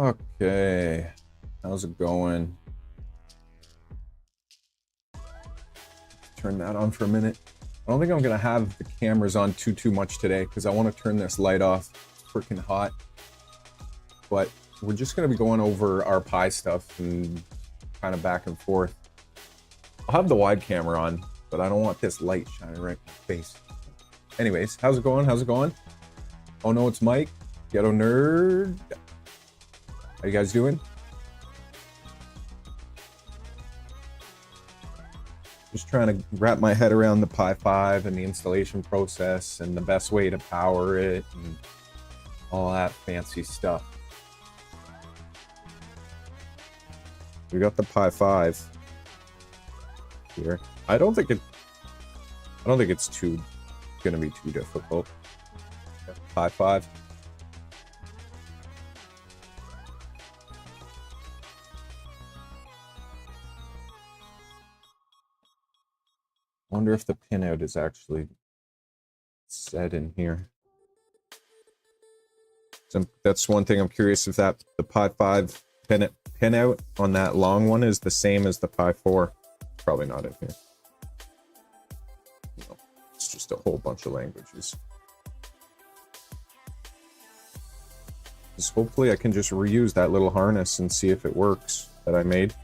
Okay, how's it going? Turn that on for a minute. I don't think I'm gonna have the cameras on too much today because I want to turn this light off. It's freaking hot. But we're just gonna be going over our Pi stuff and kind of back and forth. I'll have the wide camera on, but I don't want this light shining right in my face. Anyways, how's it going? How's it going? Oh no, it's Mike, Ghetto Nerd. How you guys doing? Just trying to wrap my head around the Pi5 and the installation process and the best way to power it and all that fancy stuff. We got the Pi5 here. I don't think it's gonna be too difficult. Pi5. Wonder if the pinout is actually set in here. So that's one thing I'm curious if the Pi5 pinout on that long one is the same as the Pi4. Probably not in here. No, it's just a whole bunch of languages. Just hopefully I can just reuse that little harness and see if it works that I made.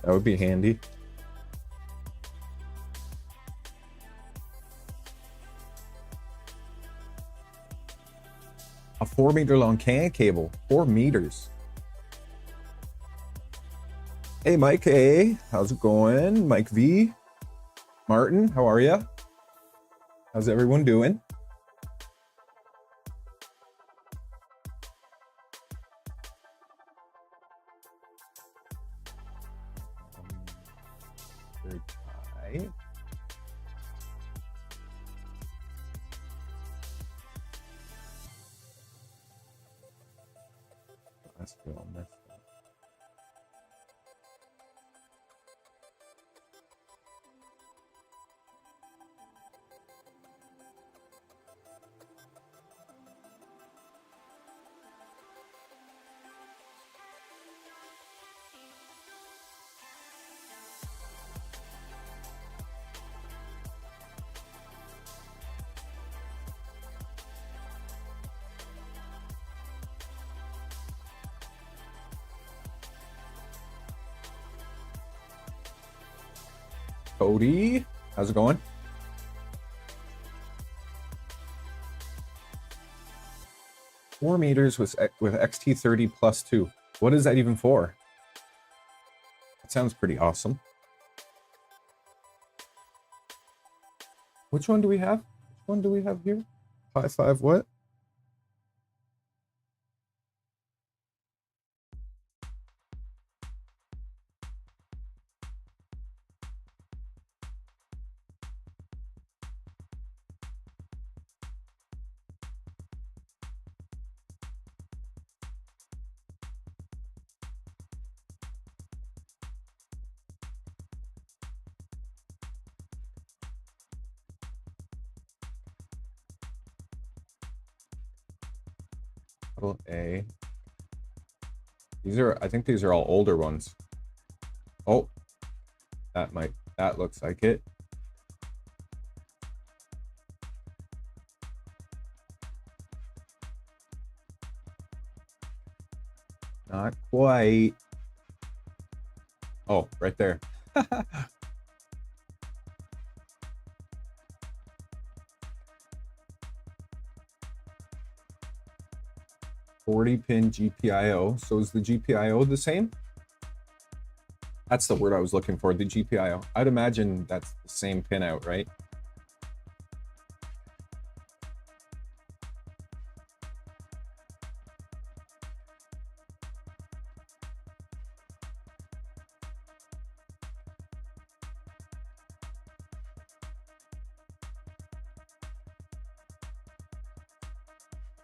That would be handy. A 4-meter long CAN cable. 4 meters. Hey, Mike A. How's it going? Mike V. Martin, how are ya? How's everyone doing? Very tight. That's good on this. Cody, how's it going? Four meters with XT30 plus 2. What is that even for? That sounds pretty awesome. Which one do we have? Which one do we have here? Pi5 what? A. I think these are all older ones. Oh, that looks like it. Not quite. Oh, right there. 40-pin GPIO. So is the GPIO the same? That's the word I was looking for, the GPIO. I'd imagine that's the same pin out, right?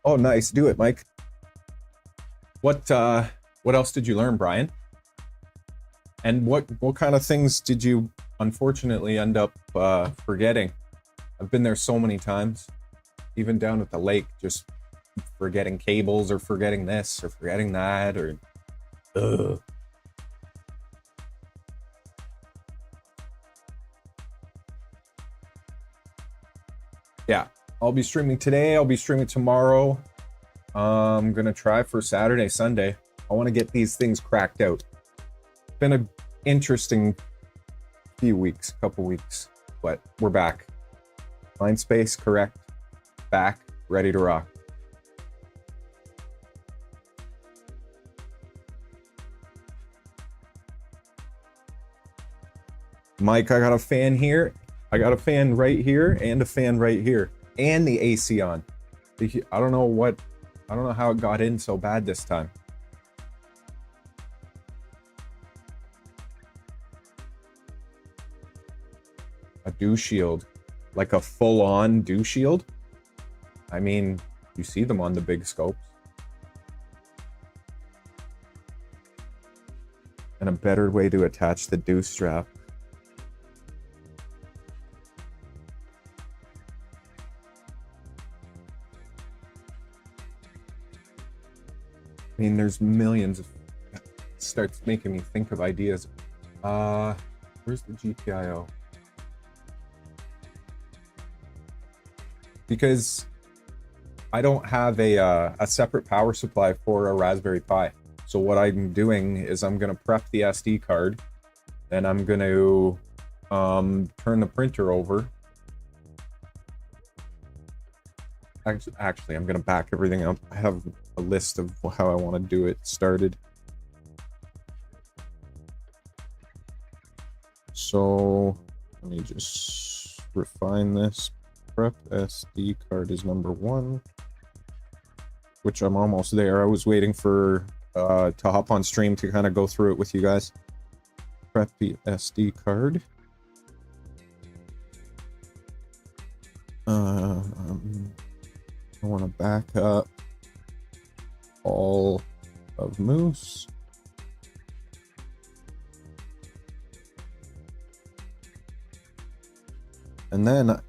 Oh, nice. Do it, Mike. What else did you learn, Brian? And what kind of things did you unfortunately end up forgetting? I've been there so many times, even down at the lake, just forgetting cables or forgetting this or forgetting that or ugh. Yeah, I'll be streaming today. I'll be streaming tomorrow. I'm gonna try for Saturday, Sunday. I want to get these things cracked out. It's been an interesting couple weeks, but we're back. Mind space, correct. Back, ready to rock. Mike, I got a fan here. I got a fan right here and a fan right here. And the AC on. I don't know how it got in so bad this time. A dew shield. Like a full-on dew shield? I mean, you see them on the big scopes. And a better way to attach the dew strap. I mean, there's millions of... It starts making me think of ideas. Where's the GPIO? Because I don't have a separate power supply for a Raspberry Pi. So what I'm doing is I'm going to prep the SD card. Then I'm going to turn the printer over. Actually, I'm going to back everything up. I have a list of how I want to do it started. So let me just refine this. Prep SD card is number 1, which I'm almost there. I was waiting for to hop on stream to kind of go through it with you guys. Prep the SD card. I want to back up all of Moose. And then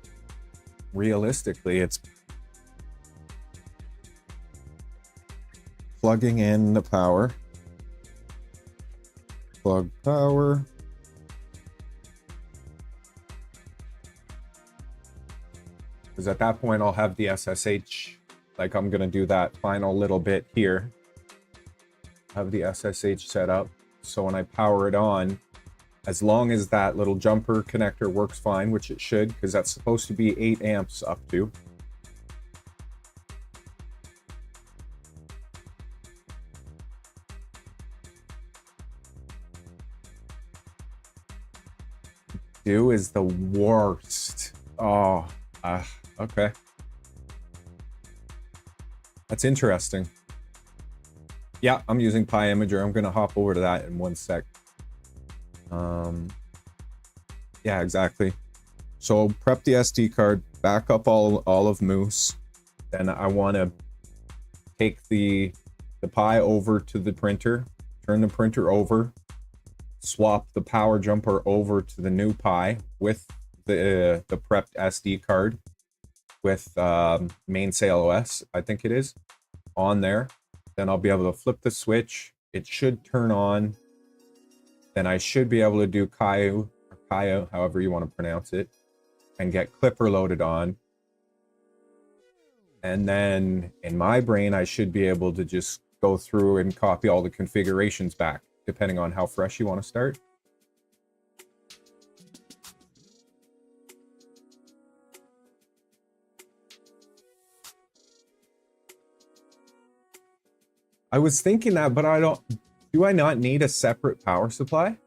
realistically, it's plugging in the power. Plug power. Because at that point, I'll have the SSH. Like, I'm going to do that final little bit here. Have the SSH set up. So when I power it on, as long as that little jumper connector works fine, which it should, because that's supposed to be 8 amps up to. Dew is the worst. Oh, okay. That's interesting. Yeah, I'm using Pi Imager. I'm going to hop over to that in 1 sec. Yeah, exactly. So prep the SD card, back up all of Moose. Then I want to take the Pi over to the printer, turn the printer over, swap the power jumper over to the new Pi with the prepped SD card with mainsail OS, I think it is, on there. Then I'll be able to flip the switch. It should turn on. Then I should be able to do Kaio, however you want to pronounce it, and get Clipper loaded on. And then in my brain, I should be able to just go through and copy all the configurations back, depending on how fresh you want to start. I was thinking that, but do I not need a separate power supply?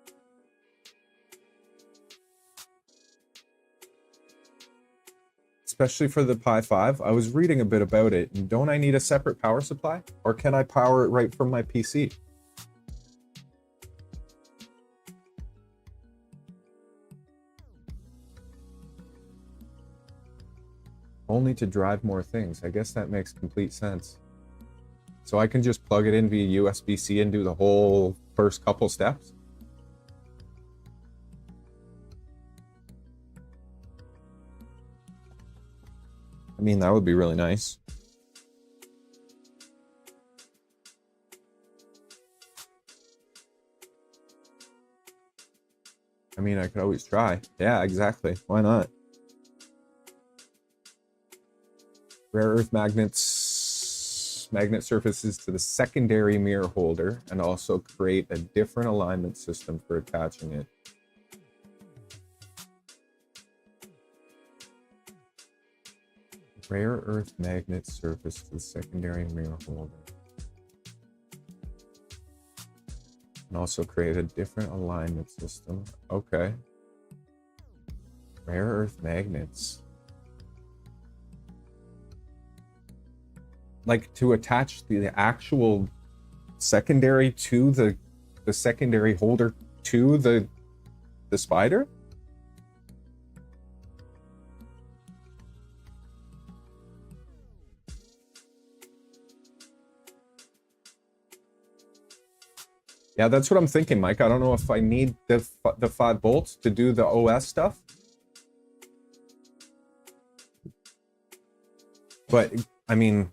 Especially for the Pi5. I was reading a bit about it, and don't I need a separate power supply? Or can I power it right from my PC? Only to drive more things. I guess that makes complete sense. So I can just plug it in via USB-C and do the whole first couple steps? I mean, that would be really nice. I mean, I could always try. Yeah, exactly. Why not? Rare earth magnets, magnet surfaces to the secondary mirror holder and also create a different alignment system for attaching it. Rare earth magnet surface to the secondary mirror holder. And also create a different alignment system. Okay. Rare earth magnets. Like to attach the actual secondary to the secondary holder to the spider? Yeah, that's what I'm thinking, Mike. I don't know if I need the 5 bolts to do the OS stuff. But, I mean...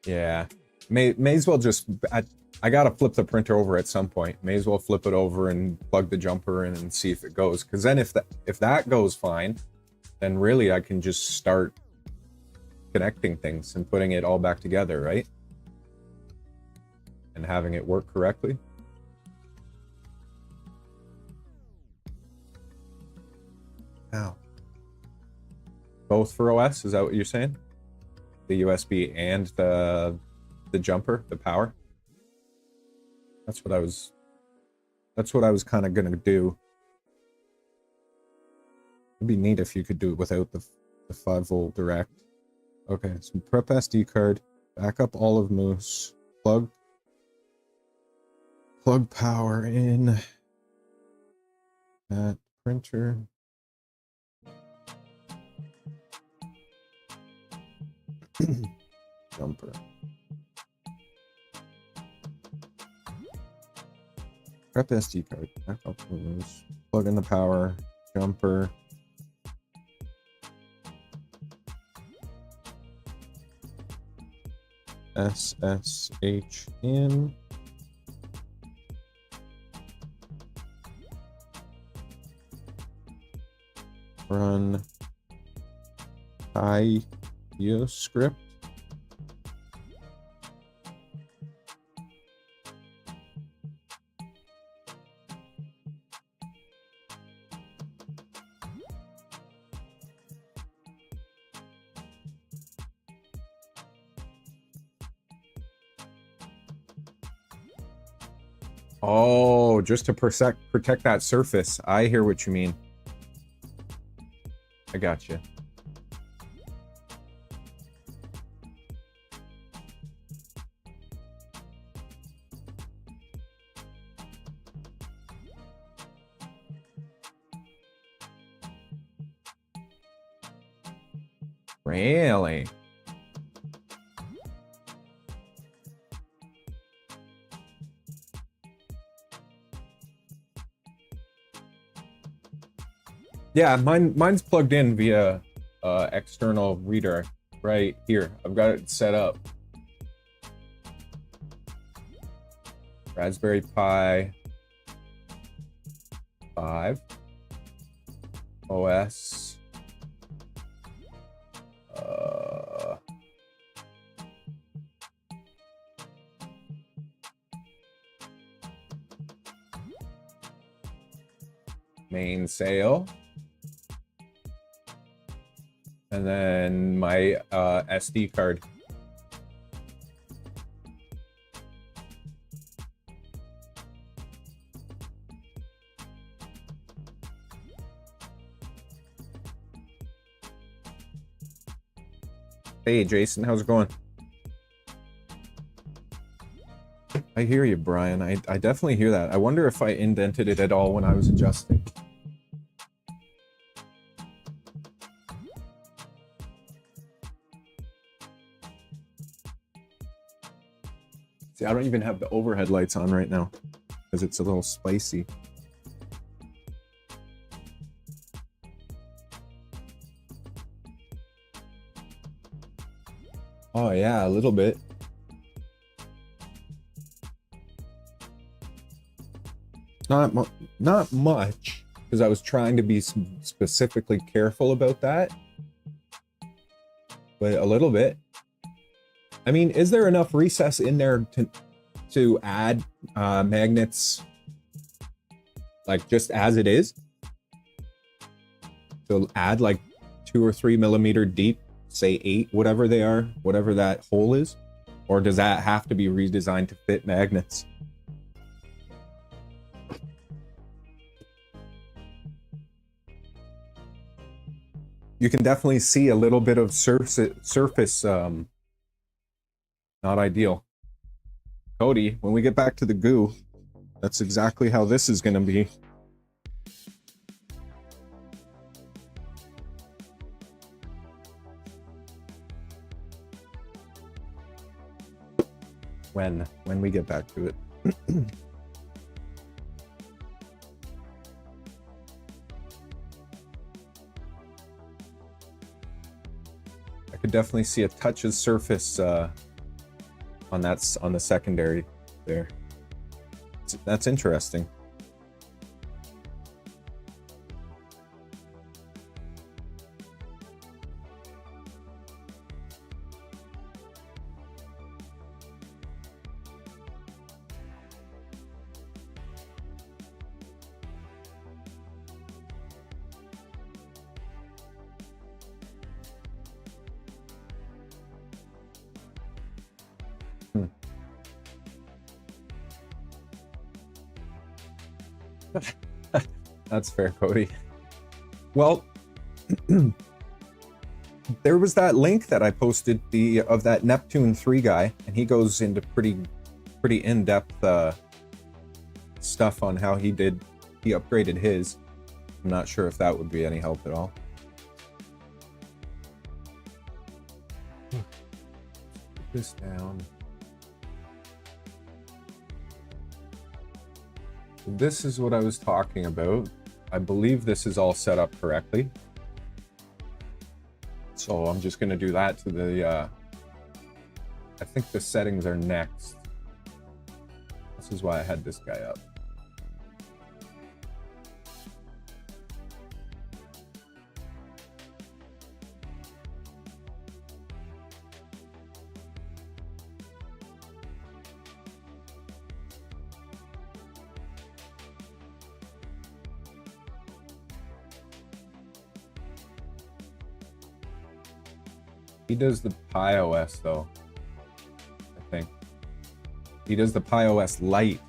Yeah. May as well just... I gotta flip the printer over at some point. May as well flip it over and plug the jumper in and see if it goes. Because then if that goes fine, then really I can just start connecting things and putting it all back together, right? And having it work correctly. Ow. Both for OS? Is that what you're saying? The USB and the jumper, the power? That's what I was kind of gonna do. It'd be neat if you could do it without the 5-volt direct. Okay, so prep SD card, back up olive mousse, plug power in that printer. Jumper. Prep SD card, back up mousse, plug in the power, jumper. SSH in. Run Pi5 script. Oh, just to protect that surface. I hear what you mean. I got you. Really? Yeah, mine's plugged in via external reader right here. I've got it set up. Raspberry Pi 5 OS. Mainsail. And then my SD card. Hey Jason, how's it going? I hear you, Brian. I definitely hear that. I wonder if I indented it at all when I was adjusting. See, I don't even have the overhead lights on right now because it's a little spicy. Oh yeah, a little bit. Not much, because I was trying to be specifically careful about that, but a little bit. I mean, is there enough recess in there to add magnets, like just as it is? To add like 2 or 3 millimeter deep, say 8, whatever they are, whatever that hole is? Or does that have to be redesigned to fit magnets? You can definitely see a little bit of surface, not ideal. Cody, when we get back to the goo, that's exactly how this is going to be. When we get back to it. I could definitely see a touch of surface on the secondary there. That's interesting. That's fair, Cody. Well, there was that link that I posted of that Neptune 3 guy, and he goes into pretty in-depth stuff on how he upgraded his. I'm not sure if that would be any help at all. Put this down. This is what I was talking about. I believe this is all set up correctly. So I'm just going to do that to the, I think the settings are next. This is why I had this guy up. He does the Pi5 though, I think. He does the Pi5 Lite.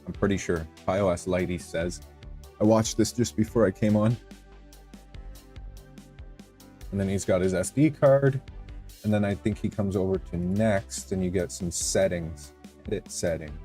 I'm pretty sure. Pi5 Lite, he says. I watched this just before I came on. And then he's got his SD card. And then I think he comes over to next and you get some settings. Edit setting.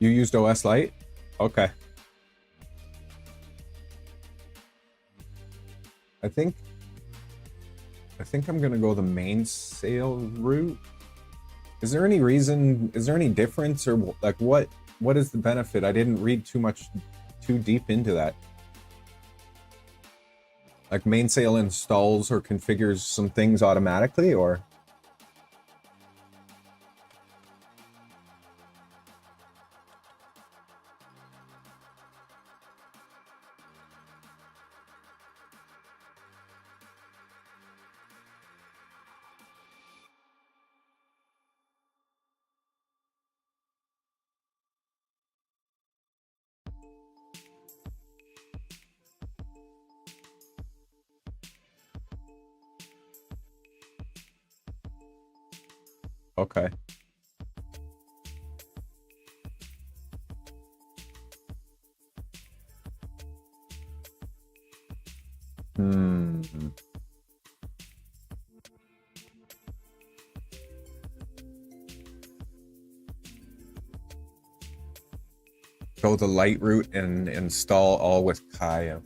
You used OS Lite? Okay. I think I'm gonna go the mainsail route. Is there any difference, or like what is the benefit? I didn't read too too deep into that. Like mainsail installs or configures some things automatically, or? Okay. Go the light route and install all with Kaya.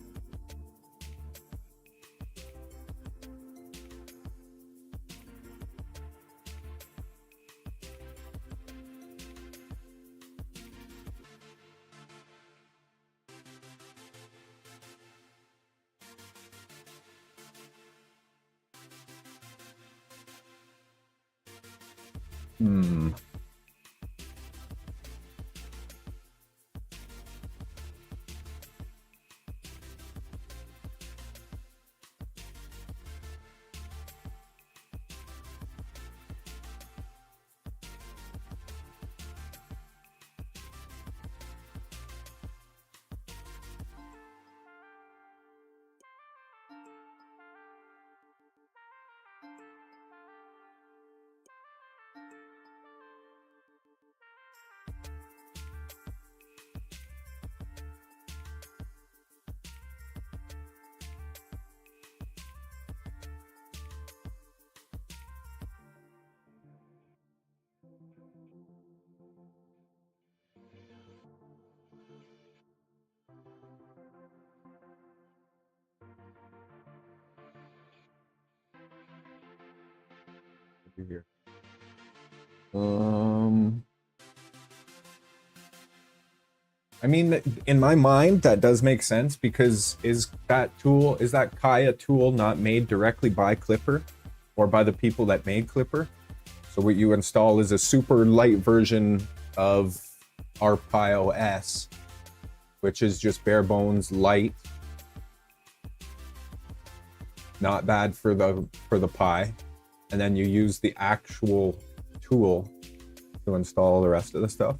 Here. I mean, in my mind, that does make sense, because is that Kaya tool not made directly by Clipper or by the people that made Clipper? So what you install is a super light version of our Pi5, which is just bare bones light. Not bad for the Pi. And then you use the actual tool to install the rest of the stuff.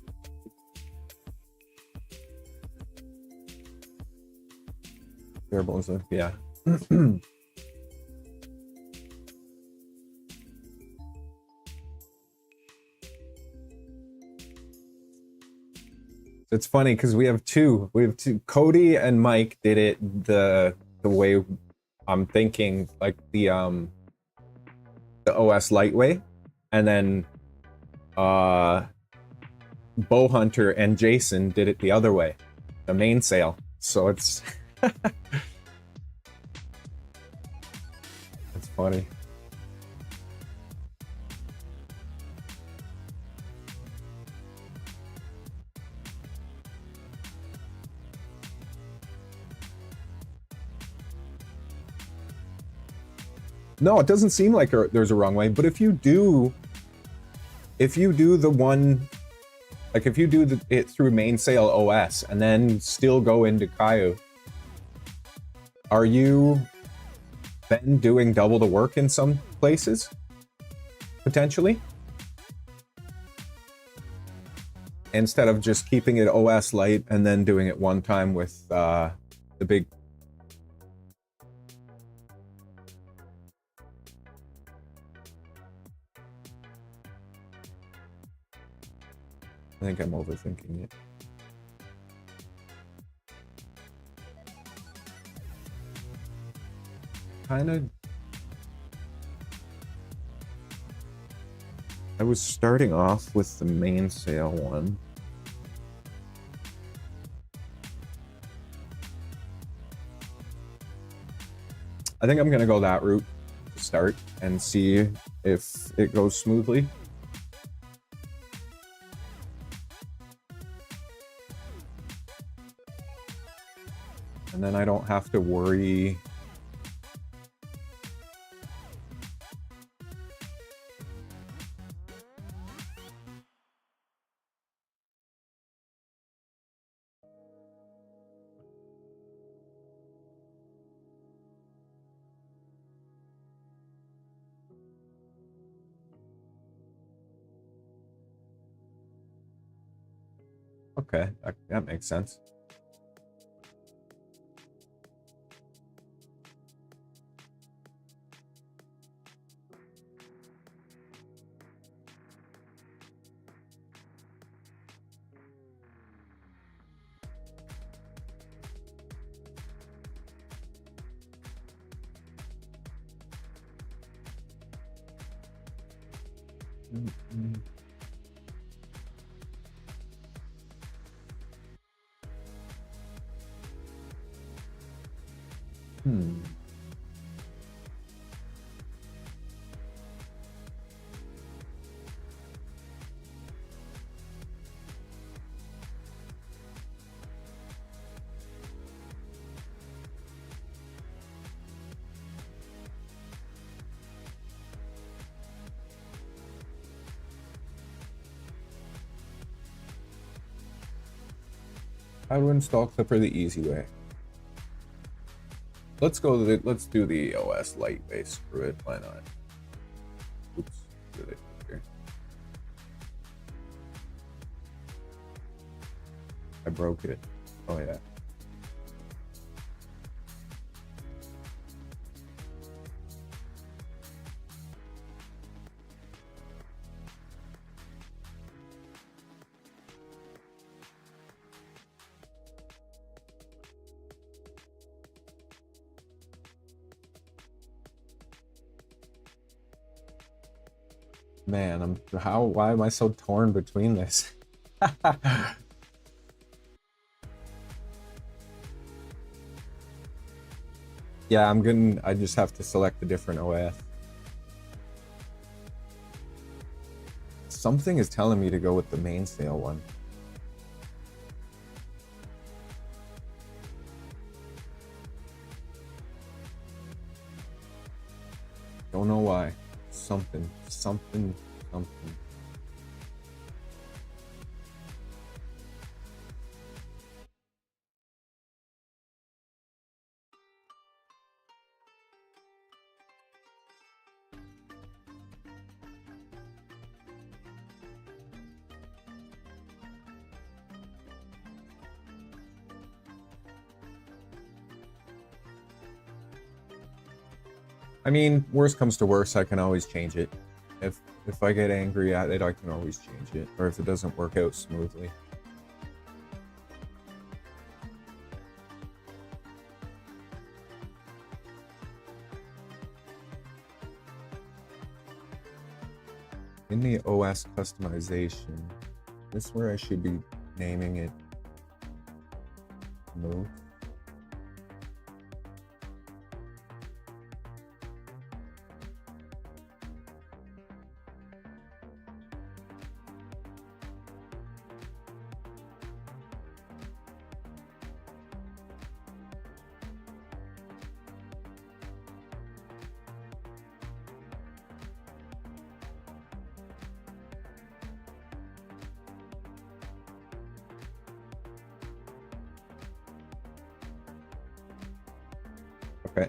Bare bones, yeah. It's funny because we have two. Cody and Mike did it the way I'm thinking, like the OS light way, and then Bow Hunter and Jason did it the other way, the mainsail. So it's it's funny. No, it doesn't seem like there's a wrong way, but if you do the one, like if you do it through mainsail OS and then still go into Caillou, are you then doing double the work in some places? Potentially? Instead of just keeping it OS light and then doing it one time with the big... I think I'm overthinking it. Kind of... I was starting off with the mainsail one. I think I'm gonna go that route to start and see if it goes smoothly. And then I don't have to worry. Okay, that makes sense. How to install Clipper the easy way. Let's do the OS light way. Screw it, why not? Oops, did it here. I broke it. Oh yeah. Man, why am I so torn between this? Yeah, I just have to select a different OS. Something is telling me to go with the mainsail one. Don't know why. Something. I mean, worst comes to worst, I can always change it. If I get angry at it, I can always change it. Or if it doesn't work out smoothly. In the OS customization, this is where I should be naming it Move. Okay.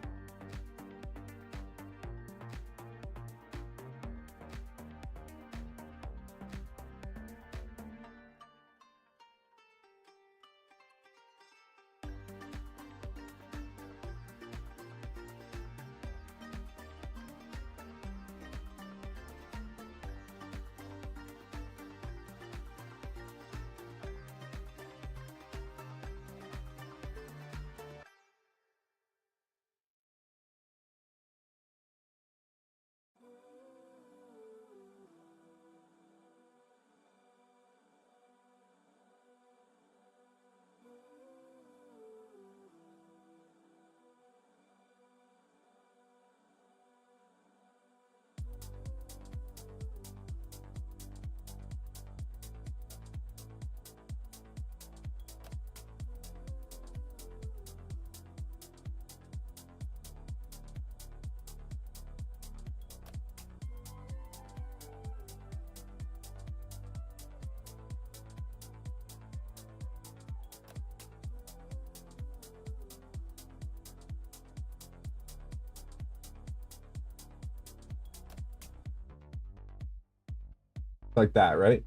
Like that, right?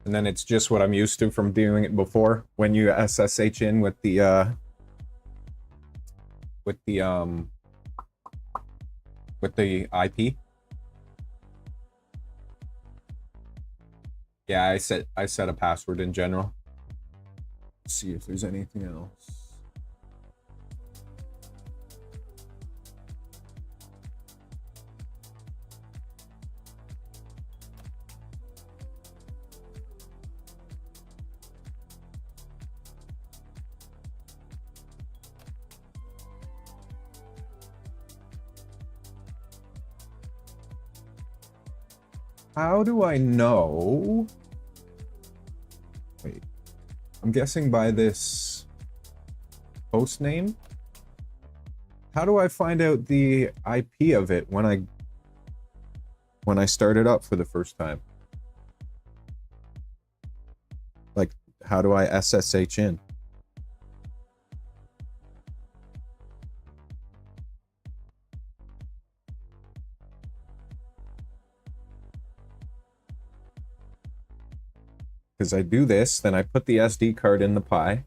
And then it's just what I'm used to from doing it before. When you SSH in with the with the um with the IP. Yeah, I set a password in general. Let's see if there's anything else. How do I know? Wait, I'm guessing by this host name. How do I find out the IP of it when I start it up for the first time? Like, how do I SSH in? Because I do this, then I put the SD card in the Pi,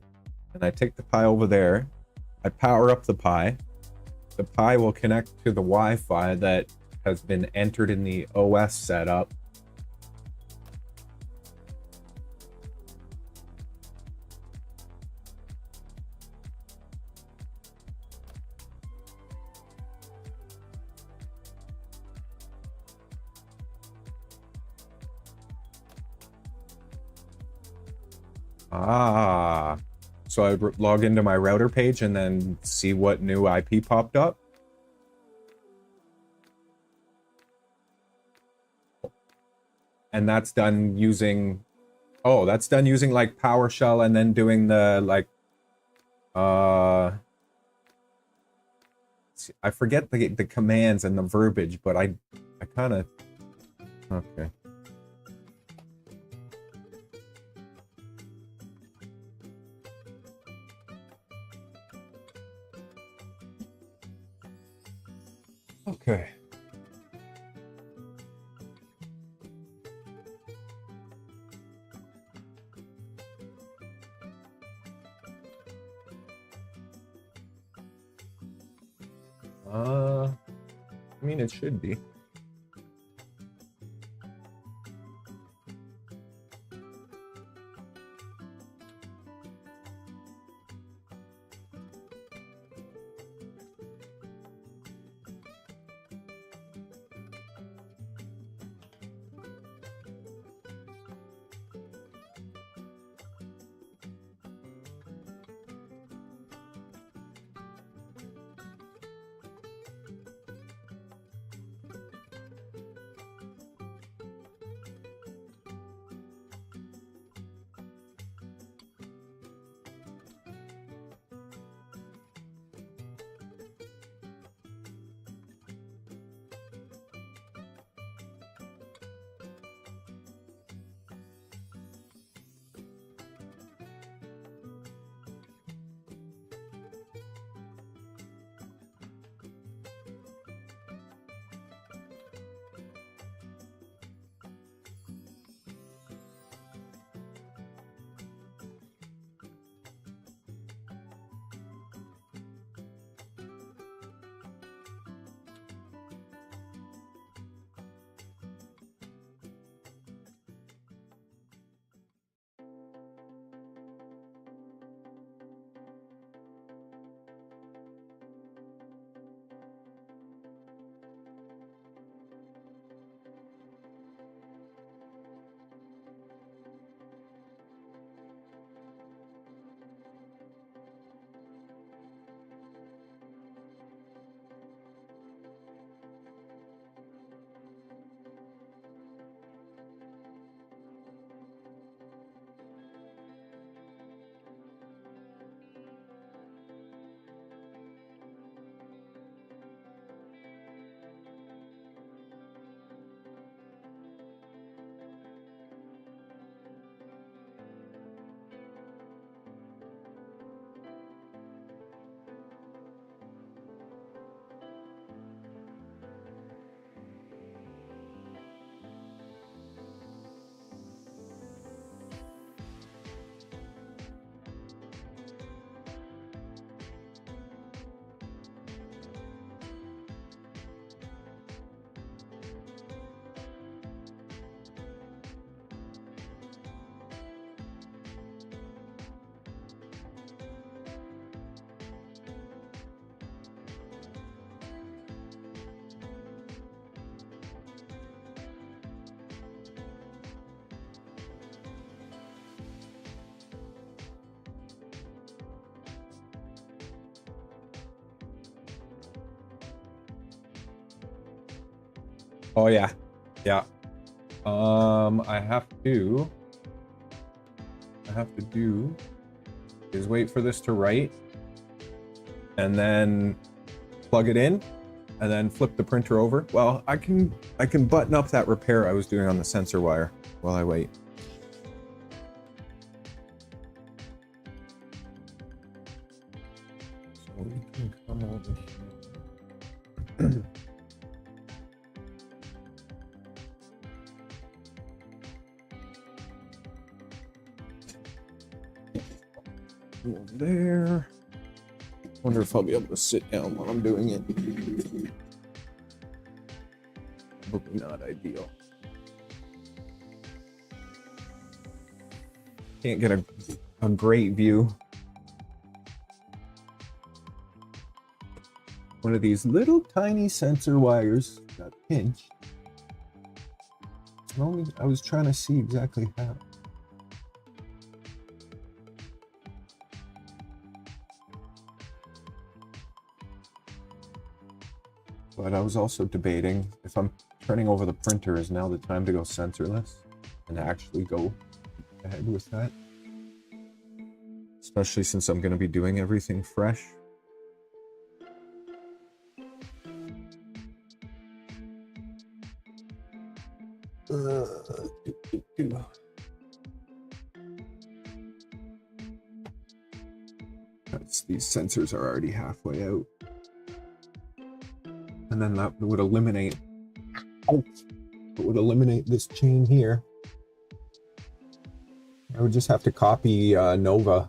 and I take the Pi over there. I power up the Pi. The Pi will connect to the Wi-Fi that has been entered in the OS setup. Ah, so I log into my router page and then see what new IP popped up. And that's done using, oh, that's done using like PowerShell and then doing the like, I forget the commands and the verbiage, but I kind of, okay. Okay. I mean, it should be. Oh yeah, yeah. I have to do is wait for this to write, and then plug it in, and then flip the printer over. Well, I can button up that repair I was doing on the sensor wire while I wait. So we can come over here. Over there. Wonder if I'll be able to sit down while I'm doing it. Probably not ideal. Can't get a great view. One of these little tiny sensor wires got pinched. I was trying to see exactly how. But I was also debating if I'm turning over the printer, is now the time to go sensorless and actually go ahead with that. Especially since I'm going to be doing everything fresh. These sensors are already halfway out. And then that would eliminate, this chain here. I would just have to copy Nova.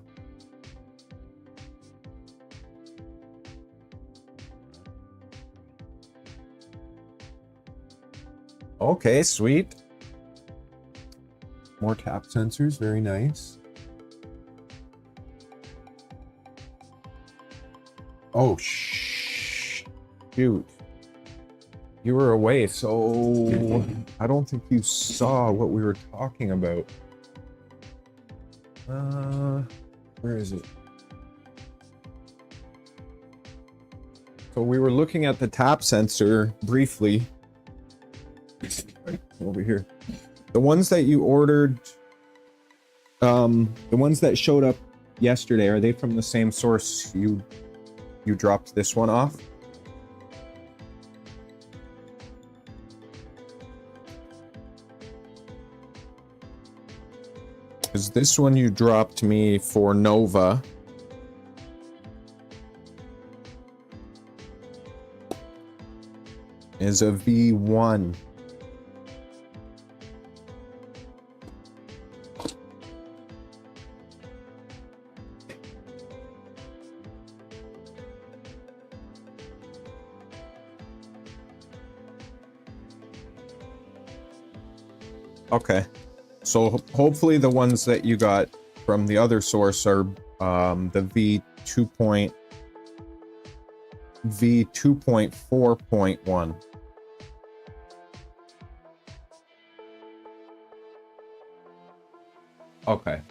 Okay, sweet. More tap sensors, very nice. Oh, shoot. You were away, so I don't think you saw what we were talking about. Where is it? So we were looking at the tap sensor briefly. Right over here. The ones that you ordered, the ones that showed up yesterday, are they from the same source you dropped this one off? Because this one you dropped me for Nova. Is a V1. Okay. So hopefully the ones that you got from the other source are the V2.4.1. Okay.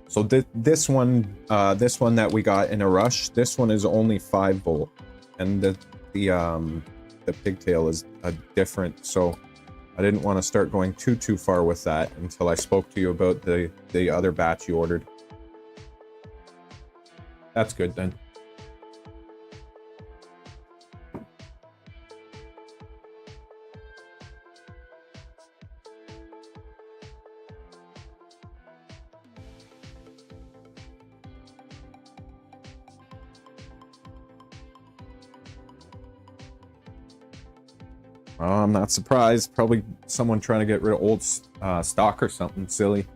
So this one that we got in a rush, this one is only 5 volt, and the pigtail is different. So I didn't want to start going too far with that until I spoke to you about the other batch you ordered. That's good then. I'm not surprised. Probably someone trying to get rid of old stock or something silly.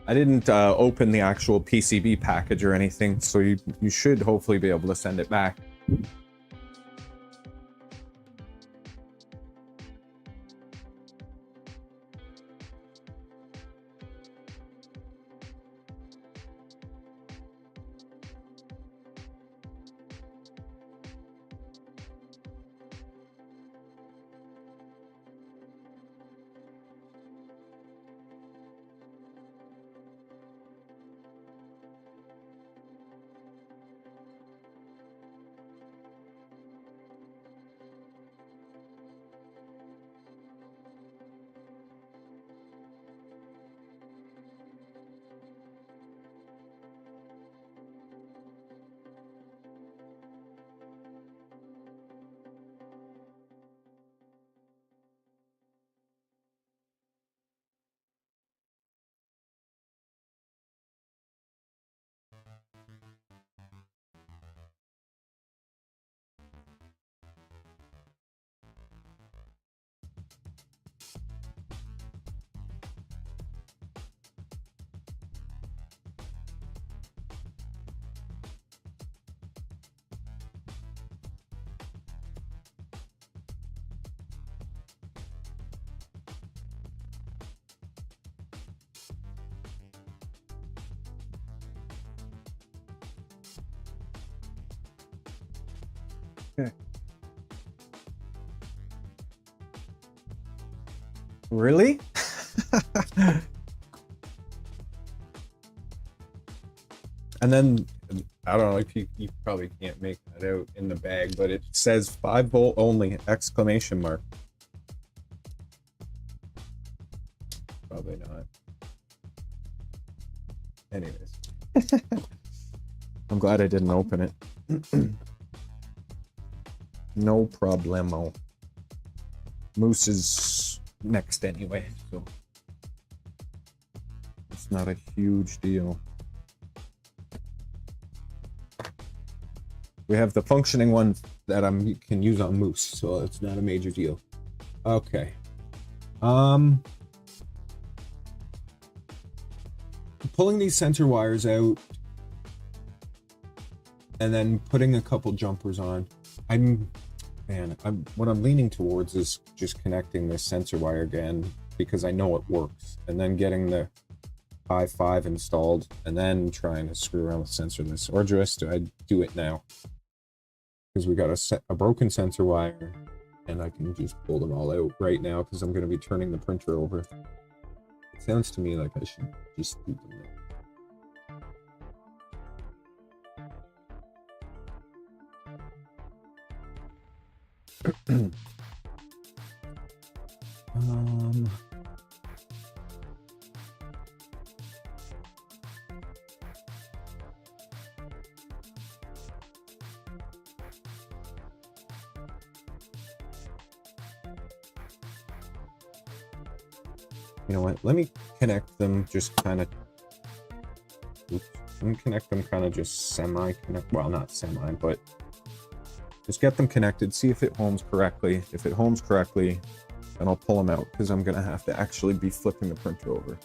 I didn't open the actual PCB package or anything, so you should hopefully be able to send it back. Okay. Really? And then, I don't know if you probably can't make that out in the bag, but it says 5-volt only, exclamation mark. Probably not. Anyways. I'm glad I didn't open it. No problemo. Moose is next anyway, so it's not a huge deal. We have the functioning one that I can use on Moose, so it's not a major deal. Okay. Pulling these sensor wires out and then putting a couple jumpers on. What I'm leaning towards is just connecting this sensor wire again because I know it works, and then getting the Pi5 installed and then trying to screw around with sensorless, or just I do it now because we got a broken sensor wire and I can just pull them all out right now because I'm going to be turning the printer over. It sounds to me like I should just do them now. You know what? Let me connect them just kind of. Oops. Let me connect them kind of just semi-connect. Well, not semi, but just get them connected. See if it homes correctly. If it homes correctly, then I'll pull them out because I'm gonna have to actually be flipping the printer over.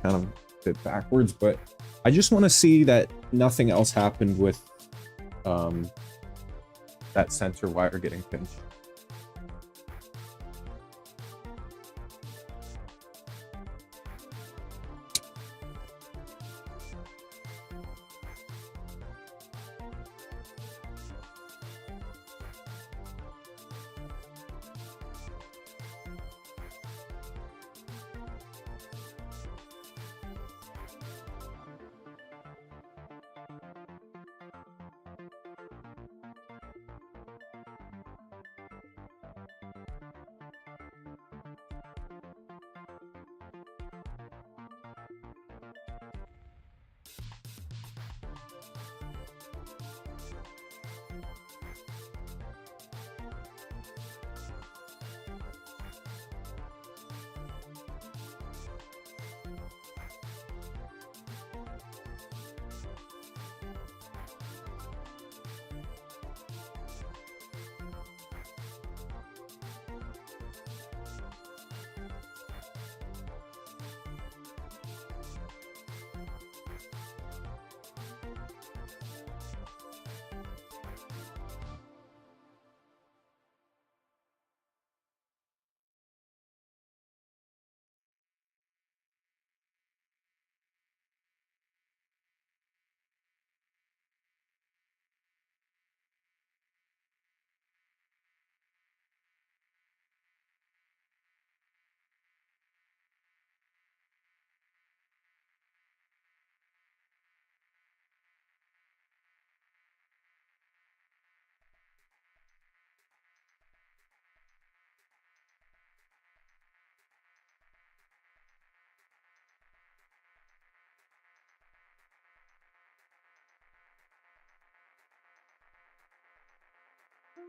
Kind of a bit backwards, but I just want to see that nothing else happened with that sensor wire getting pinched.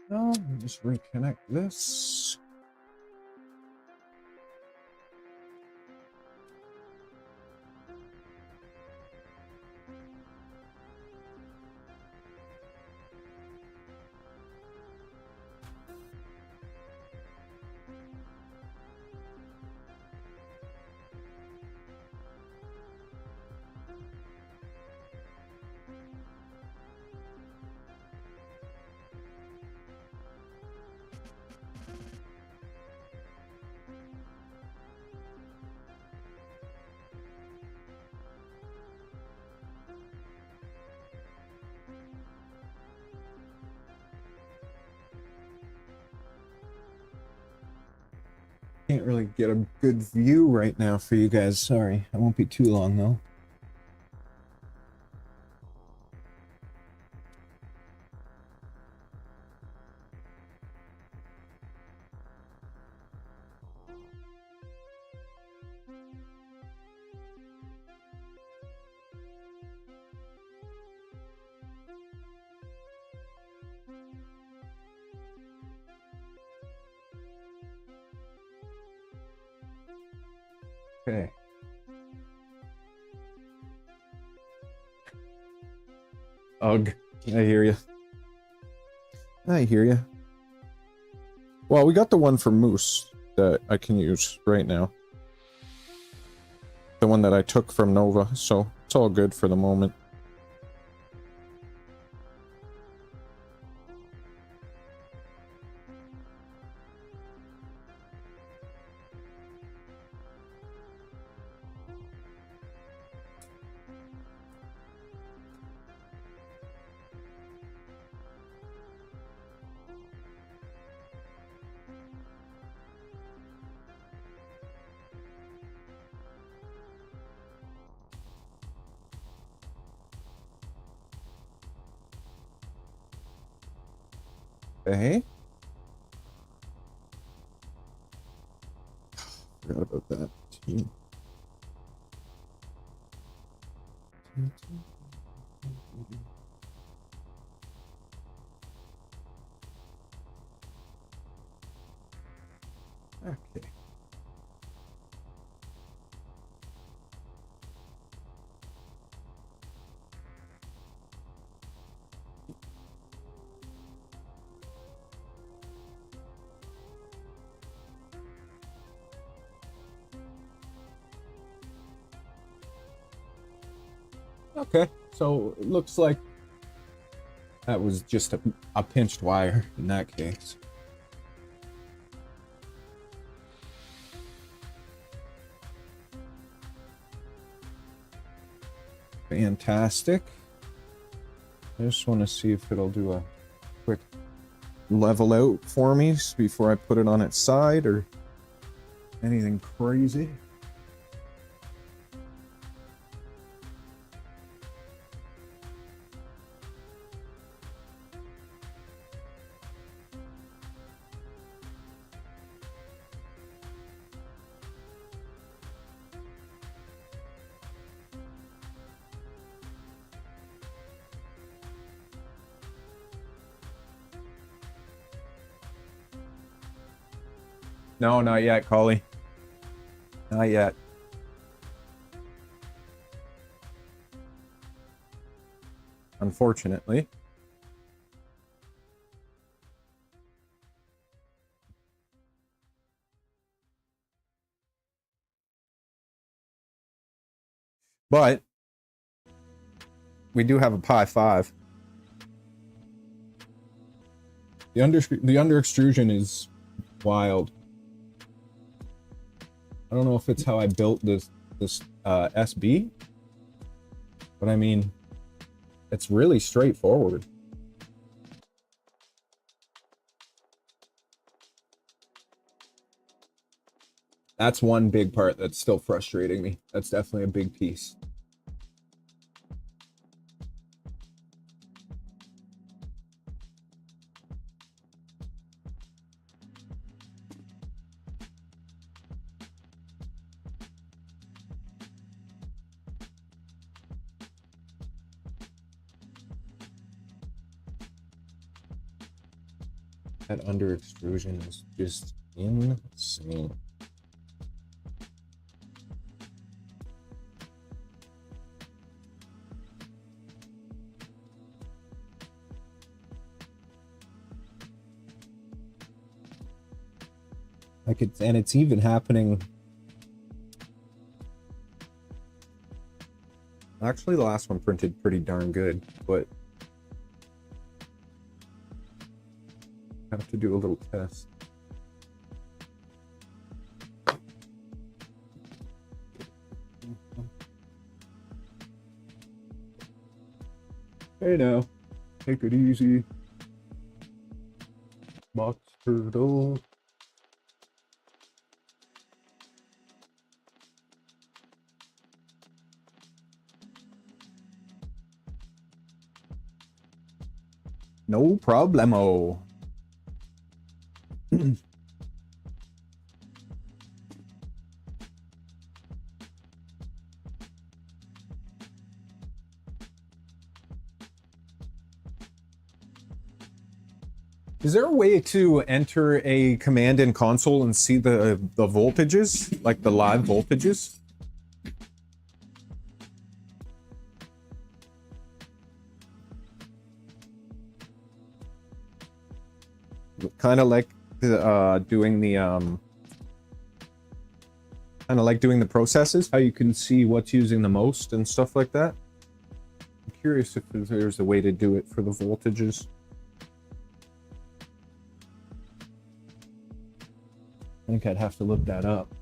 No, just reconnect this. Can't really get a good view right now for you guys. Sorry, I won't be too long though. Okay. Ugh. I hear you. I hear you. Well, we got the one for Moose that I can use right now. The one that I took from Nova, so it's all good for the moment. Hey? Forgot about that. Okay. Okay, so it looks like that was just a pinched wire in that case. Fantastic. I just want to see if it'll do a quick level out for me before I put it on its side or anything crazy. No, not yet, Collie. Not yet. Unfortunately. But we do have a Pi5. The under extrusion is wild. I don't know if it's how I built this SB, but I mean, it's really straightforward. That's one big part that's still frustrating me. That's definitely a big piece. That under extrusion is just insane. And it's even happening. Actually, the last one printed pretty darn good, but I have to do a little test. Hey now, take it easy. Boxturtle. No problemo. Is there a way to enter a command in console and see the voltages, like the live voltages? Kind of like doing the processes, how you can see what's using the most and stuff like that. I'm curious if there's a way to do it for the voltages. I think I'd have to look that up.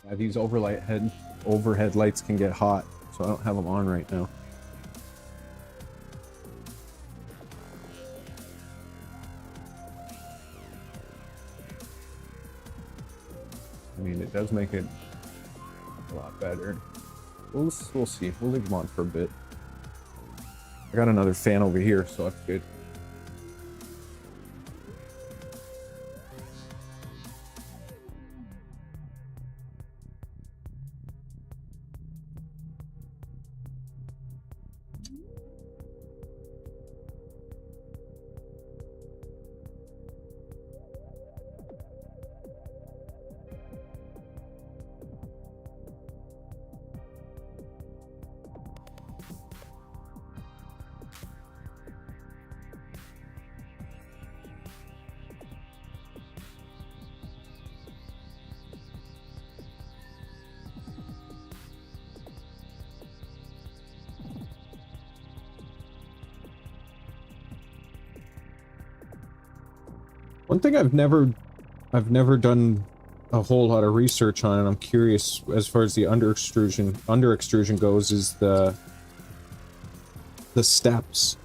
Yeah, these overhead lights can get hot, so I don't have them on right now. I mean, it does make it a lot better. We'll see. We'll leave them on for a bit. I got another fan over here, so that's good. One thing I've never done a whole lot of research on, and I'm curious as far as the under extrusion goes, is the steps.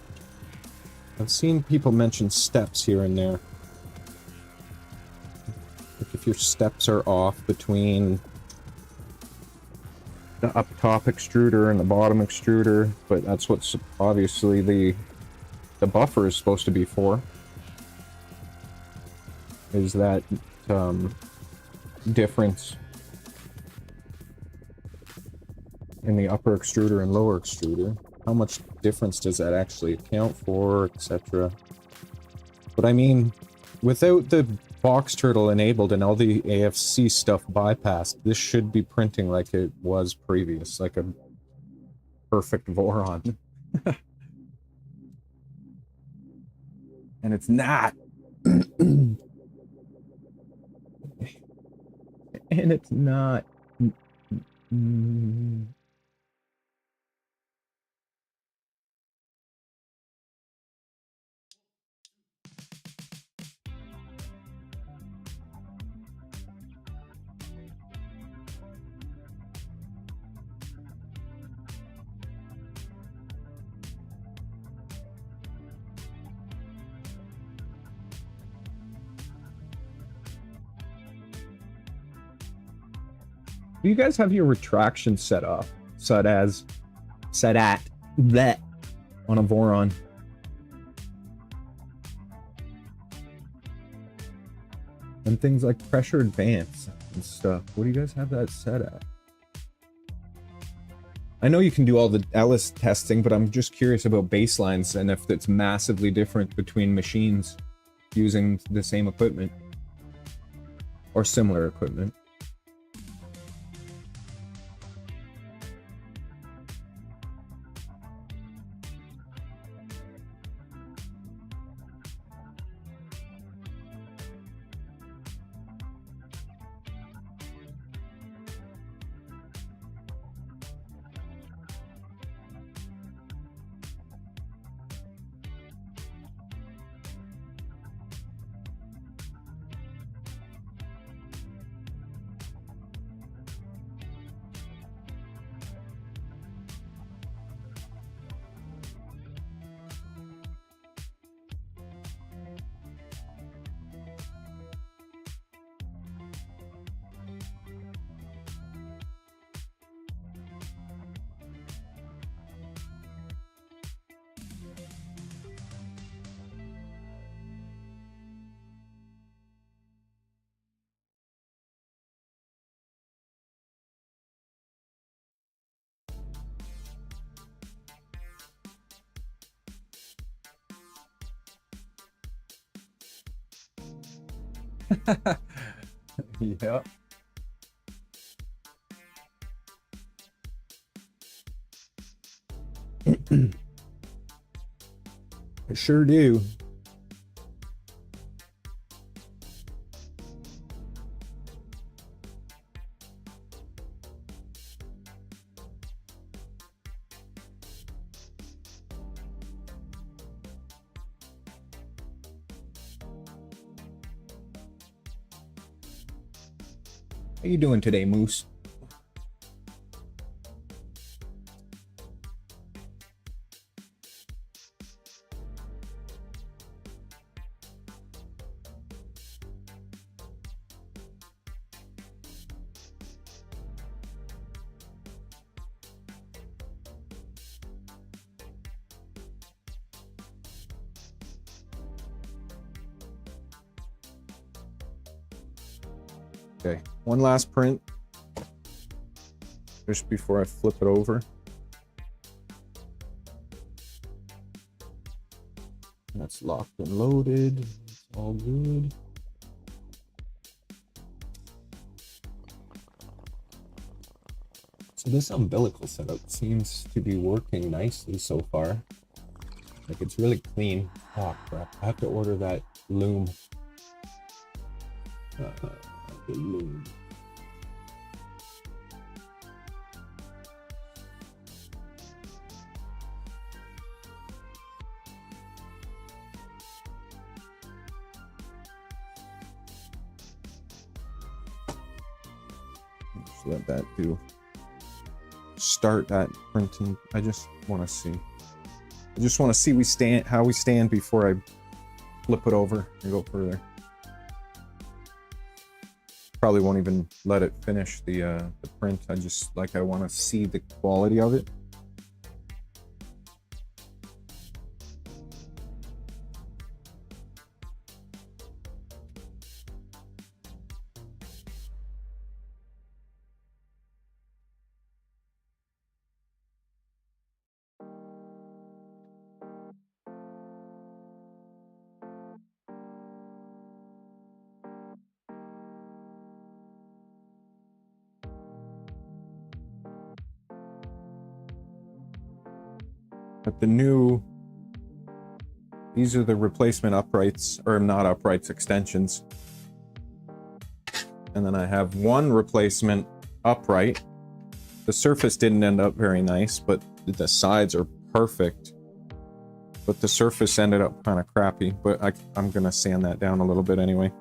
I've seen people mention steps here and there. Like if your steps are off between the up top extruder and the bottom extruder, but that's what's obviously the buffer is supposed to be for. Is that difference in the upper extruder and lower extruder? How much difference does that actually account for, etc.? But I mean, without the boxturtle enabled and all the AFC stuff bypassed, this should be printing like it was previous, like a perfect Voron. And it's not. And it's not. Do you guys have your retraction set at that on a Voron? And things like pressure advance and stuff. What do you guys have that set at? I know you can do all the Ellis testing, but I'm just curious about baselines and if it's massively different between machines using the same equipment or similar equipment. Yeah. I sure do. How you doing today, Moose? Okay, one last print just before I flip it over. That's locked and loaded. It's all good. So this umbilical setup seems to be working nicely so far. Like, it's really clean. Oh crap, I have to order that loom. The loom. Just let that do. Start that printing. I just want to see. I just want to see how we stand before I flip it over and go further. Probably won't even let it finish the print. I want to see the quality of it. But these are the replacement uprights, or not uprights, extensions. And then I have one replacement upright. The surface didn't end up very nice, but the sides are perfect. But the surface ended up kind of crappy, but I'm gonna sand that down a little bit anyway.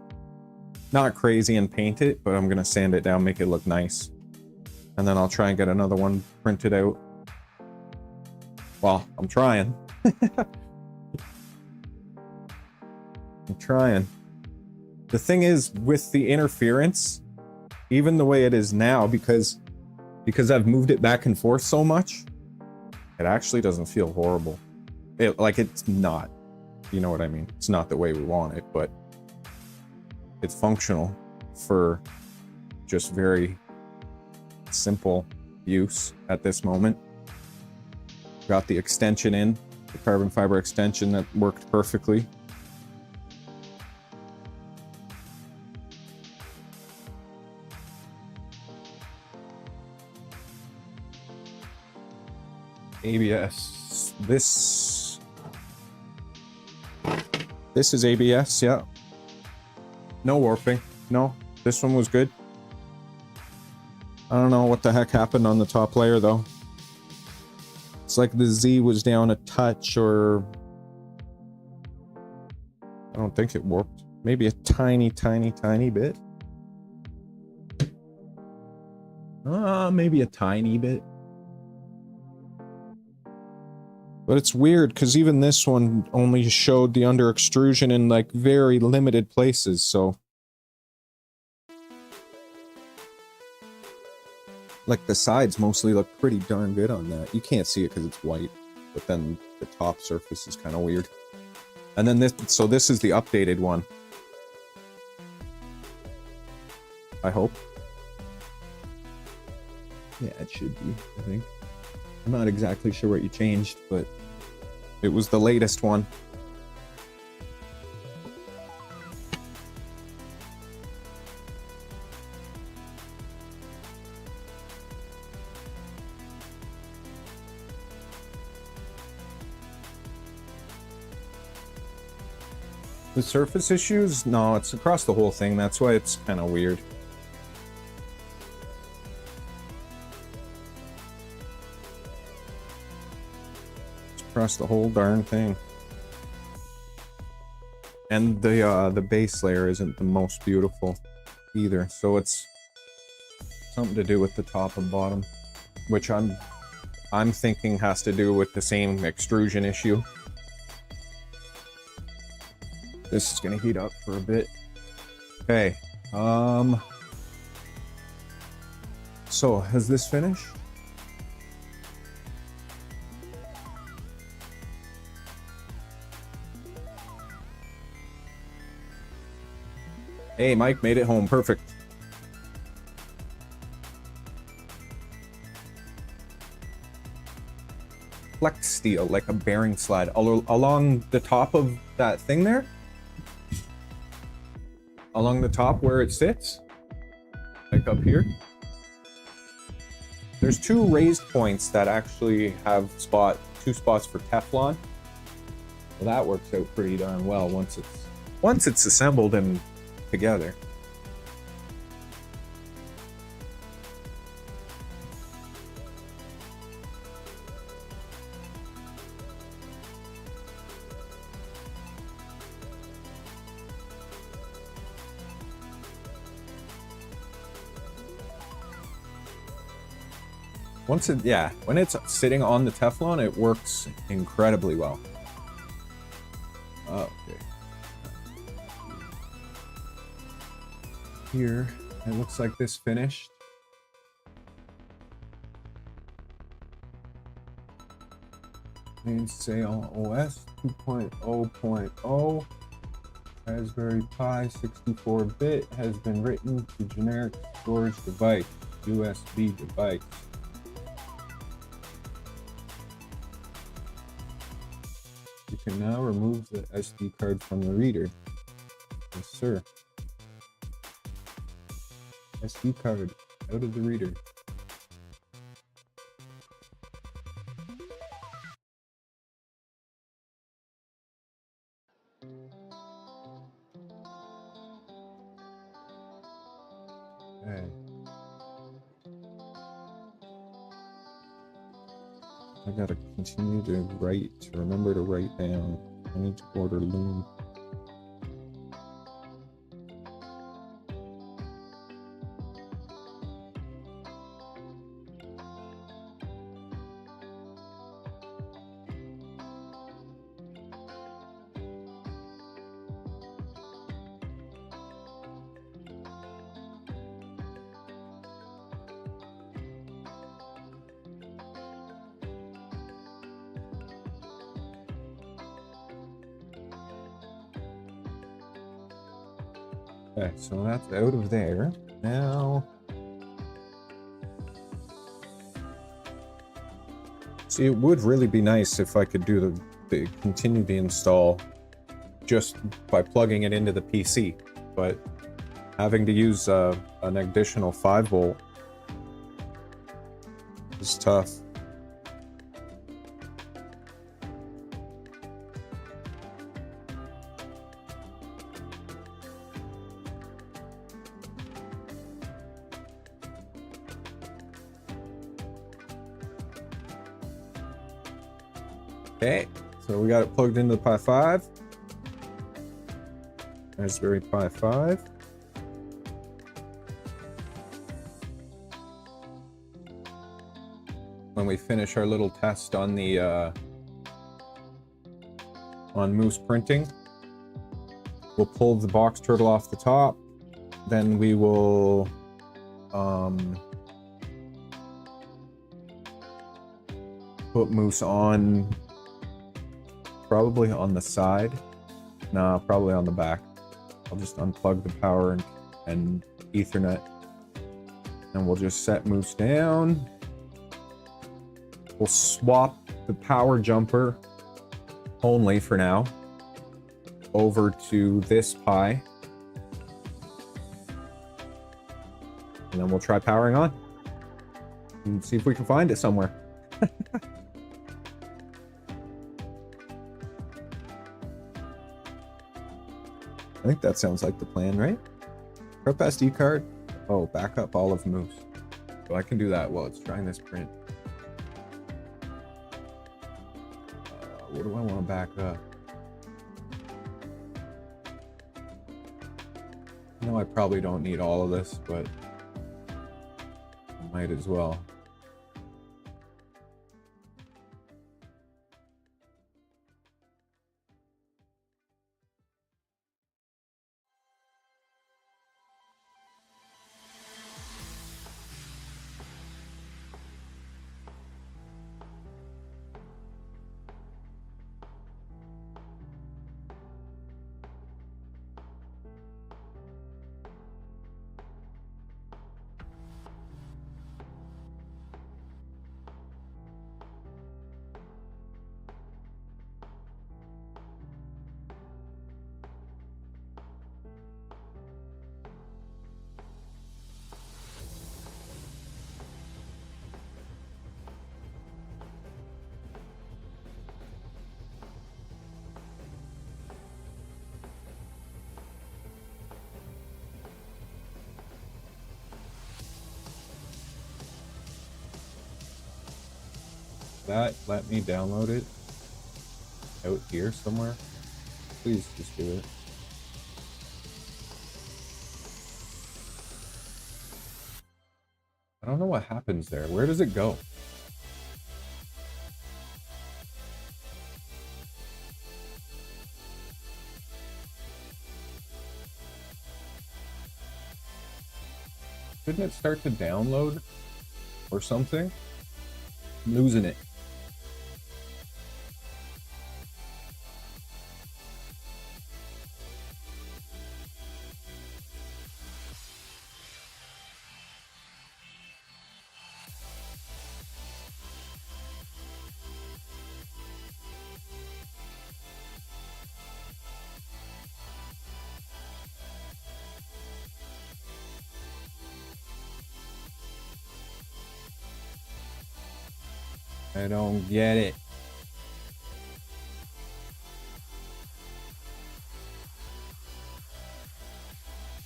Not crazy and paint it, but I'm gonna sand it down, make it look nice. And then I'll try and get another one printed out. Well, I'm trying. I'm trying. The thing is, with the interference, even the way it is now, because I've moved it back and forth so much, it actually doesn't feel horrible. It's not. You know what I mean? It's not the way we want it, but it's functional for just very simple use at this moment. Got the extension in, the carbon fiber extension that worked perfectly. ABS. This is ABS, yeah. No warping. No, this one was good. I don't know what the heck happened on the top layer though. It's like the Z was down a touch, or I don't think it warped. Maybe a tiny bit. Maybe a tiny bit. But it's weird because even this one only showed the under extrusion in like very limited places, so like the sides mostly look pretty darn good on that. You can't see it because it's white, but then the top surface is kind of weird. And then this, so this is the updated one. I hope. Yeah, it should be, I think. I'm not exactly sure what you changed, but it was the latest one. The surface issues? No, it's across the whole thing. That's why it's kind of weird. Across the whole darn thing. And the base layer isn't the most beautiful either, so it's something to do with the top and bottom, which I'm thinking has to do with the same extrusion issue. This is gonna heat up for a bit. Okay, so has this finished? Hey, Mike made it home. Perfect. Flex steel, like a bearing slide, along the top of that thing there. Along the top where it sits, like up here. There's two raised points that actually have two spots for Teflon. Well, that works out pretty darn well once it's assembled and together. When it's sitting on the Teflon, it works incredibly well. Okay. Here, it looks like this finished. Main sale OS 2.0.0. Raspberry Pi 64-bit has been written to generic storage device, USB device. You can now remove the SD card from the reader. Yes, sir. SD card out of the reader. Okay. I gotta continue to remember to write down. I need to order loom. Okay, so that's out of there. Now See, it would really be nice if I could do continue the install just by plugging it into the PC, but having to use an additional 5-volt is tough. Okay, so we got it plugged into the Pi5. Raspberry Pi 5. When we finish our little test on the on Moose printing, we'll pull the boxturtle off the top. Then we will put Moose on, probably on the side. No, probably on the back. I'll just unplug the power and Ethernet, and we'll just set Moose down. We'll swap the power jumper only for now over to this Pi, and then we'll try powering on and see if we can find it somewhere. I think that sounds like the plan, right? Prep SD card. Oh, backup all of Moose. So I can do that while it's trying this print. What do I want to back up? I know I probably don't need all of this, but I might as well. That let me download it out here somewhere. Please just do it. I don't know what happens there. Where does it go? Shouldn't it start to download or something? I'm losing it. I don't get it.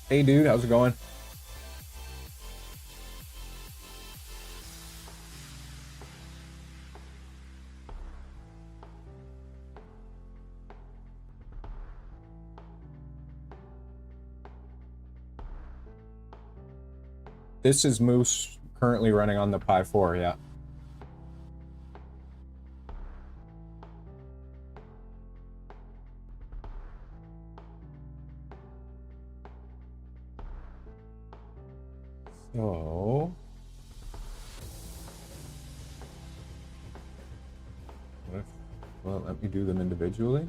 Hey dude, how's it going? This is Moose currently running on the Pi4, yeah. So, what if, well, let me do them individually.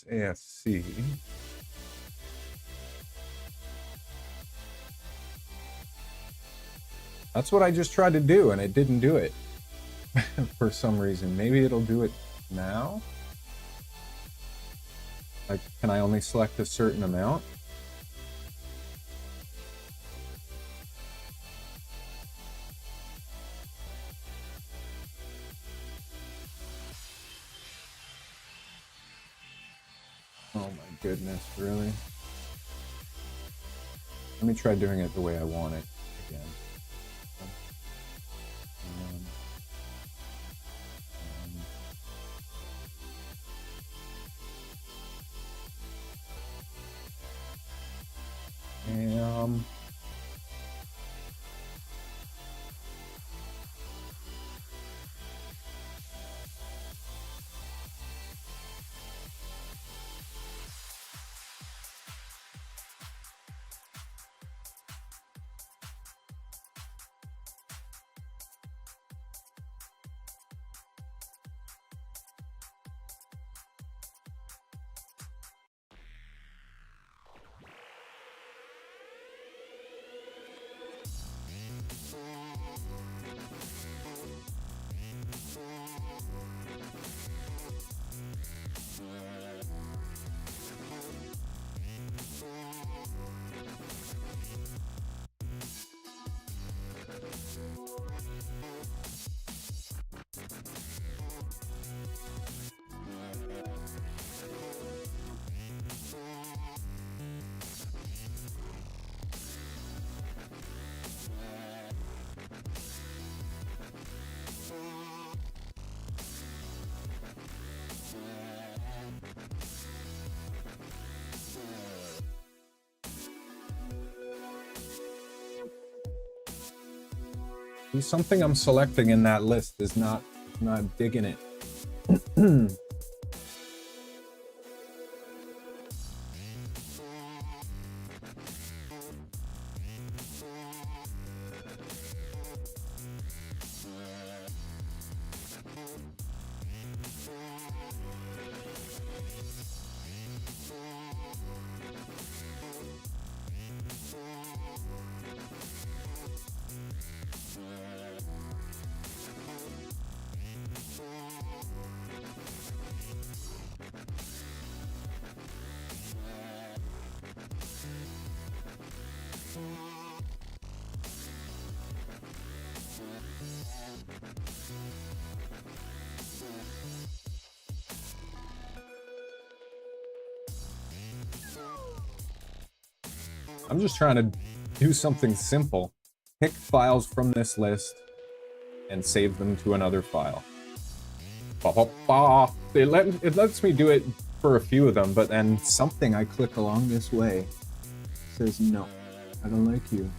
That's ASC. That's what I just tried to do, and it didn't do it for some reason. Maybe it'll do it now? Like, can I only select a certain amount? Oh my goodness, really? Let me try doing it the way I want it again. Something I'm selecting in that list is not digging it. I'm just trying to do something simple. Pick files from this list and save them to another file. It lets me do it for a few of them, but then something I click along this way says, no, I don't like you.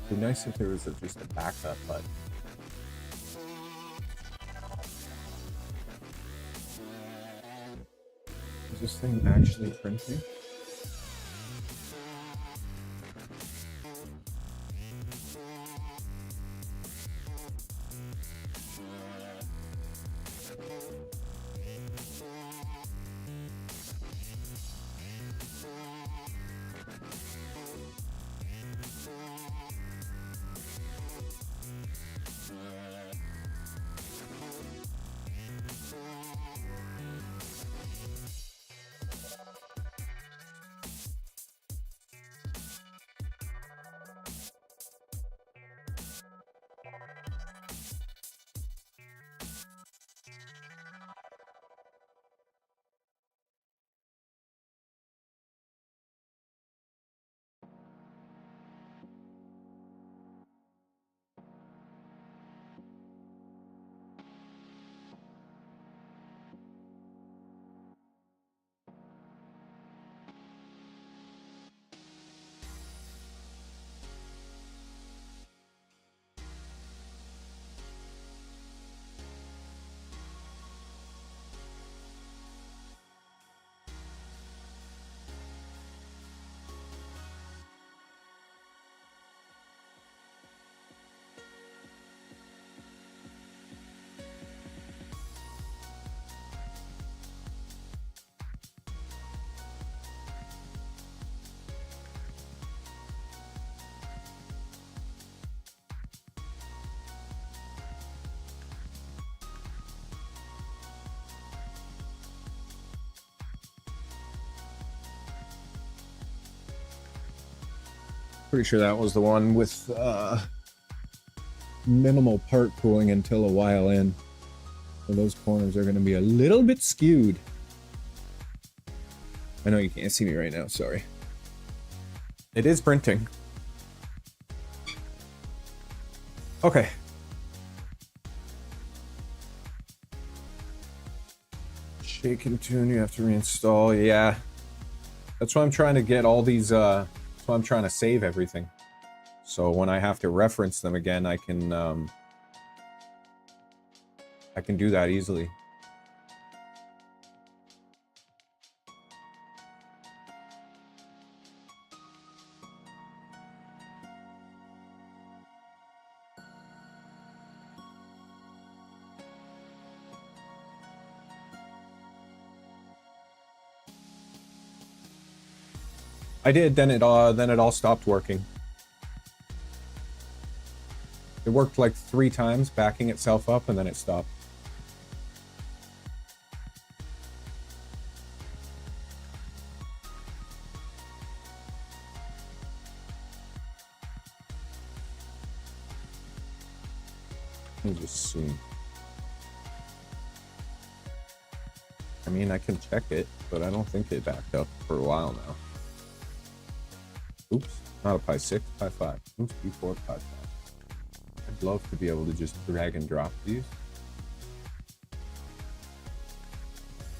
It'd be nice if there was just a backup, but is this thing actually printing? Pretty sure that was the one with minimal part pooling until a while in. So those corners are going to be a little bit skewed. I know you can't see me right now, sorry. It is printing. Okay. Shake and tune, you have to reinstall, yeah. That's why I'm trying to get all these, that's why I'm trying to save everything. So when I have to reference them again, I can do that easily. I did, then it all stopped working. It worked like 3 times, backing itself up, and then it stopped. Let me just see. I mean, I can check it, but I don't think it backed up for a while now. Oops, not a Pi6, Pi5. Oops, P4, Pi5. I'd love to be able to just drag and drop these.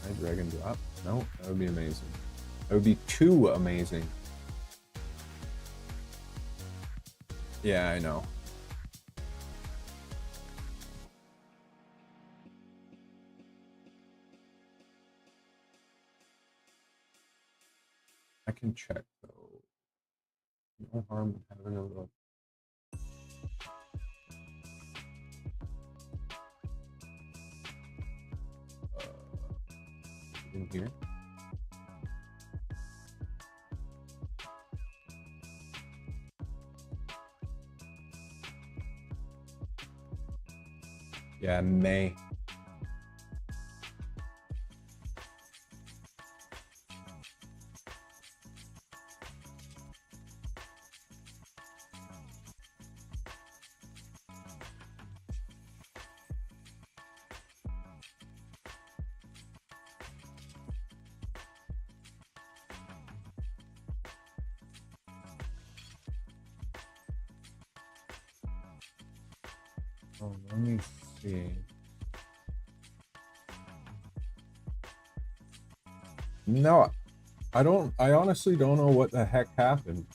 Can I drag and drop? No, that would be amazing. That would be too amazing. Yeah, I know. I can check though. No harm in having a look. In here. Yeah, May. Oh, let me see. No, I honestly don't know what the heck happened.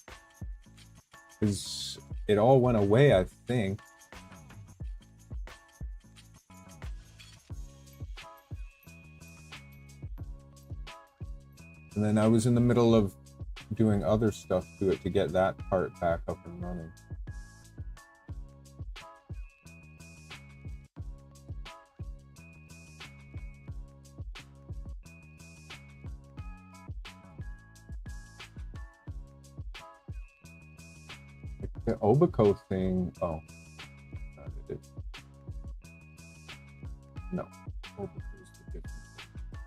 Because it all went away, I think. And then I was in the middle of doing other stuff to it to get that part back up and running. The Obico thing, oh, no, Obico is the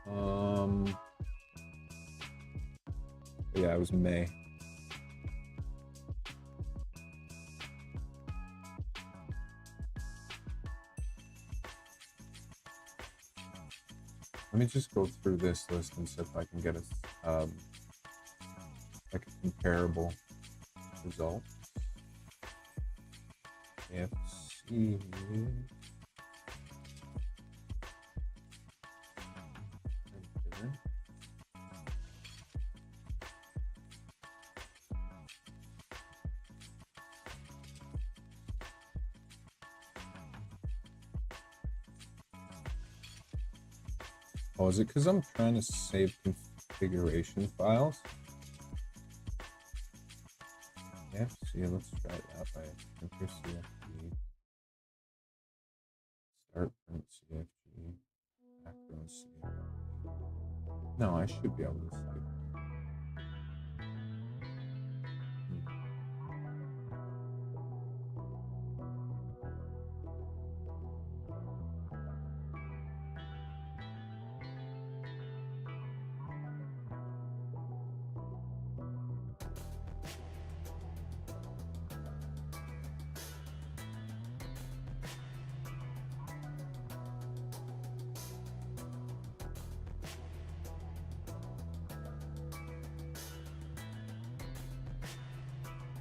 different. Yeah, it was May. Let me just go through this list and see if I can get a like a comparable result. FC. Oh, is it because I'm trying to save configuration files? FC, let's try that by enter CFG. Start print CFG. Background CFG. No, I should be able to save it.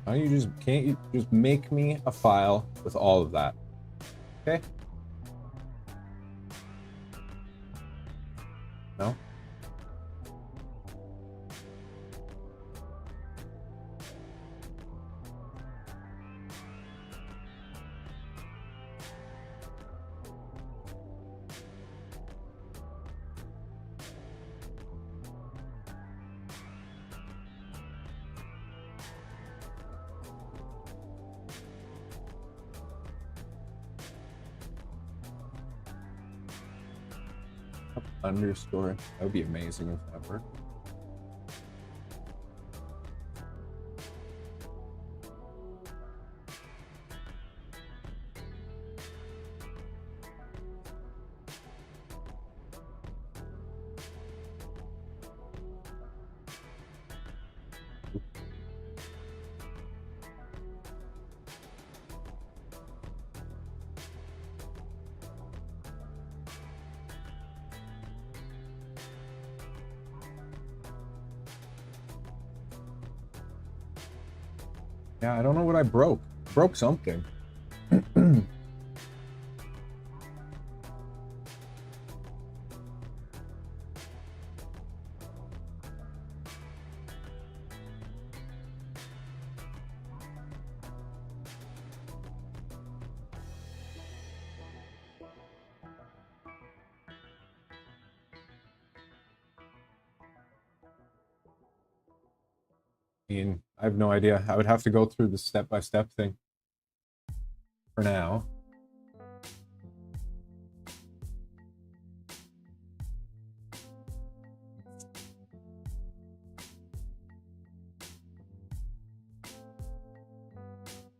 How you just can't you just make me a file with all of that? Okay. No. Underscore. That would be amazing if that worked. Yeah, I don't know what I broke. Broke something. I mean, I have no idea. I would have to go through the step-by-step thing for now.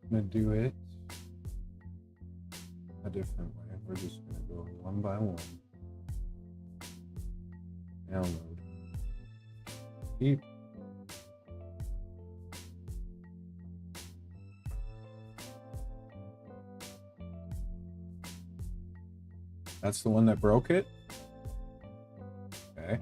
I'm gonna do it a different way. We're just gonna go one by one. Download. Keep. That's the one that broke it? Okay.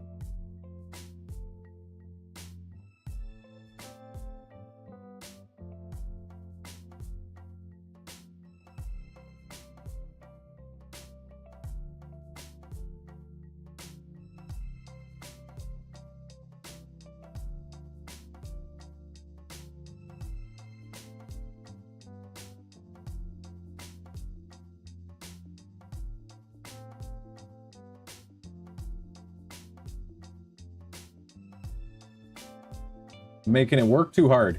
Making it work too hard.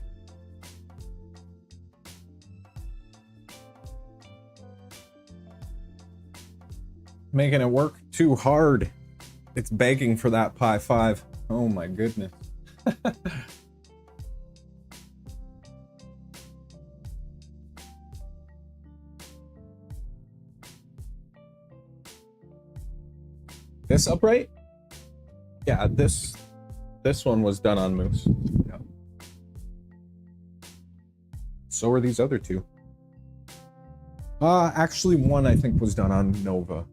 Making it work too hard. It's begging for that Pi5. Oh my goodness. This upright? Yeah, this one was done on Moose. Yeah. So are these other two. Actually one I think was done on Nova.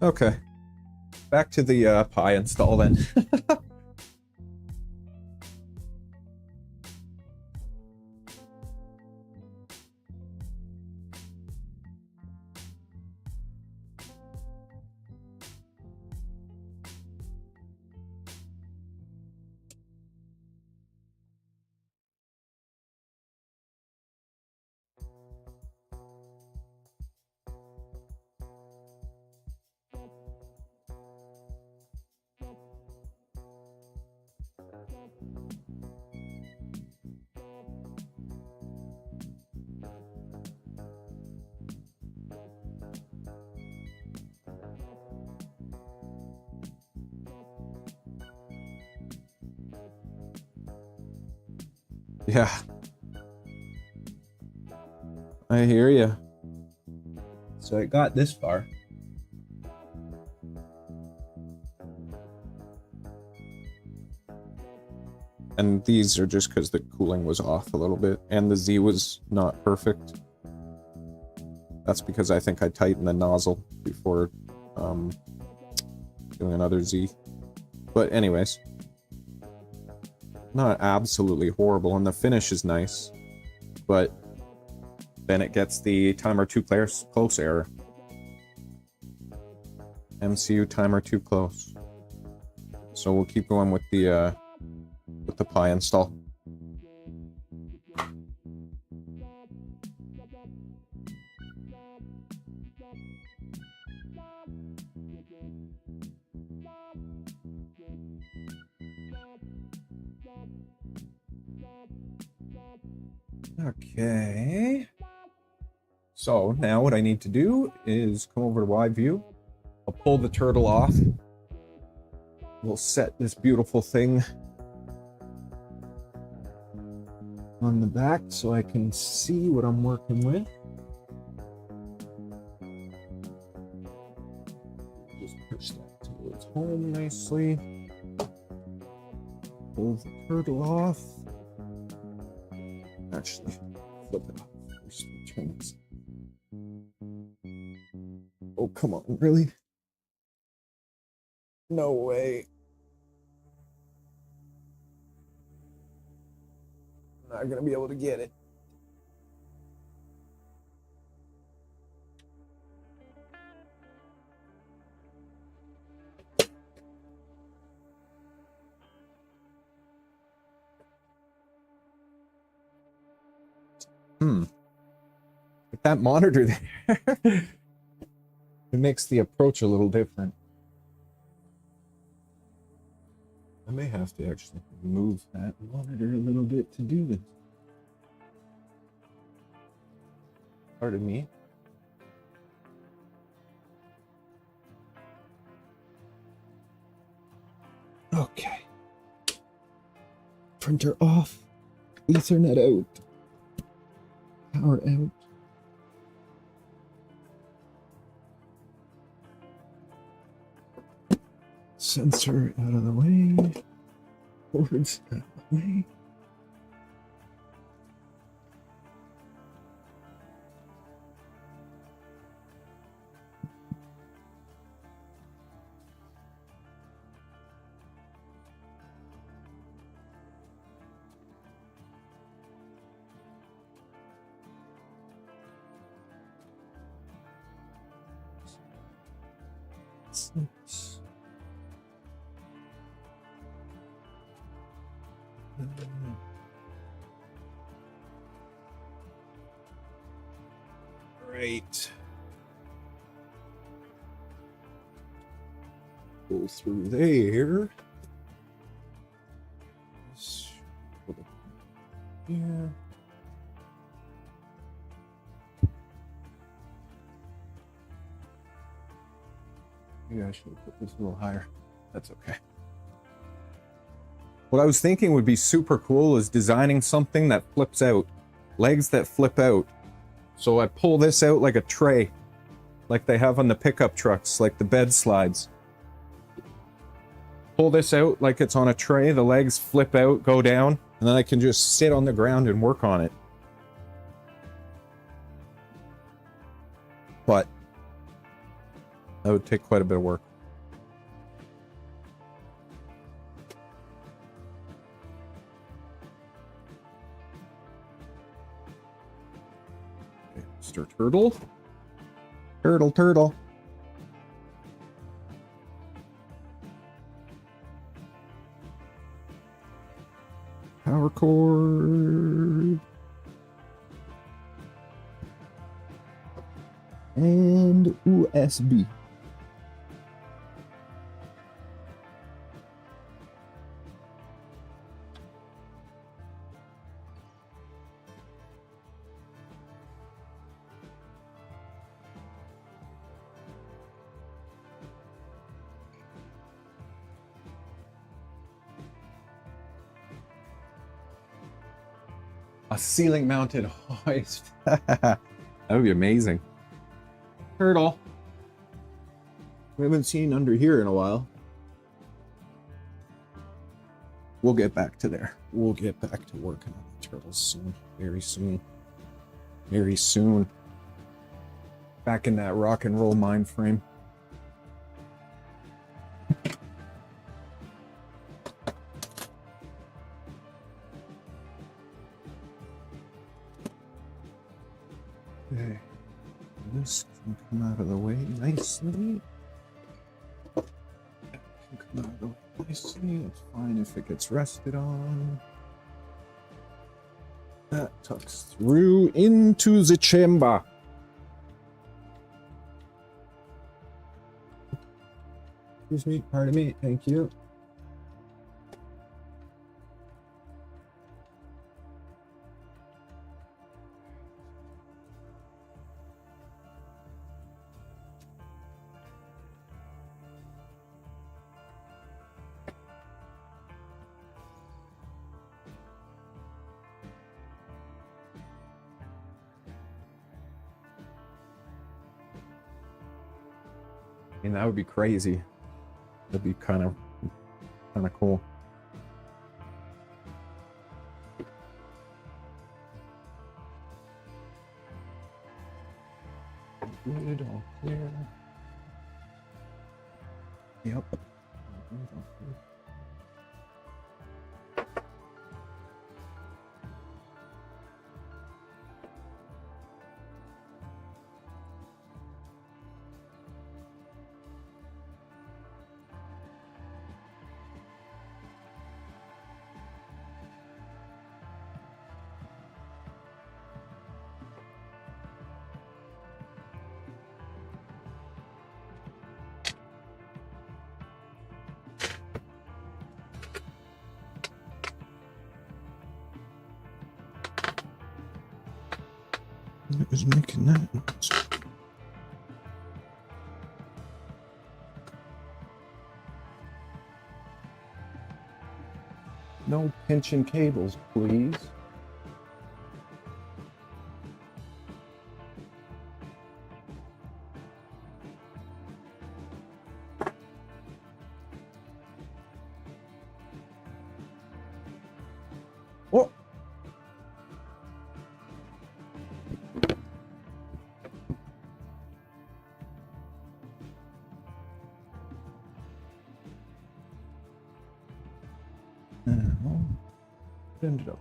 Okay, back to the Pi install then. Yeah. I hear you. So it got this far. And these are just because the cooling was off a little bit, and the Z was not perfect. That's because I think I tightened the nozzle before doing another Z. But anyways, not absolutely horrible, and the finish is nice, but then it gets the timer too close error. MCU timer too close. So we'll keep going with the Pi install. Okay. So now what I need to do is come over to wide view. I'll pull the turtle off. We'll set this beautiful thing on the back so I can see what I'm working with. Just push that till it's home nicely. Pull the turtle off. Actually, flip it off first. Turn this. Oh, come on, really? No way. I'm not gonna be able to get it. With that monitor there, it makes the approach a little different. I may have to actually move that monitor a little bit to do this. Pardon me. Okay. Printer off. Ethernet out. Power out. Sensor out of the way. Cords out of the way. Right. Go through there. Here. Maybe I should have put this a little higher. That's okay. What I was thinking would be super cool is designing something that flips out. Legs that flip out. So I pull this out like a tray. Like they have on the pickup trucks, like the bed slides. Pull this out like it's on a tray, the legs flip out, go down, and then I can just sit on the ground and work on it. But that would take quite a bit of work. Okay, Mr. Turtle. Turtle. Power cord. And USB. A ceiling mounted hoist. That would be amazing. Turtle. We haven't seen under here in a while. we'll get back to there. We'll get back to working on the turtles soon. Very soon. Very soon. Back in that rock and roll mind frame. Okay. This can come out of the way nicely. That can come out of the way nicely. It's fine if it gets rested on. That tucks through into the chamber. Excuse me, pardon me, thank you. I mean, that would be crazy. That'd be kind of cool. Good, all clear. Yep. All good, all good. It was making that noise. No pinching cables, please. Oh! Ended up.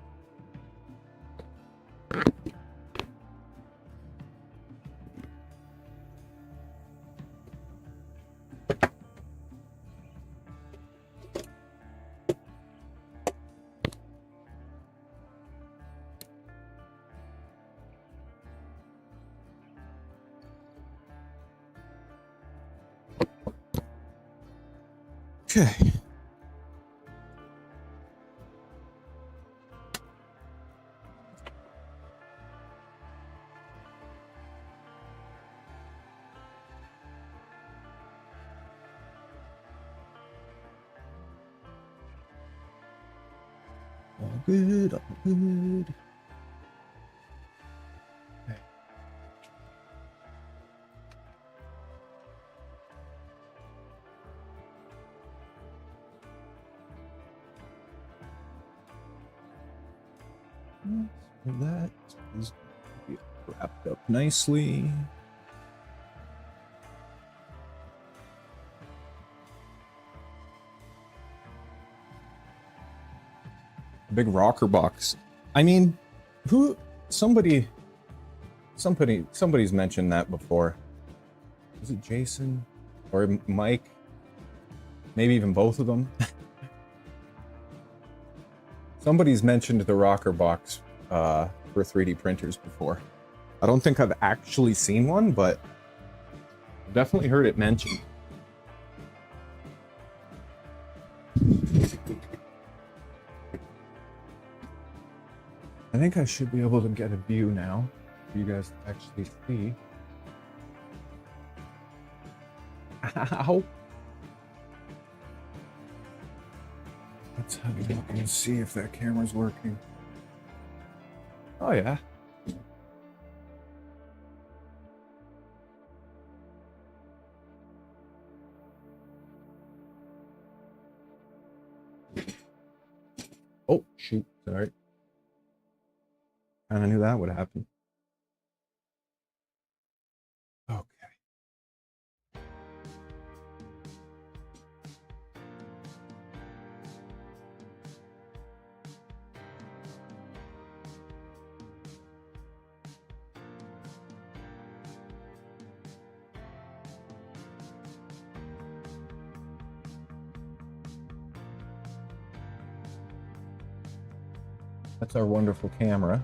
Okay. All good, all good. Okay. So that is going to be wrapped up nicely. Big rocker box. I mean, somebody's mentioned that before. Is it Jason or Mike? Maybe even both of them. Somebody's mentioned the rocker box for 3D printers before. I don't think I've actually seen one, but I've definitely heard it mentioned. I think I should be able to get a view now for you guys to actually see. Ow! Let's have a look and see if that camera's working. Oh yeah. Oh, shoot. Sorry. Kind of knew that would happen. Okay. That's our wonderful camera.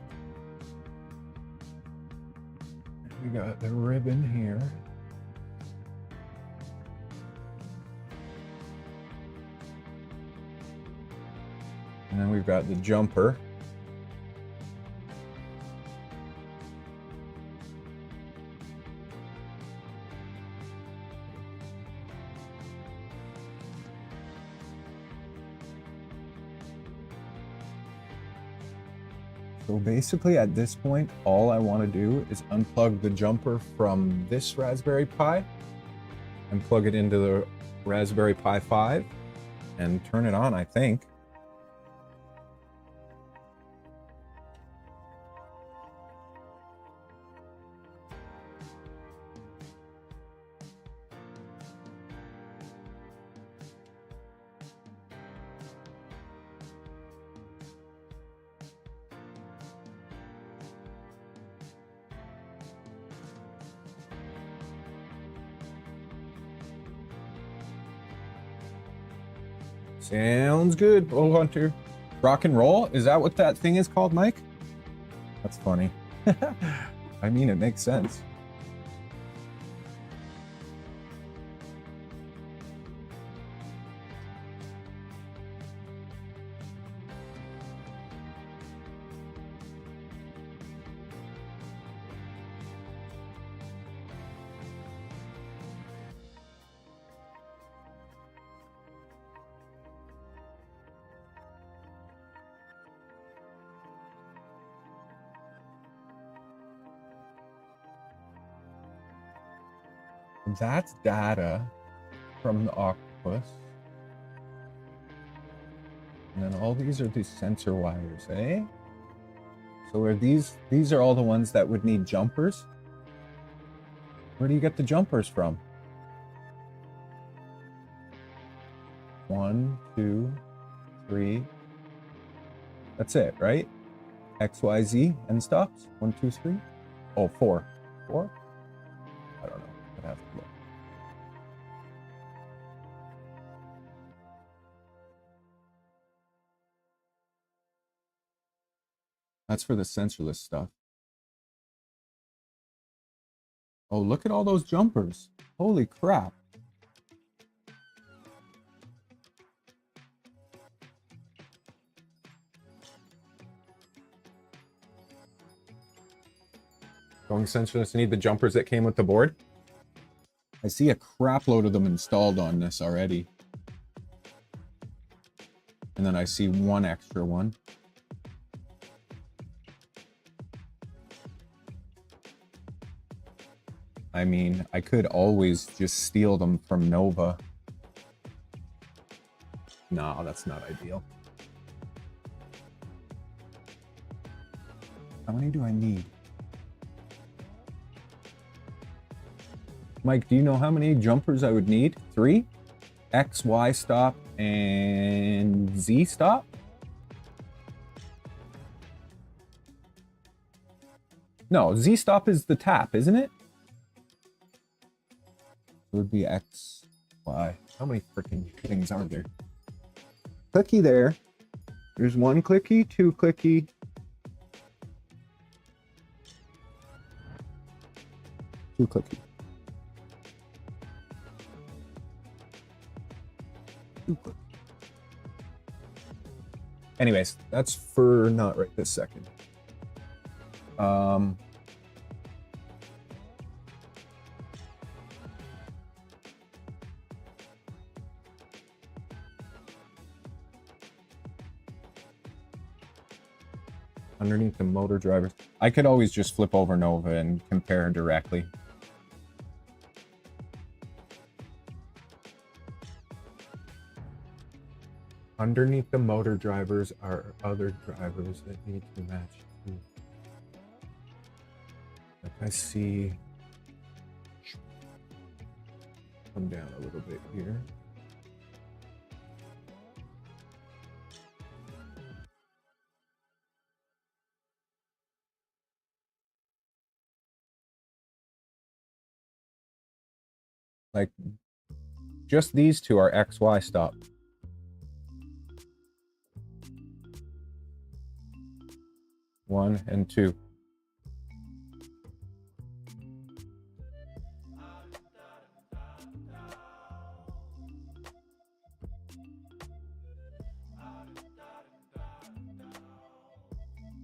We got the ribbon here. And then we've got the jumper. So basically at this point, all I want to do is unplug the jumper from this Raspberry Pi and plug it into the Raspberry Pi 5 and turn it on, I think. Sounds good, Bull Hunter. Rock and roll? Is that what that thing is called, Mike? That's funny. I mean, it makes sense. That's data from the octopus. And then all these are the sensor wires, eh? So are these are all the ones that would need jumpers? Where do you get the jumpers from? 1, 2, 3. That's it, right? X, Y, Z, end stops. 1, 2, 3. Oh, 4. 4? I don't know. I'd have to look. That's for the sensorless stuff. Oh, look at all those jumpers. Holy crap. Going sensorless, you need the jumpers that came with the board. I see a crap load of them installed on this already. And then I see one extra one. I mean, I could always just steal them from Nova. No, that's not ideal. How many do I need? Mike, do you know how many jumpers I would need? 3? X, Y stop, and Z stop? No, Z stop is the tap, isn't it? It would be X, Y. How many freaking things are there? Clicky there. There's 1 clicky, 2 clicky. Two clicky. Anyways, that's for not right this second. Underneath the motor drivers. I could always just flip over Nova and compare directly. Underneath the motor drivers are other drivers that need to match too. Like I see. Come down a little bit here. Like, just these two are XY stop. One and two.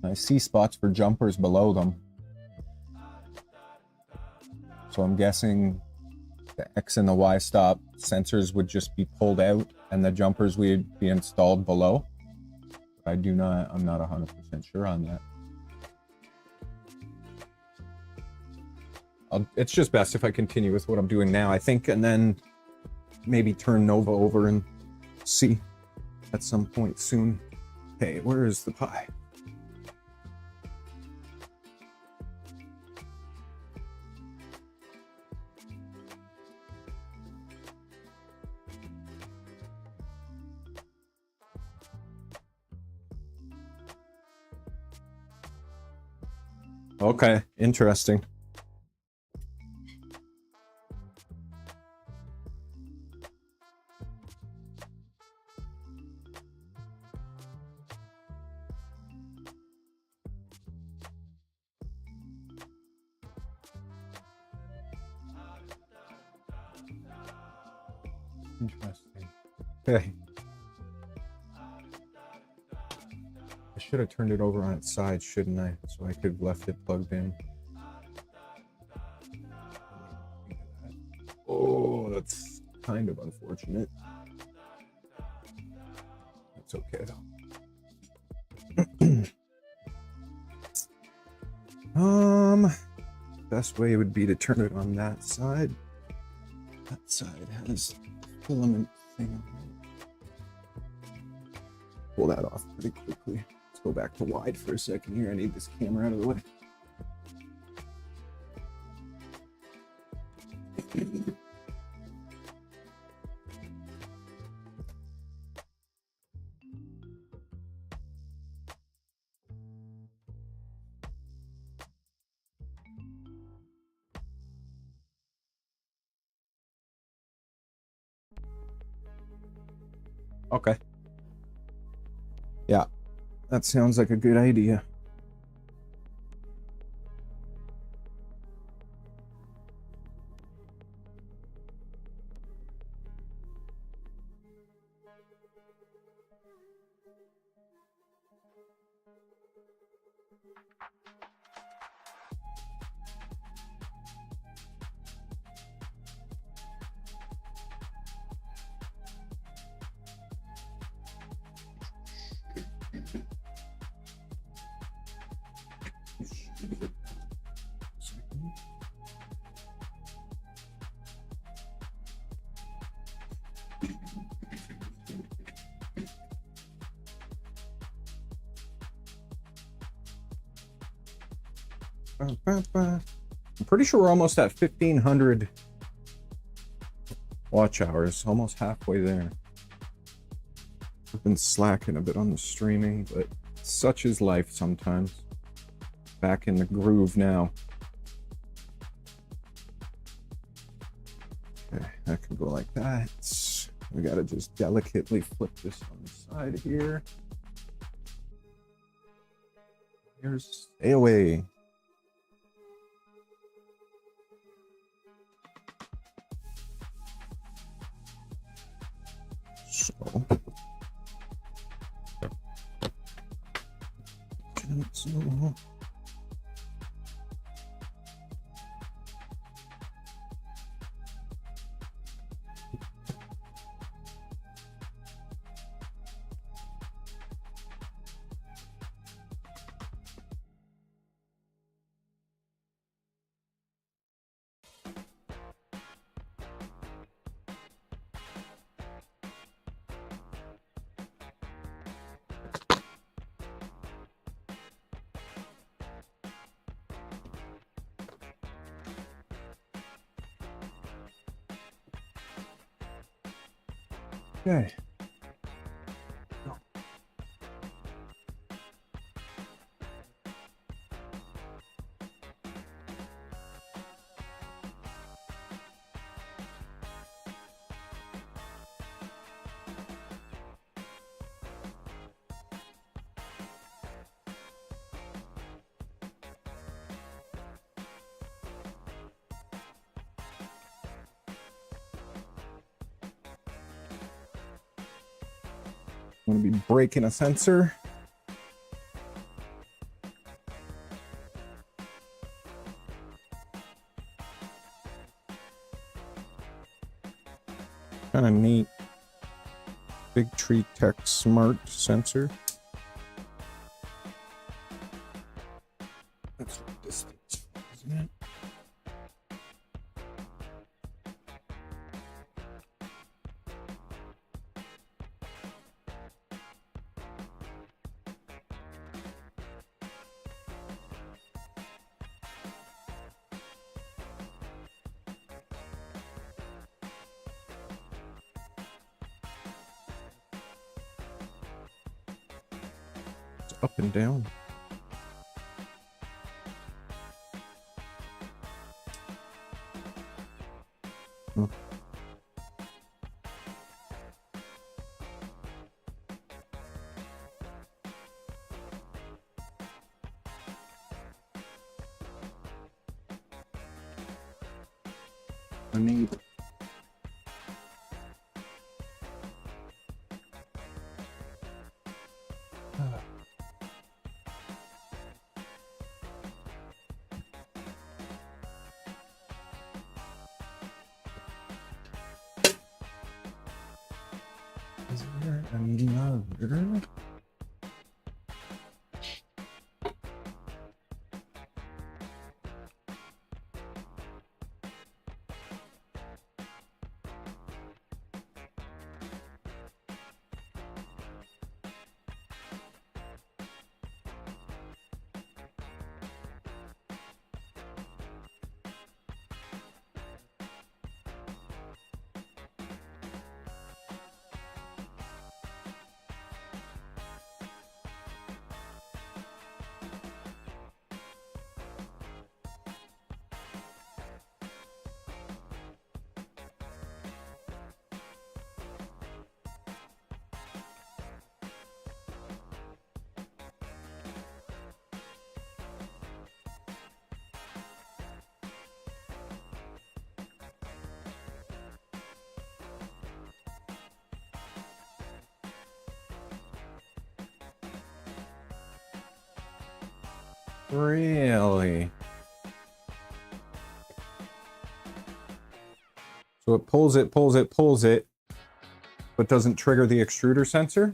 I see spots for jumpers below them. So I'm guessing the X and the Y stop sensors would just be pulled out and the jumpers would be installed below. I'm not 100% sure on that. It's just best if I continue with what I'm doing now, I think, and then maybe turn Nova over and see at some point soon. Hey, where is the Pi? Okay, interesting. Interesting. Okay. I should have turned it over on its side, shouldn't I? So I could have left it plugged in. Oh, that's kind of unfortunate. It's okay though. Best way would be to turn it on that side. That side has filament thing on it. Pull that off pretty quickly. Let's go back to wide for a second here. I need this camera out of the way. Okay. Yeah, that sounds like a good idea. I'm pretty sure we're almost at 1,500 watch hours, almost halfway there. I've been slacking a bit on the streaming, but such is life sometimes. Back in the groove now. Okay, that can go like that. We gotta just delicately flip this on the side here. Here's stay away. So, Okay. I'm going to be breaking a sensor. Kind of neat. Big Tree Tech Smart sensor. That's what this is, isn't it? Up and down. I need Is there another? Really? So it pulls it, but doesn't trigger the extruder sensor?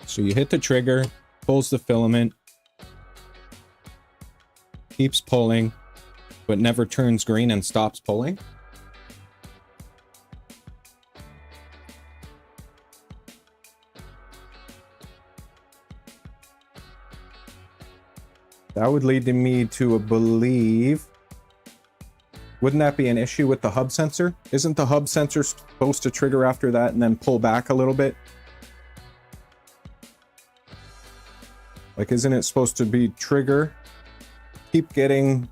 So you hit the trigger, pulls the filament, keeps pulling, but never turns green and stops pulling. That would lead me to believe, wouldn't that be an issue with the hub sensor? Isn't the hub sensor supposed to trigger after that and then pull back a little bit? Like, isn't it supposed to be trigger, keep getting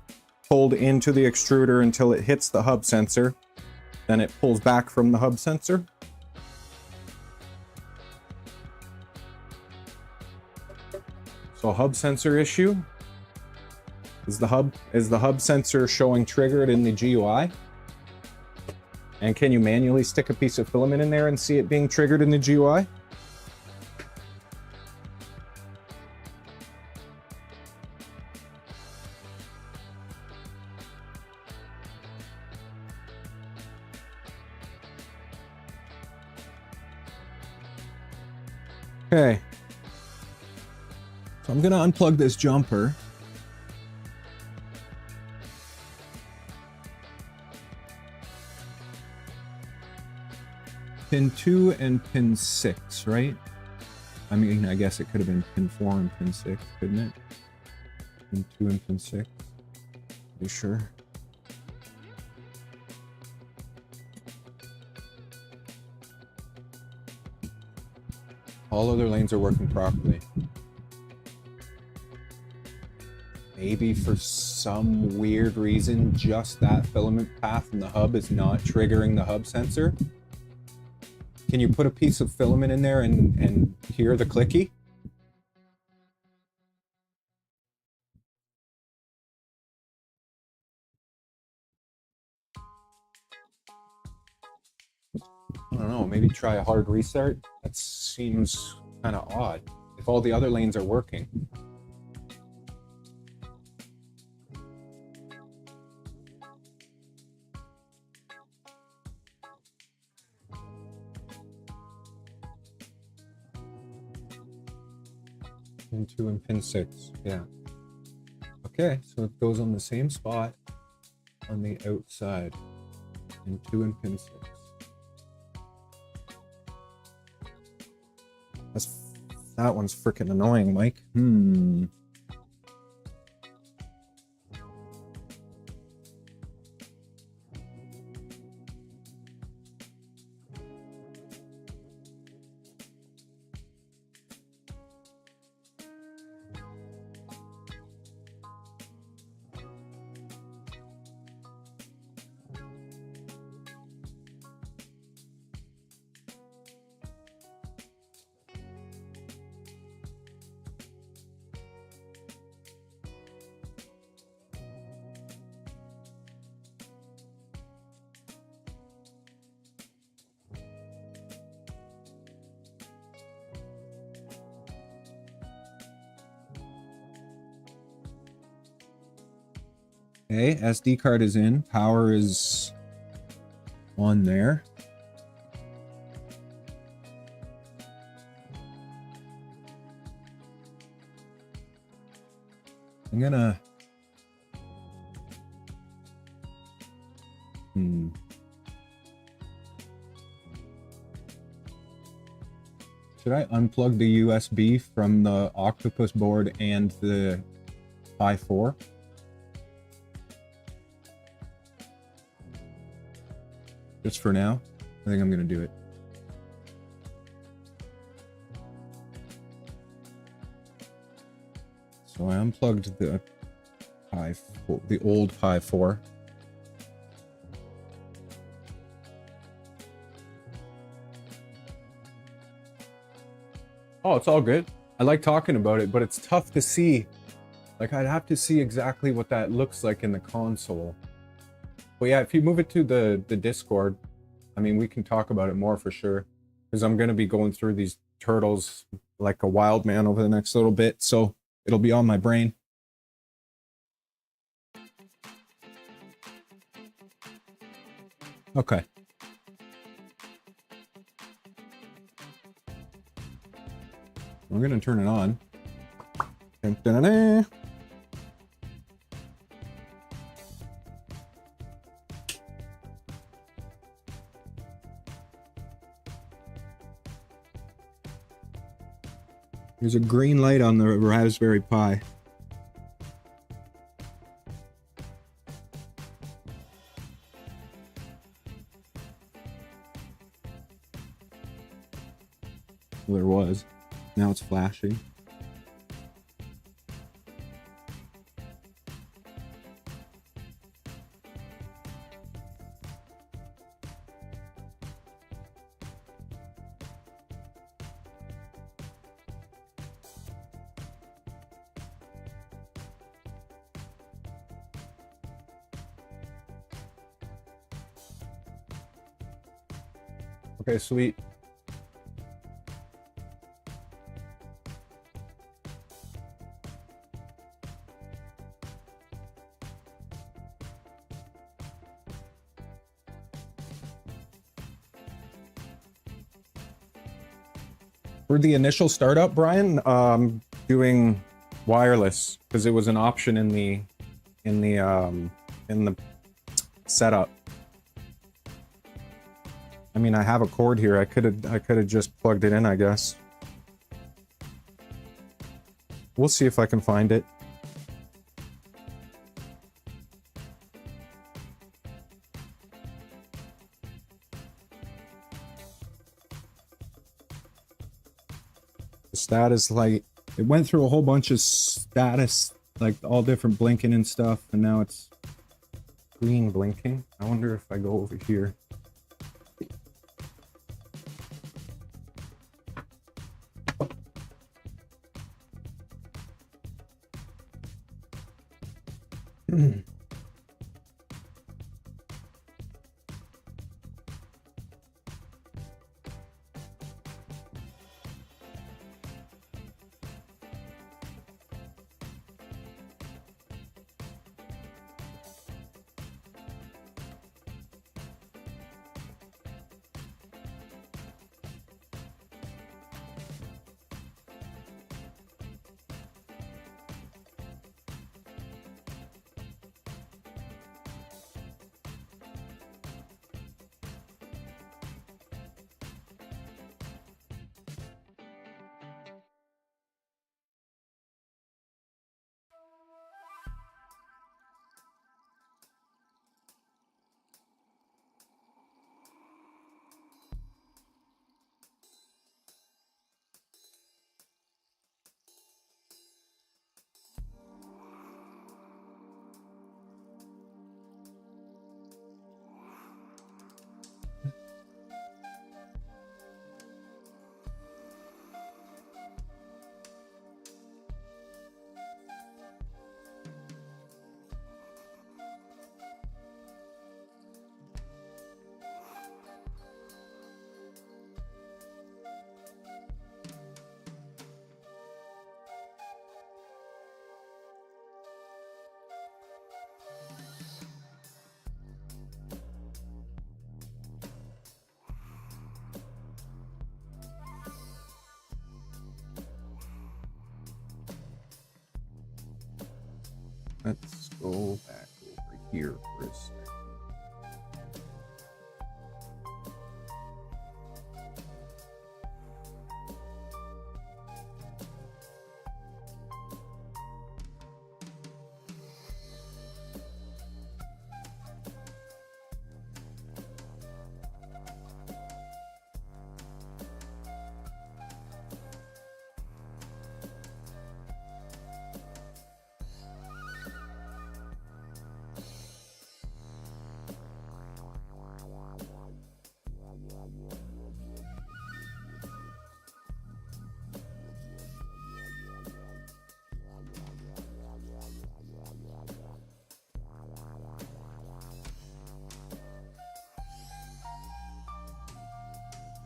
pulled into the extruder until it hits the hub sensor, then it pulls back from the hub sensor? So hub sensor issue? Is the hub sensor showing triggered in the GUI? And can you manually stick a piece of filament in there and see it being triggered in the GUI? Okay. So I'm gonna unplug this jumper. pin 2 and pin 6, right? I mean, I guess it could have been pin 4 and pin 6, couldn't it? Pin 2 and pin 6. You sure? All other lanes are working properly. Maybe for some weird reason, just that filament path in the hub is not triggering the hub sensor. Can you put a piece of filament in there and hear the clicky? I don't know, maybe try a hard restart? That seems kind of odd. If all the other lanes are working. Pin 2 and pin 6, yeah. Okay, so it goes on the same spot on the outside. Pin 2 and pin 6. That one's freaking annoying, Mike. Pin 'Kay, SD card is in. Power is on there. I'm gonna... Should I unplug the USB from the Octopus board and the Pi5? Just for now, I think I'm gonna do it. So I unplugged the Pi4, the old Pi4. Oh, it's all good. I like talking about it, but it's tough to see. Like, I'd have to see exactly what that looks like in the console. But yeah, if you move it to the Discord, I mean, we can talk about it more for sure. Because I'm going to be going through these turtles like a wild man over the next little bit. So it'll be on my brain. Okay. We're going to turn it on. Dun-dun-dun-dun. There's a green light on the Raspberry Pi. Well, there was. Now it's flashing. Okay, sweet. For the initial startup, Brian, doing wireless because it was an option in the setup. I mean, I have a cord here. I could have just plugged it in, I guess. We'll see if I can find it. The status light. It went through a whole bunch of status, like all different blinking and stuff, and now it's green blinking. I wonder if I go over here. Let's go back over here for a second.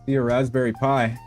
See a Raspberry Pi.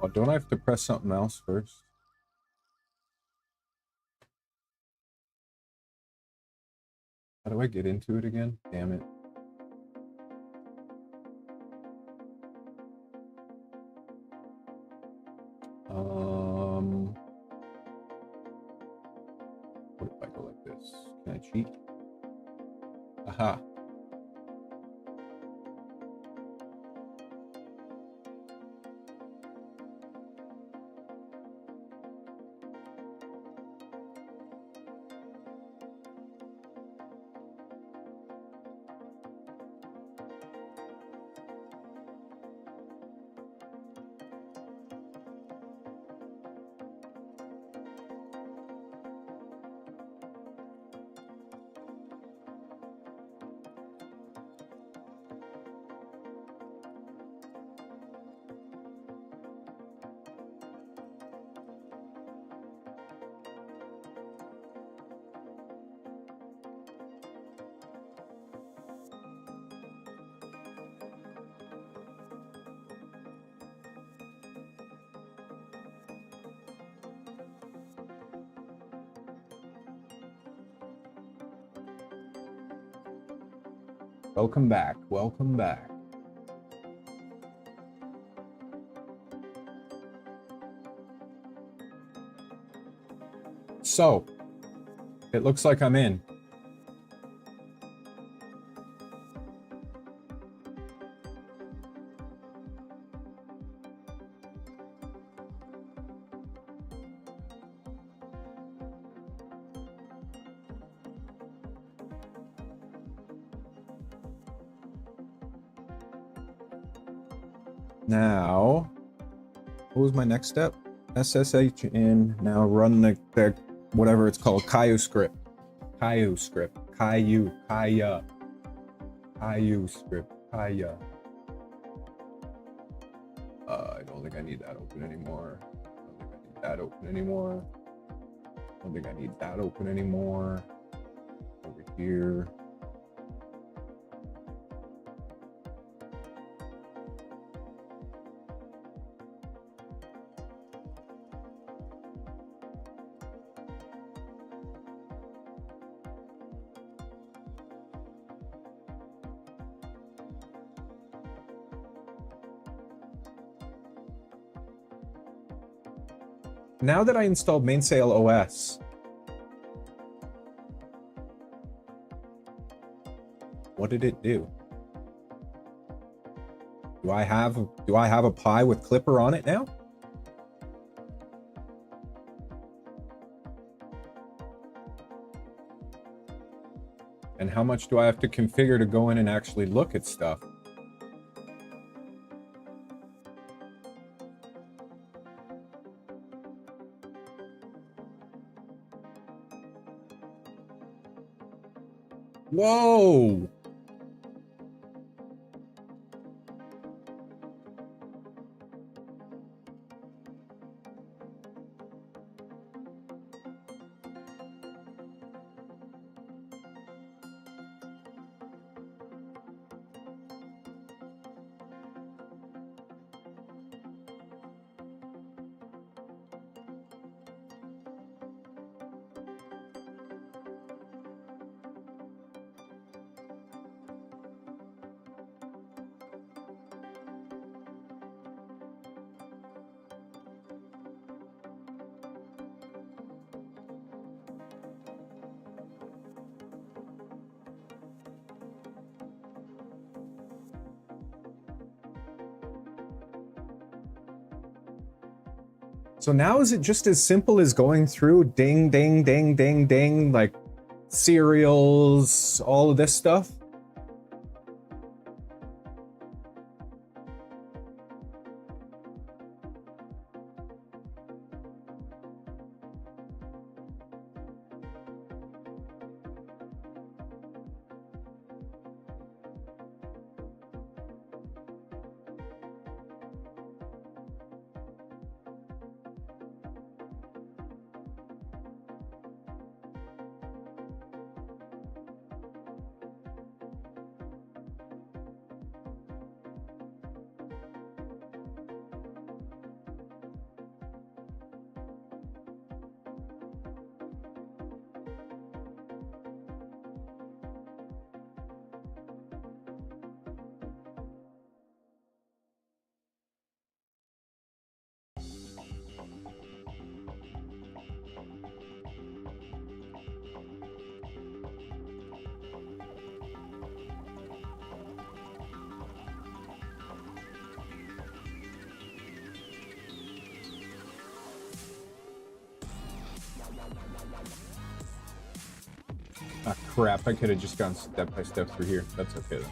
Oh, don't I have to press something else first? How do I get into it again? Damn it. What if I go like this? Can I cheat? Aha. Welcome back. Welcome back. So, it looks like I'm in. Now, what was my next step? SSH in. Now run the whatever it's called, Caillou script. Caillou script. Caillou. Caillou. Caillou script. Caillou. I don't think I need that open anymore. I don't think I need that open anymore. I don't think I need that open anymore. Over here. Now that I installed Mainsail OS, what did it do? Do I have a Pi with Clipper on it now? And how much do I have to configure to go in and actually look at stuff? Whoa! So now is it just as simple as going through ding, ding, ding, ding, ding, like serials, all of this stuff? Ah, crap, I could have just gone step by step through here. That's okay though.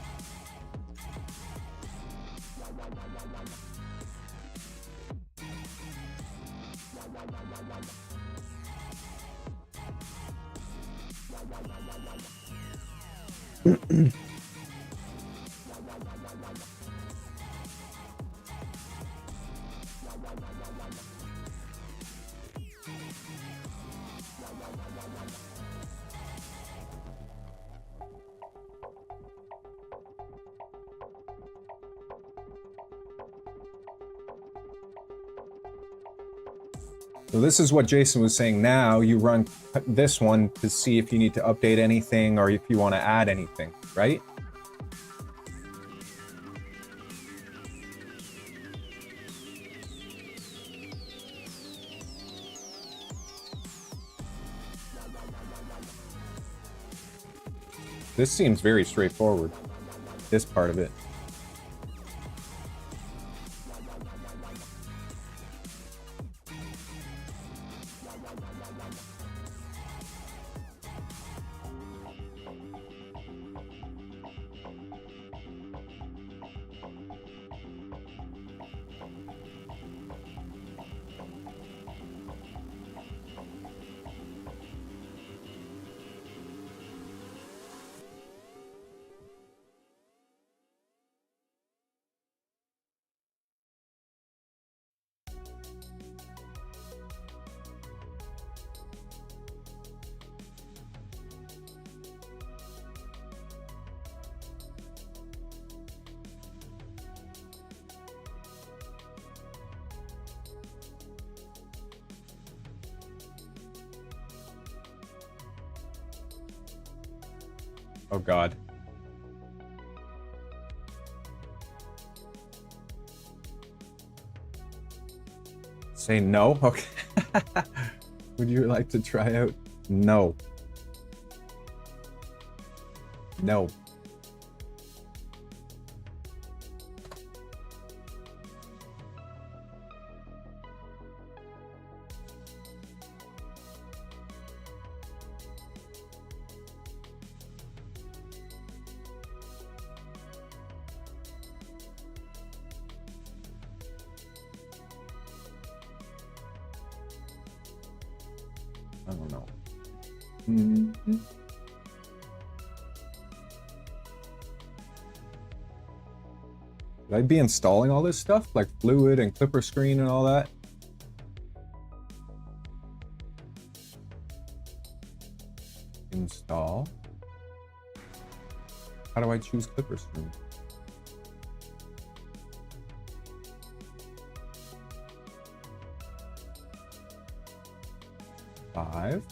So this is what Jason was saying. Now you run this one to see if you need to update anything or if you want to add anything, right? This seems very straightforward. This part of it. Oh God. Say no? Okay. Would you like to try out? No. No. I don't know. Mm-hmm. Should I be installing all this stuff? Like fluid and clipper screen and all that? Install. How do I choose clipper screen? Five.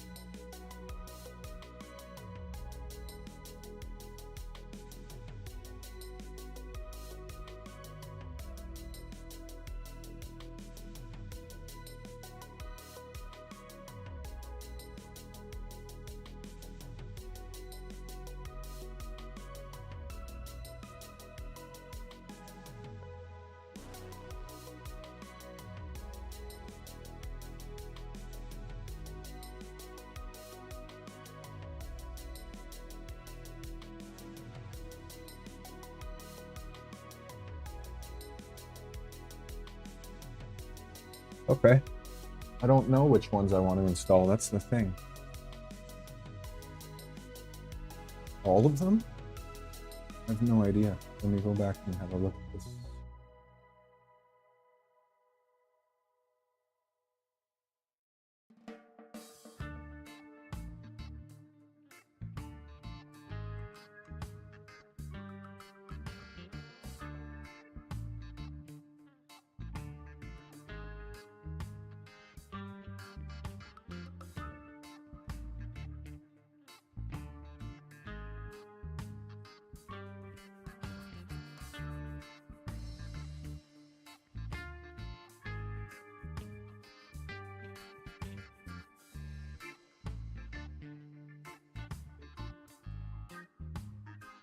Okay. I don't know which ones I want to install. That's the thing. All of them? I have no idea. Let me go back and have a look at this.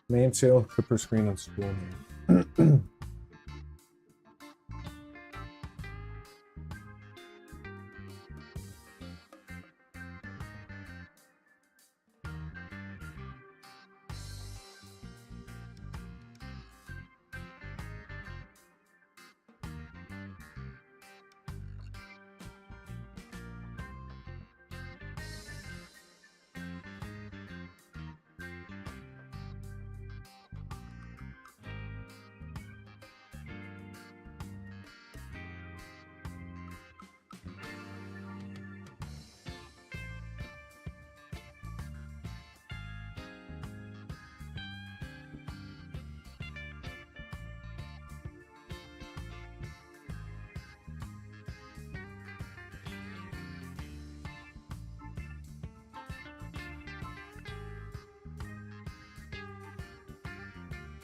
Mainsail, clipper screen, and spool name.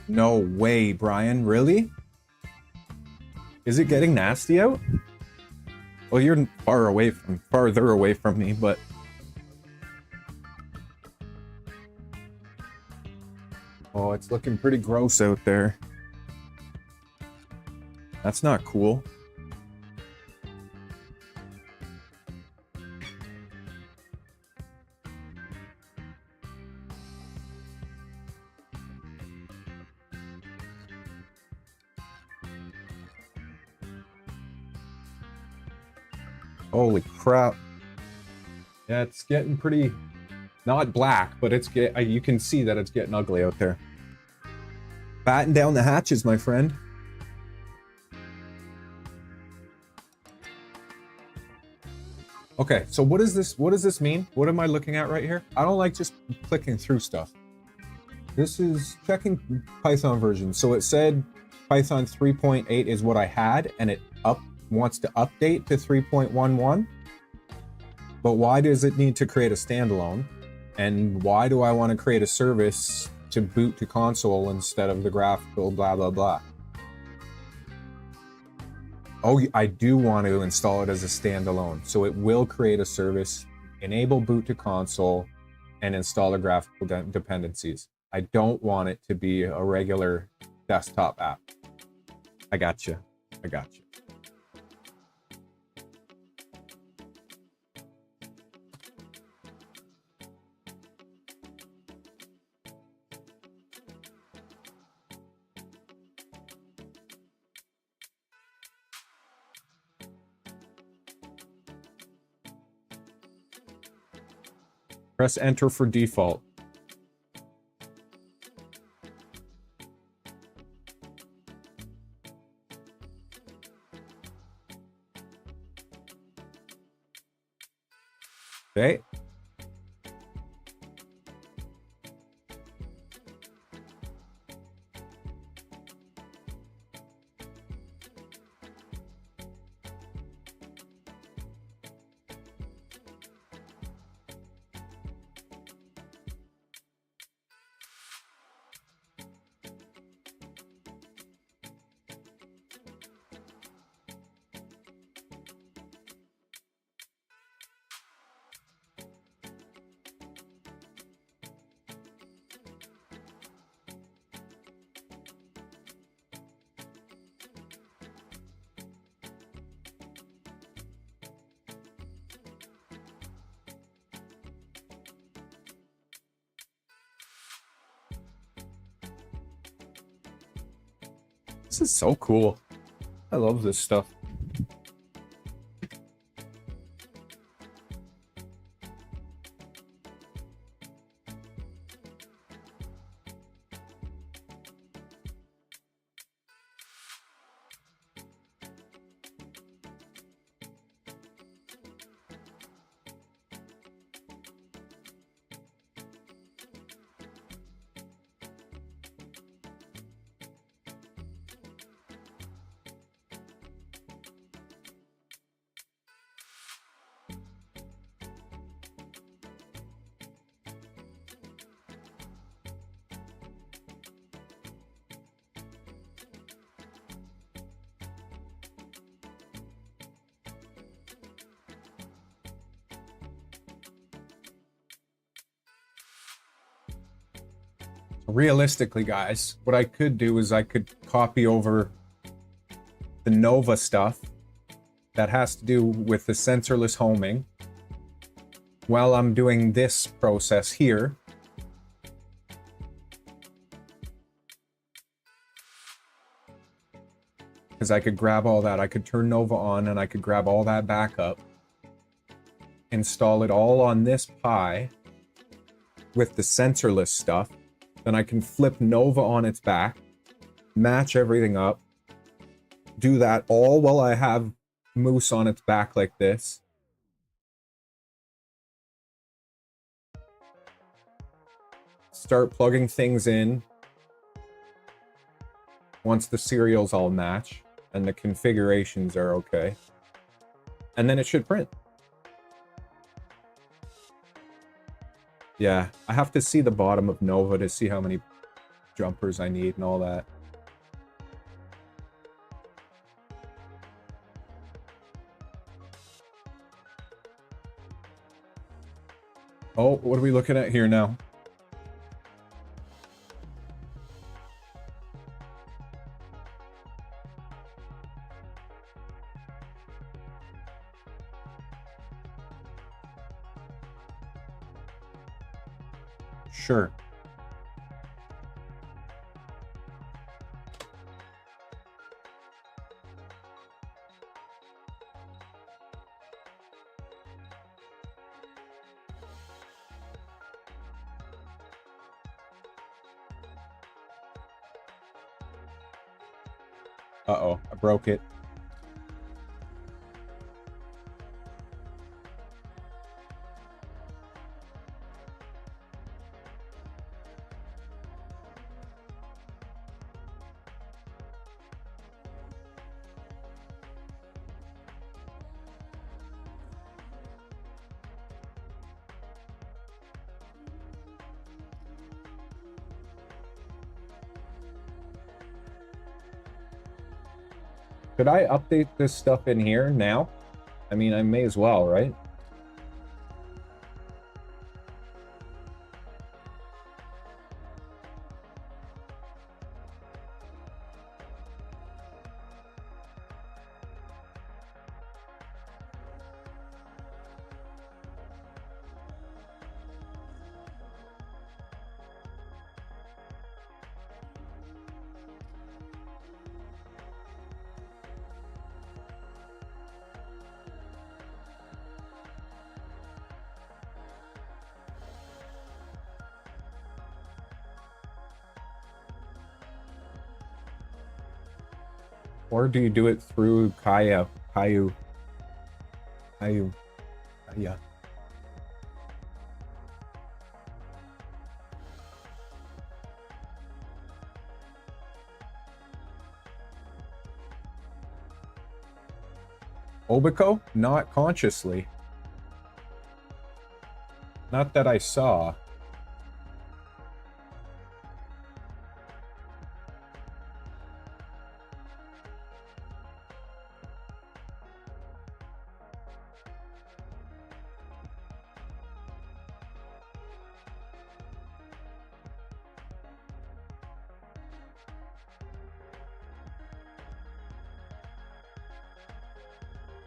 No way, Brian. Really? Is it getting nasty out? Well, you're farther away from me, but Oh, it's looking pretty gross out there. That's not cool. Holy crap. Yeah, it's getting pretty, not black, but you can see that it's getting ugly out there. Batten down the hatches, my friend. Okay, so what does this mean? What am I looking at right here? I don't like just clicking through stuff. This is checking Python version. So it said Python 3.8 is what I had, and it wants to update to 3.11. But why does it need to create a standalone? And why do I want to create a service to boot to console instead of the graphical blah blah blah? Oh, I do want to install it as a standalone. So it will create a service, enable boot to console, and install the graphical dependencies. I don't want it to be a regular desktop app. I got you. I got you. Press enter for default. Okay. This is so cool. I love this stuff. Realistically, guys, what I could do is I could copy over the Nova stuff that has to do with the sensorless homing while I'm doing this process here. Because I could grab all that. I could turn Nova on and I could grab all that back up, install it all on this Pi with the sensorless stuff. Then I can flip Nova on its back, match everything up, do that all while I have Moose on its back like this. Start plugging things in once the serials all match and the configurations are okay. And then it should print. Yeah, I have to see the bottom of Nova to see how many jumpers I need and all that. Oh, what are we looking at here now? Sure. Uh-oh, I broke it. Could I update this stuff in here now? I mean, I may as well, right? Or do you do it through Kaya? Yeah. Obiko? Not consciously. Not that I saw.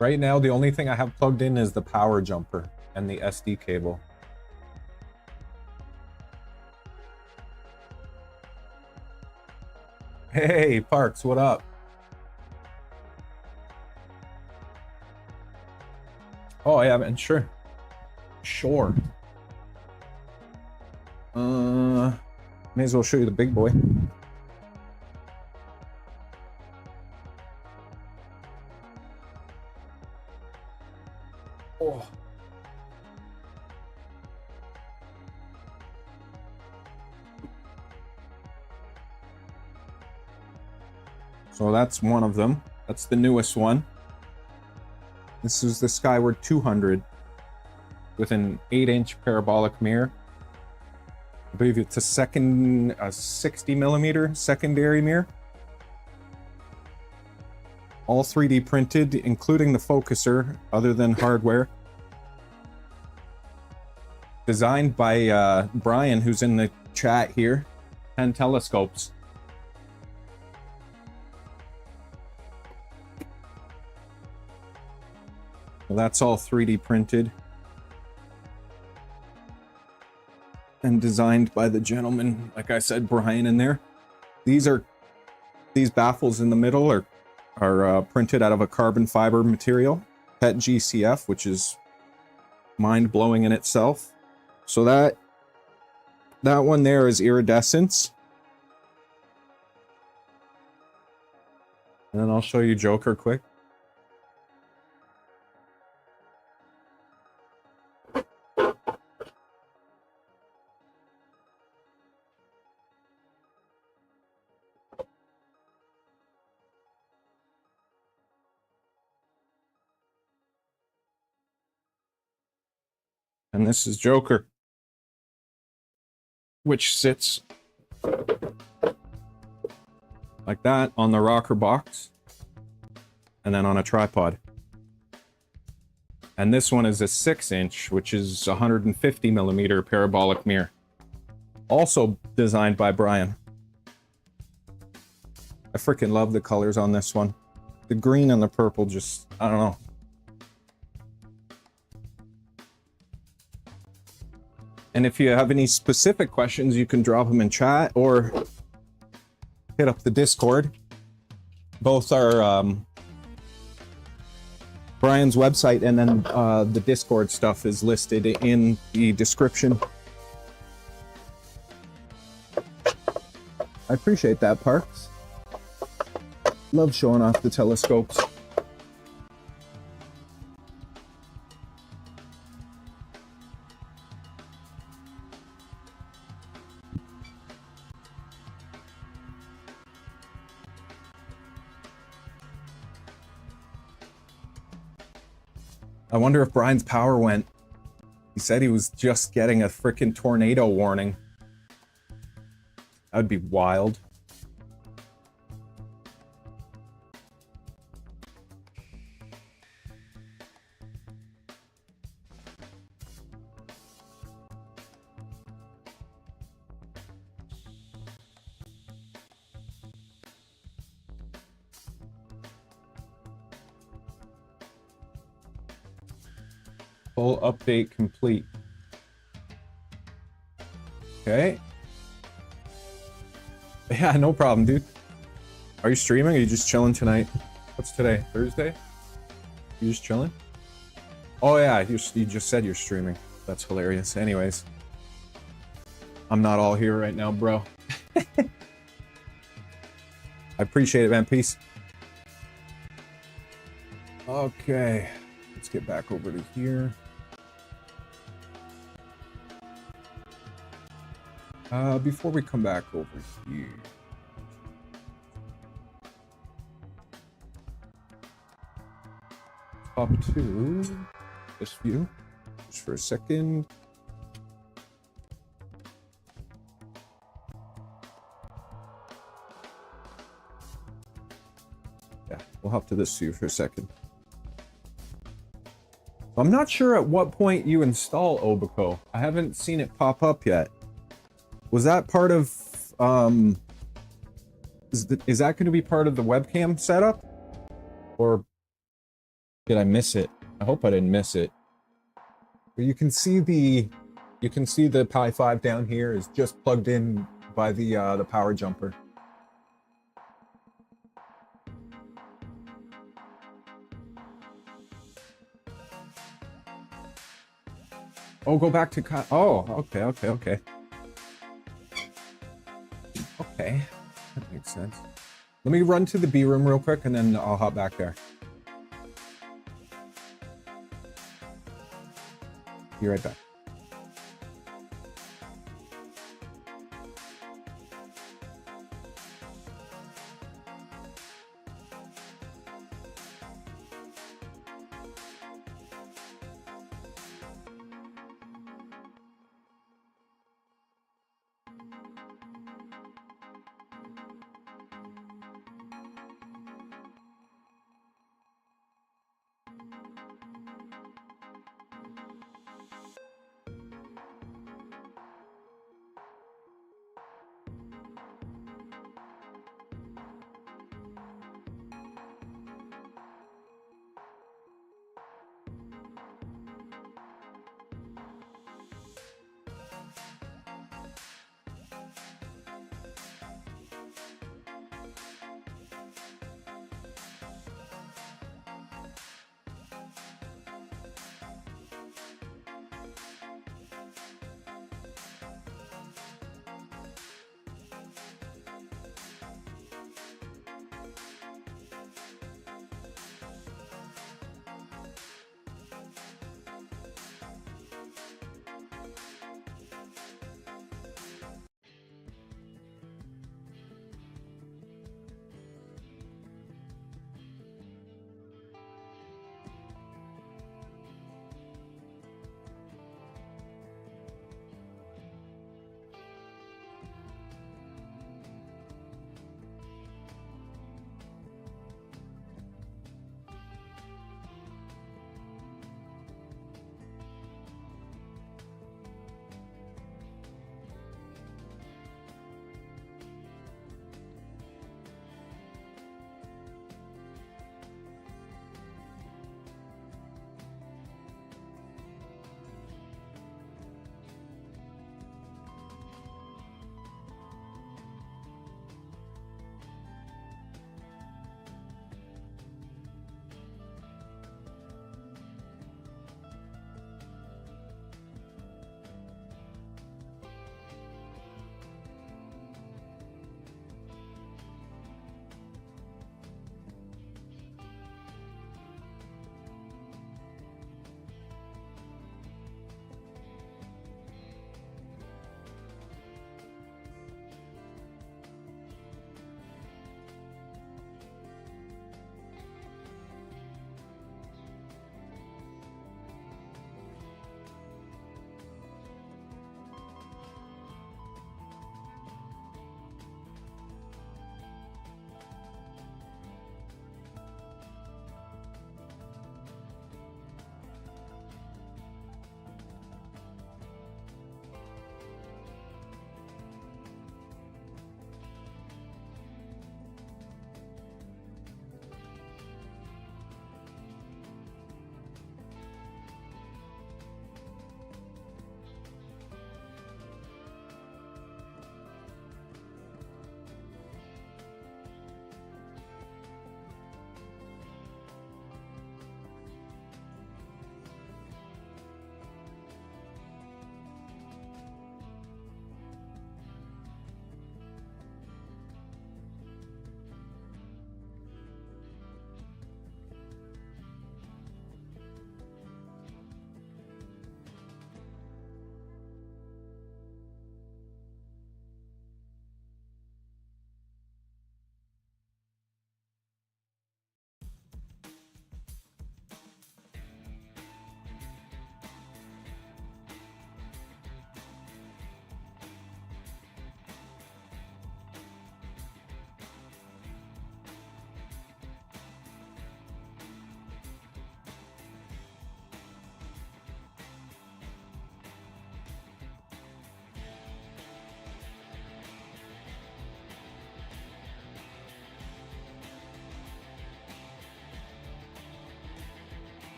Right now, the only thing I have plugged in is the power jumper and the SD cable. Hey, Parks, what up? Oh, yeah, man, sure. Sure. May as well show you the big boy. Oh. So that's one of them. That's the newest one. This is the Skyward 200 with an 8-inch parabolic mirror. I believe it's a 60mm secondary mirror. All 3D printed, including the focuser, other than hardware. Designed by Brian, who's in the chat here, and telescopes. Well, that's all 3D printed. And designed by the gentleman, like I said, Brian in there. These baffles in the middle are printed out of a carbon fiber material, PET GCF, which is mind-blowing in itself. So that one there is iridescence. And then I'll show you Joker quick. And this is Joker, which sits like that on the rocker box and then on a tripod. And this one is a 6-inch, which is 150mm parabolic mirror. Also designed by Brian. I freaking love the colors on this one. The green and the purple just, I don't know. And if you have any specific questions, you can drop them in chat or hit up the Discord. Both are Brian's website, and then the Discord stuff is listed in the description. I appreciate that, Parks. Love showing off the telescopes. I wonder if Brian's power went. He said he was just getting a frickin' tornado warning. That would be wild. Full update complete. Okay. Yeah, no problem, dude. Are you streaming or are you just chilling tonight? What's today? Thursday? You just chilling? Oh yeah, you just said you're streaming. That's hilarious. Anyways. I'm not all here right now, bro. I appreciate it, man. Peace. Okay. Let's get back over to here. Before we come back over here. Up to this view, just for a second. Yeah, we'll hop to this view for a second. I'm not sure at what point you install Obico. I haven't seen it pop up yet. Was that part of, is that going to be part of the webcam setup? Or did I miss it? I hope I didn't miss it. But you can see the Pi5 down here is just plugged in by the power jumper. Oh, go back to oh, okay. Okay, that makes sense. Let me run to the B room real quick and then I'll hop back there. Be right back.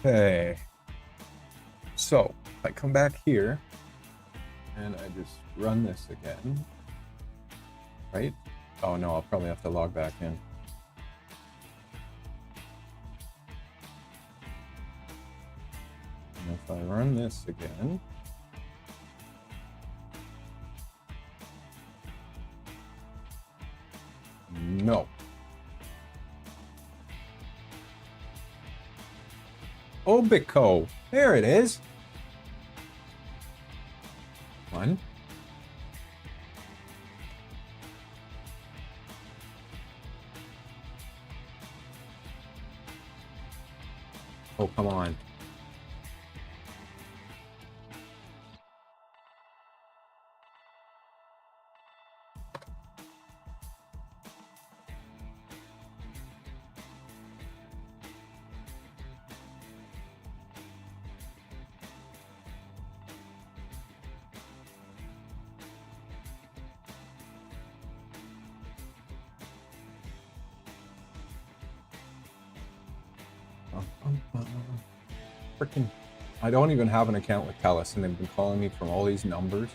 Okay. So, if I come back here, and I just run this again, right? Oh no, I'll probably have to log back in. And if I run this again, no. Obico, there it is. One. Oh, come on. Freaking, I don't even have an account with Telus, and they've been calling me from all these numbers.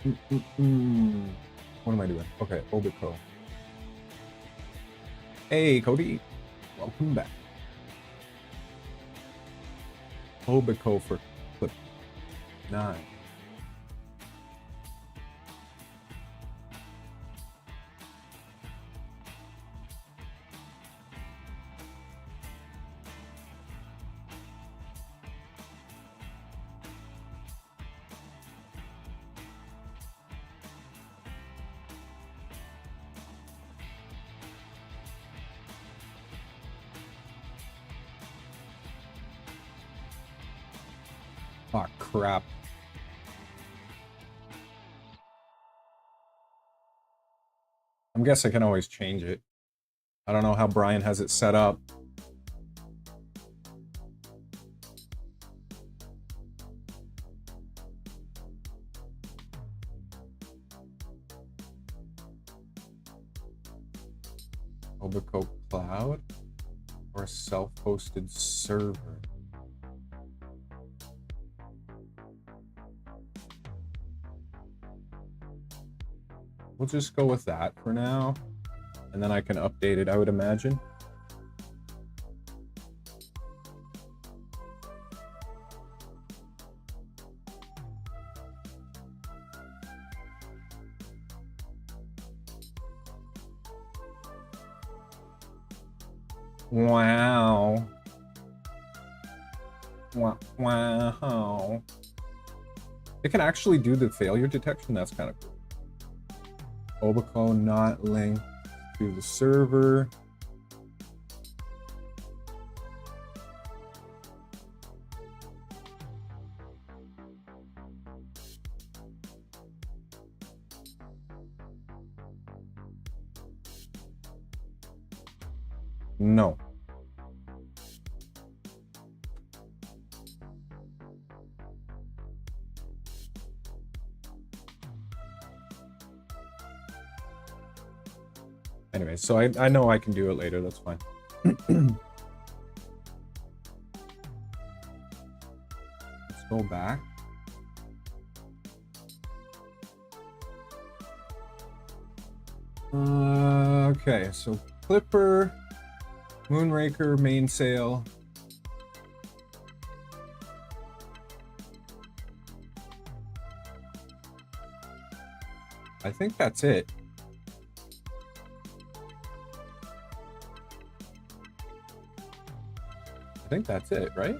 What am I doing? Okay, Obico. Hey, Cody. Welcome back. Obico for clip 9. Oh, crap. I guess I can always change it. I don't know how Brian has it set up. Obico Cloud or self-hosted server? We'll just go with that for now, and then I can update it, I would imagine. Wow. Wow. It can actually do the failure detection. That's kind of cool. Obico not linked to the server. No. Anyway, so I know I can do it later, that's fine. Let's go back. Okay, so Clipper, Moonraker, Mainsail. I think that's it. I think that's it, right?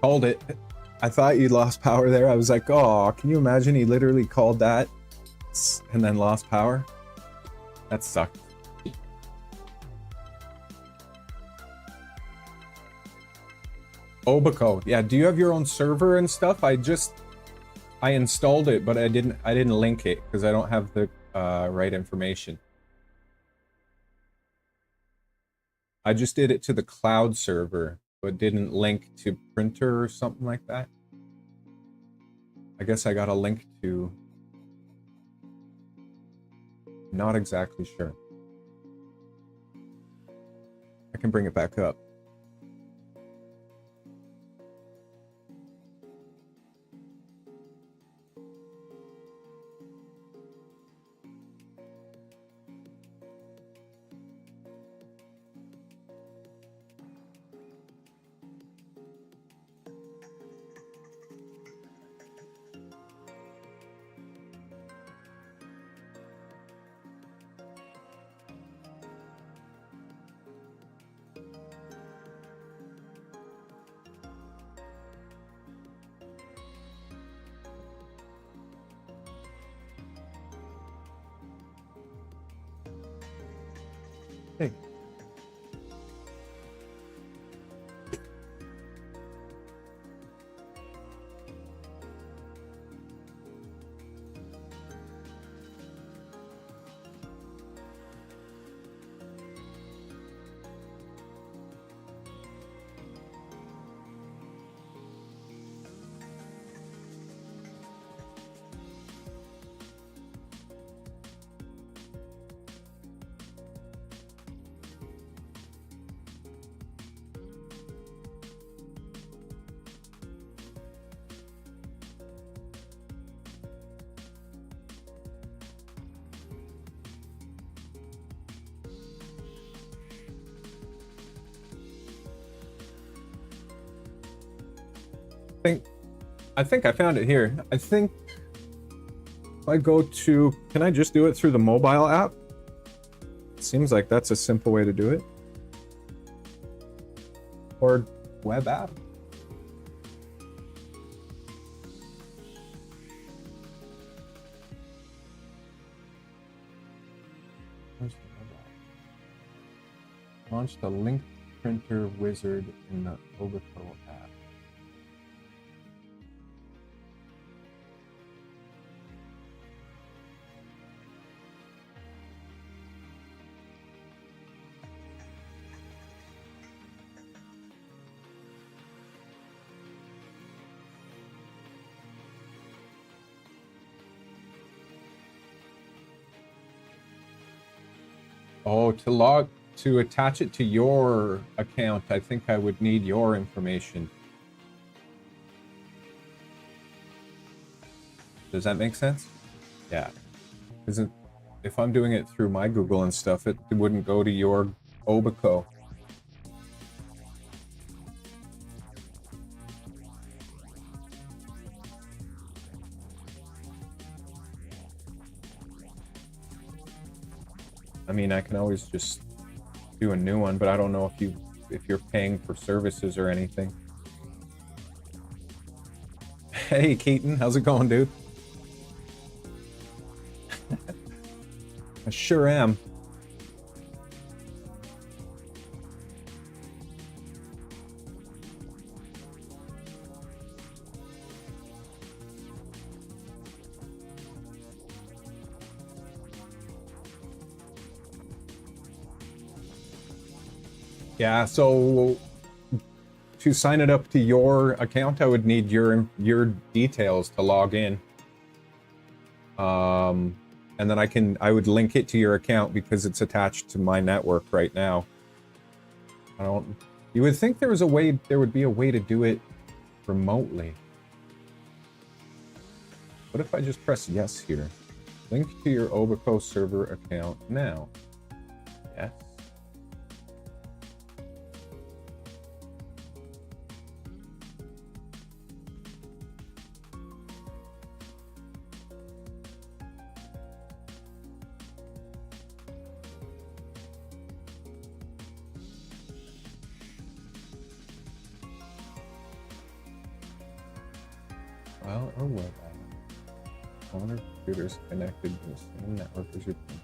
Called it. I thought you lost power there. I was like, oh, can you imagine he literally called that and then lost power? That sucked. Obico. Yeah, do you have your own server and stuff? I installed it, but I didn't link it because I don't have the right information. I just did it to the cloud server, but didn't link to printer or something like that. I guess I got a link to... Not exactly sure. I can bring it back up. Hey. I think I found it here. I think if I go to, can I just do it through the mobile app? It seems like that's a simple way to do it. Or web app. Where's the web app? Launch the link printer wizard in the Obico app. Oh, to attach it to your account, I think I would need your information. Does that make sense? Yeah. Isn't, if I'm doing it through my Google and stuff, it wouldn't go to your Obico. I mean, I can always just do a new one, but I don't know if you're paying for services or anything. Hey, Keaton, how's it going, dude? I sure am. Yeah, so to sign it up to your account, I would need your details to log in. And then I would link it to your account because it's attached to my network right now. You would think there would be a way to do it remotely. What if I just press yes here? Link to your Obico server account now. Yes. Well, or web app. All our computers connected to the same network as your phone.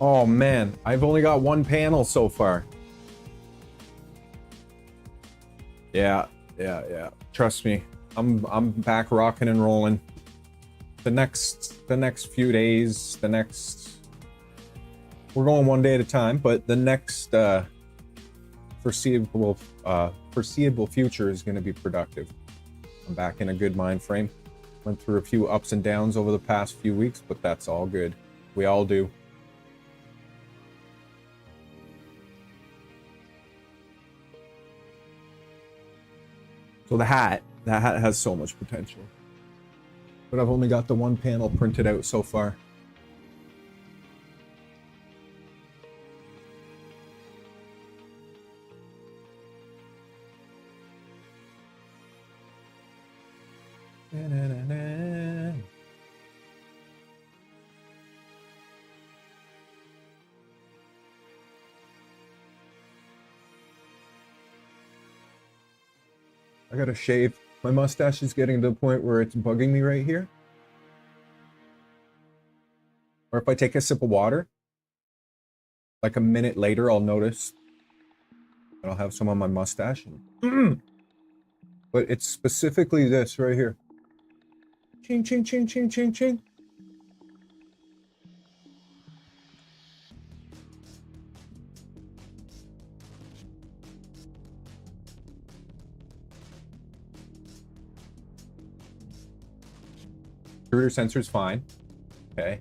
Oh man, I've only got one panel so far. Yeah, Yeah. Trust me, I'm back rocking and rolling. The next few days, we're going one day at a time, but the next foreseeable future is going to be productive. I'm back in a good mind frame. Went through a few ups and downs over the past few weeks, but that's all good. We all do. So that hat has so much potential. But I've only got the one panel printed out so far. I gotta shave. My mustache is getting to the point where it's bugging me right here. Or if I take a sip of water, like a minute later, I'll notice that I'll have some on my mustache. But it's specifically this right here. Ching, ching, ching, ching, ching, ching. Rear sensor's fine. Okay.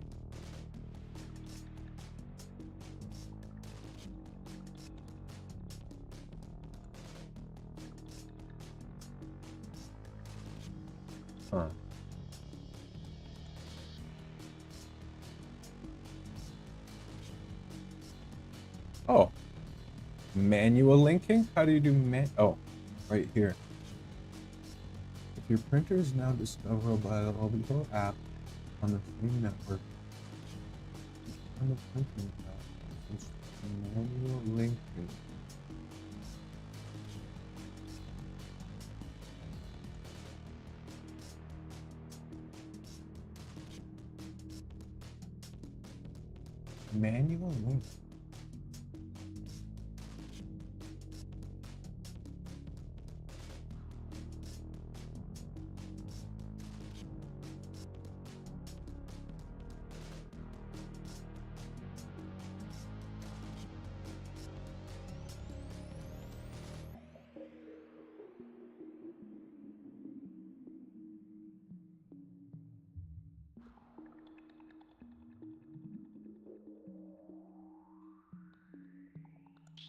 Huh. Oh. Manual linking? How do you do oh, right here. If your printer is now discoverable by the mobile app on the same network, on the printing app, it's manual linking. Manual link.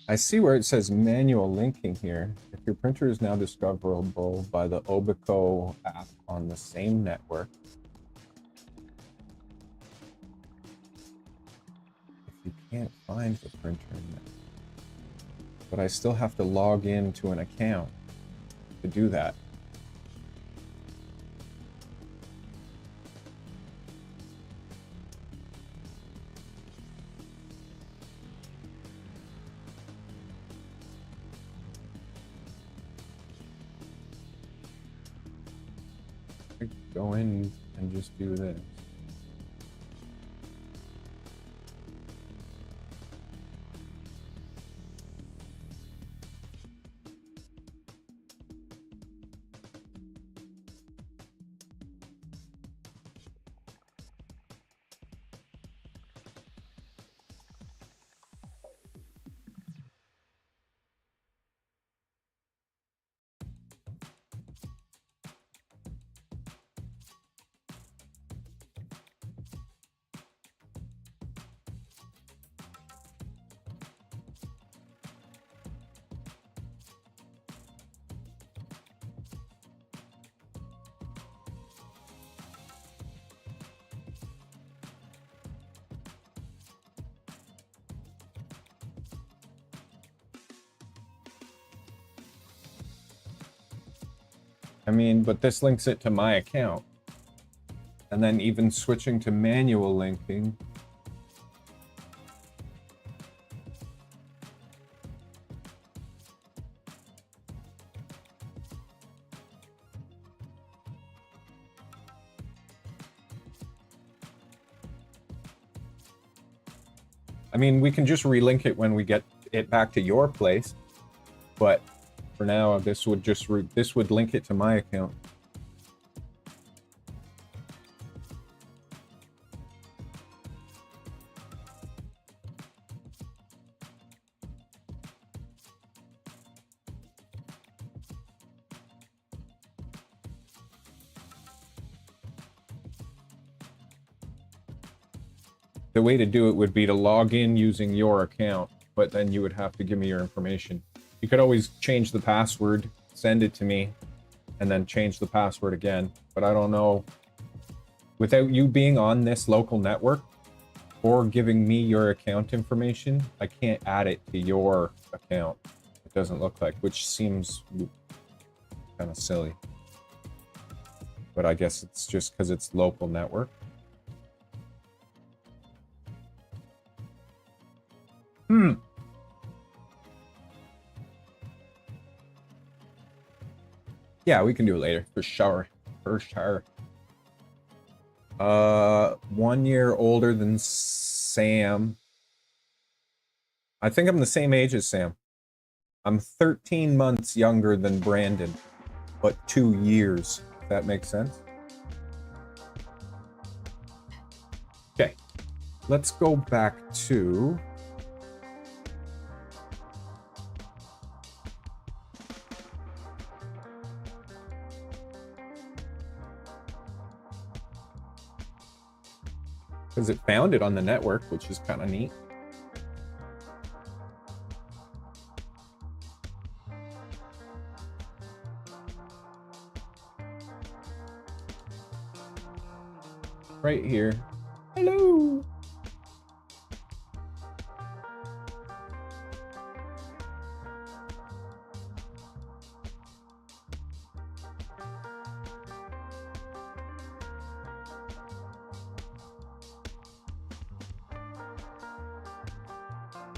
I see where it says manual linking here. If your printer is now discoverable by the Obico app on the same network. If you can't find the printer, but I still have to log into an account to do that. Go in and just do this. I mean, but this links it to my account. And then even switching to manual linking. I mean, we can just relink it when we get it back to your place, but for now, this would just this would link it to my account. The way to do it would be to log in using your account, but then you would have to give me your information. You could always change the password, send it to me, and then change the password again. But I don't know, without you being on this local network or giving me your account information, I can't add it to your account. It doesn't look like, which seems kind of silly. But I guess it's just because it's local network. Yeah, we can do it later, for sure. For sure. 1 year older than Sam. I think I'm the same age as Sam. I'm 13 months younger than Brandon, but 2 years, if that makes sense. Okay, let's go back to... because it found it on the network, which is kind of neat. Right here. Hello.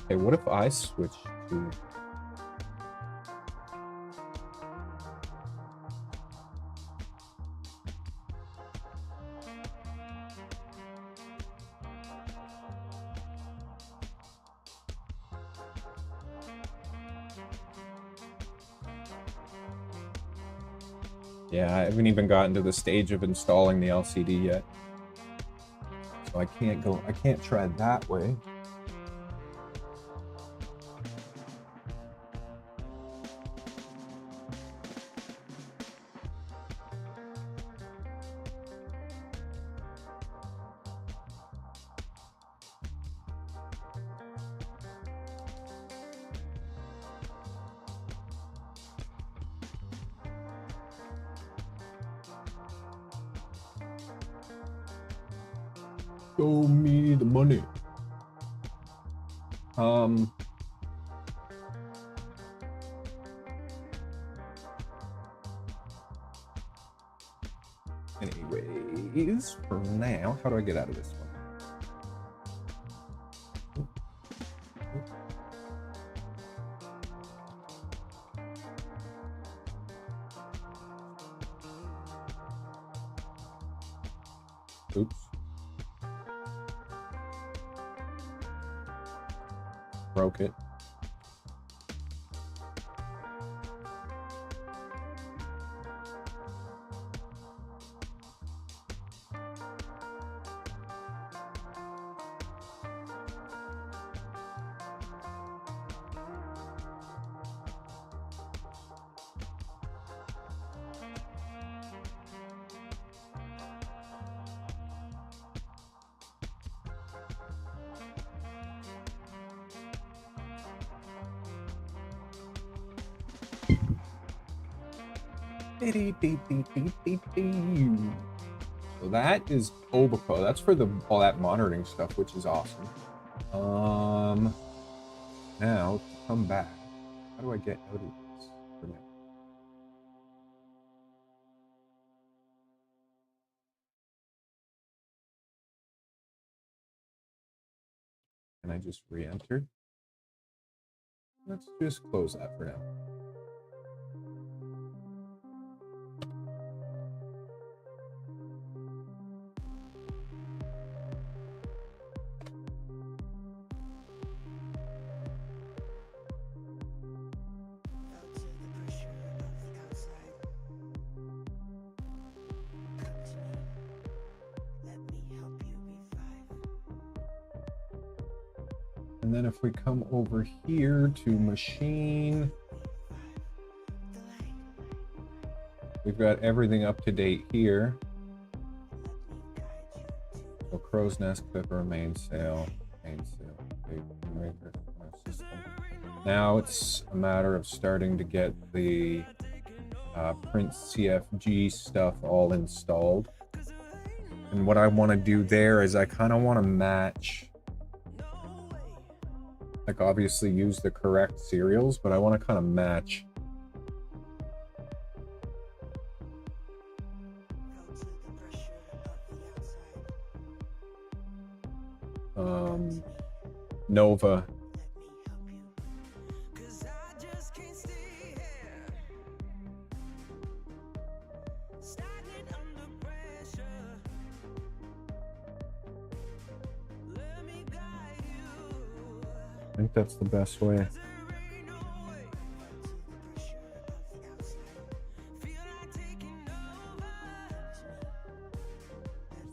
Okay, what if I switch to... Yeah, I haven't even gotten to the stage of installing the LCD yet. So I can't try that way. Show me the money. Anyways, for now, how do I get out of this one? Oops. Broke it. So that is Obico. That's for all that monitoring stuff, which is awesome. Now to come back. How do I get out of this for now? Can I just re-enter? Let's just close that for now. And then if we come over here to machine, we've got everything up to date here. So crow's nest, clipper, mainsail. Now it's a matter of starting to get the print CFG stuff all installed. And what I want to do there is I kind of want to match, like obviously use the correct serials, but I want to kind of match Nova. I think that's the best way.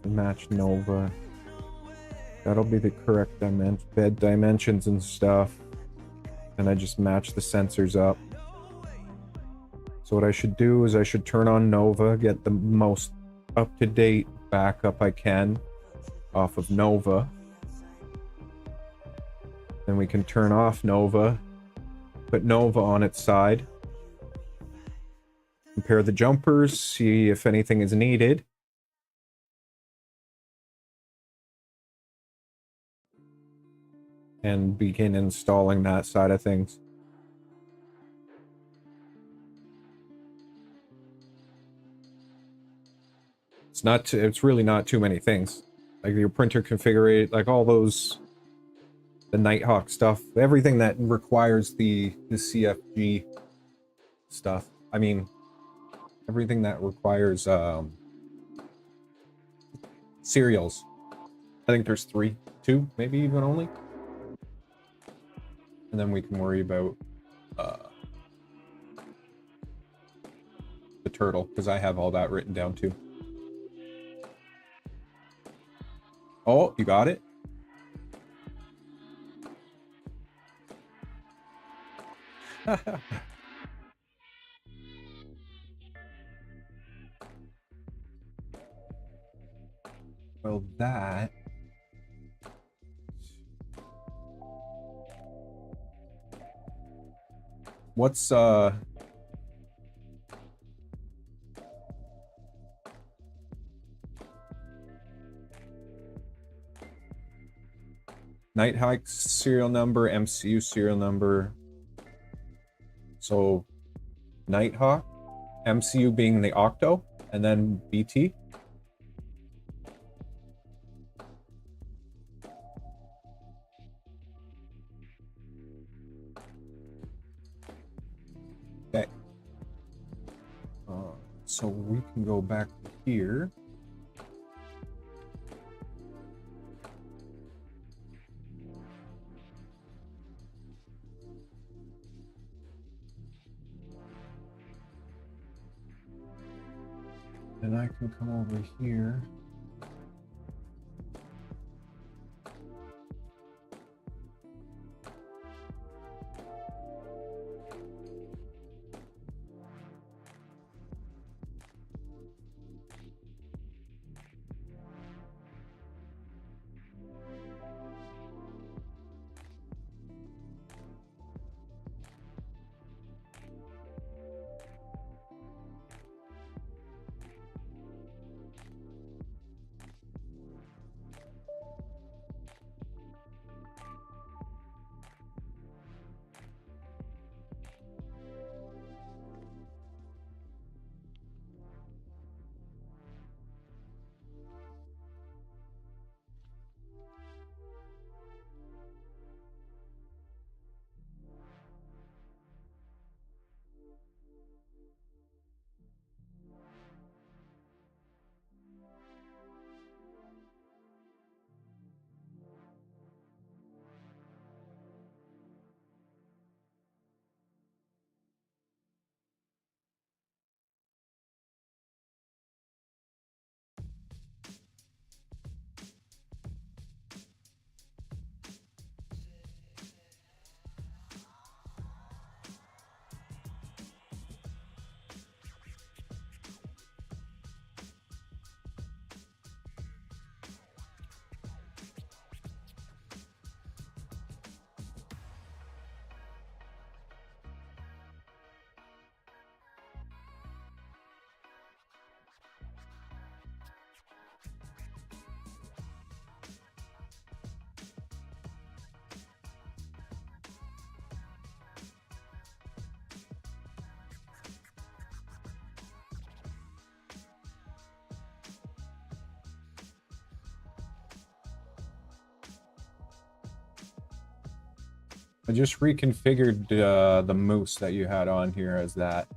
Match Nova. That'll be the correct bed dimensions and stuff. And I just match the sensors up. So what I should do is I should turn on Nova, get the most up-to-date backup I can off of Nova. Then we can turn off Nova, put Nova on its side, compare the jumpers, see if anything is needed. And begin installing that side of things. It's really not too many things. Like your printer configure, like all those, the Nighthawk stuff, everything that requires the CFG stuff. I mean, everything that requires serials. I think there's two, maybe even only. And then we can worry about the turtle, because I have all that written down too. Oh, you got it? Well, that... What's, Nighthawk serial number, MCU serial number. So, Nighthawk, MCU being the Octo, and then BT. Okay. So we can go back to here. And I can come over here. I just reconfigured the moose that you had on here as that.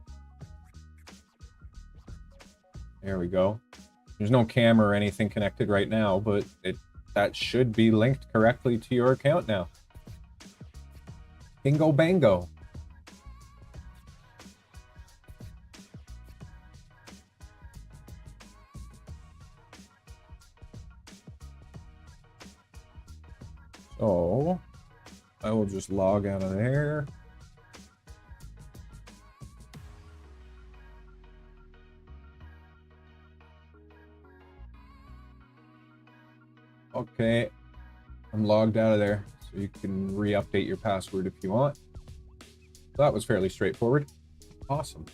There we go. There's no camera or anything connected right now, but that should be linked correctly to your account now. Bingo bango. So I will just log out of there. Okay, I'm logged out of there, so you can re-update your password if you want. That was fairly straightforward. Awesome.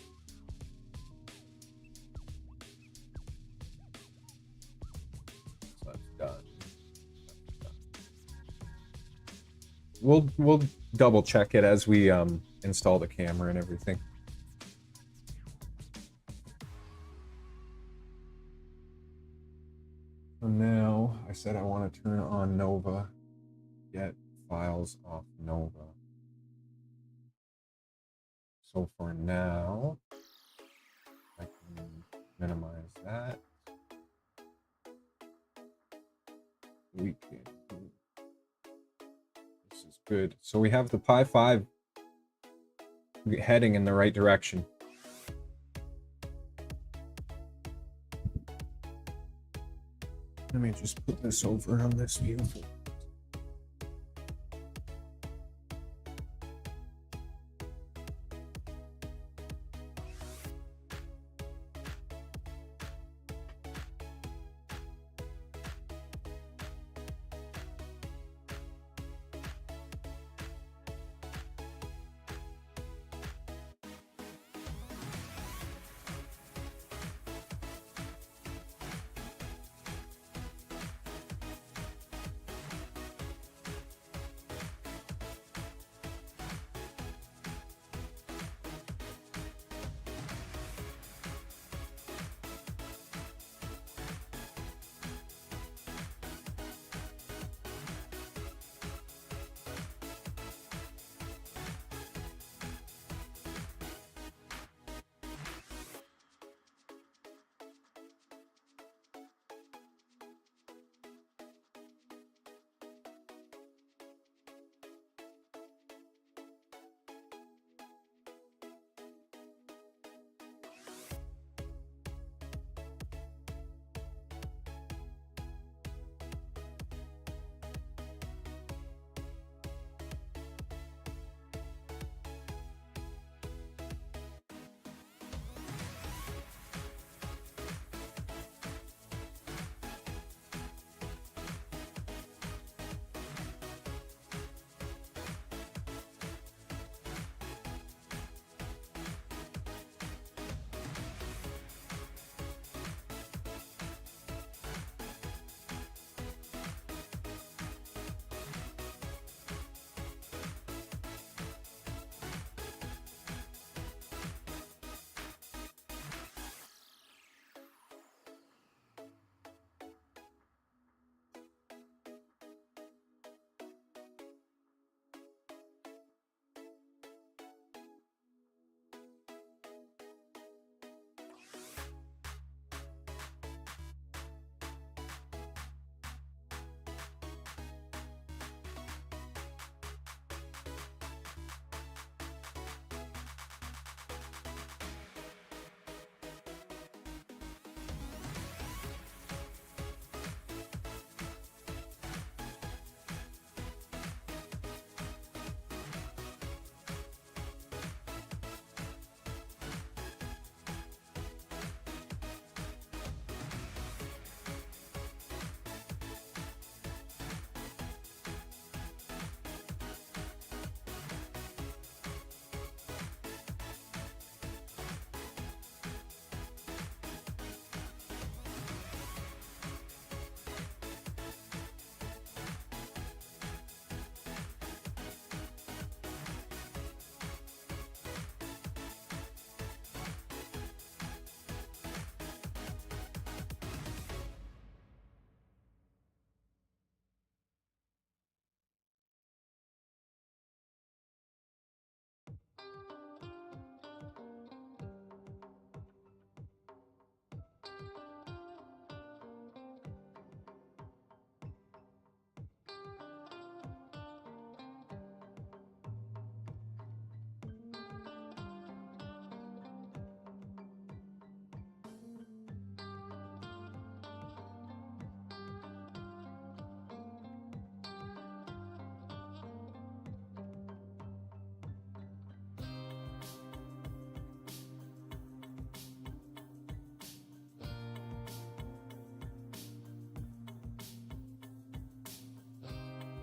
So that's done. We'll double check it as we install the camera and everything. So now I said I want to turn on Nova, get files off Nova. So for now, I can minimize that. We can. This is good. So we have the Pi5 heading in the right direction. Let me just put this over on this view.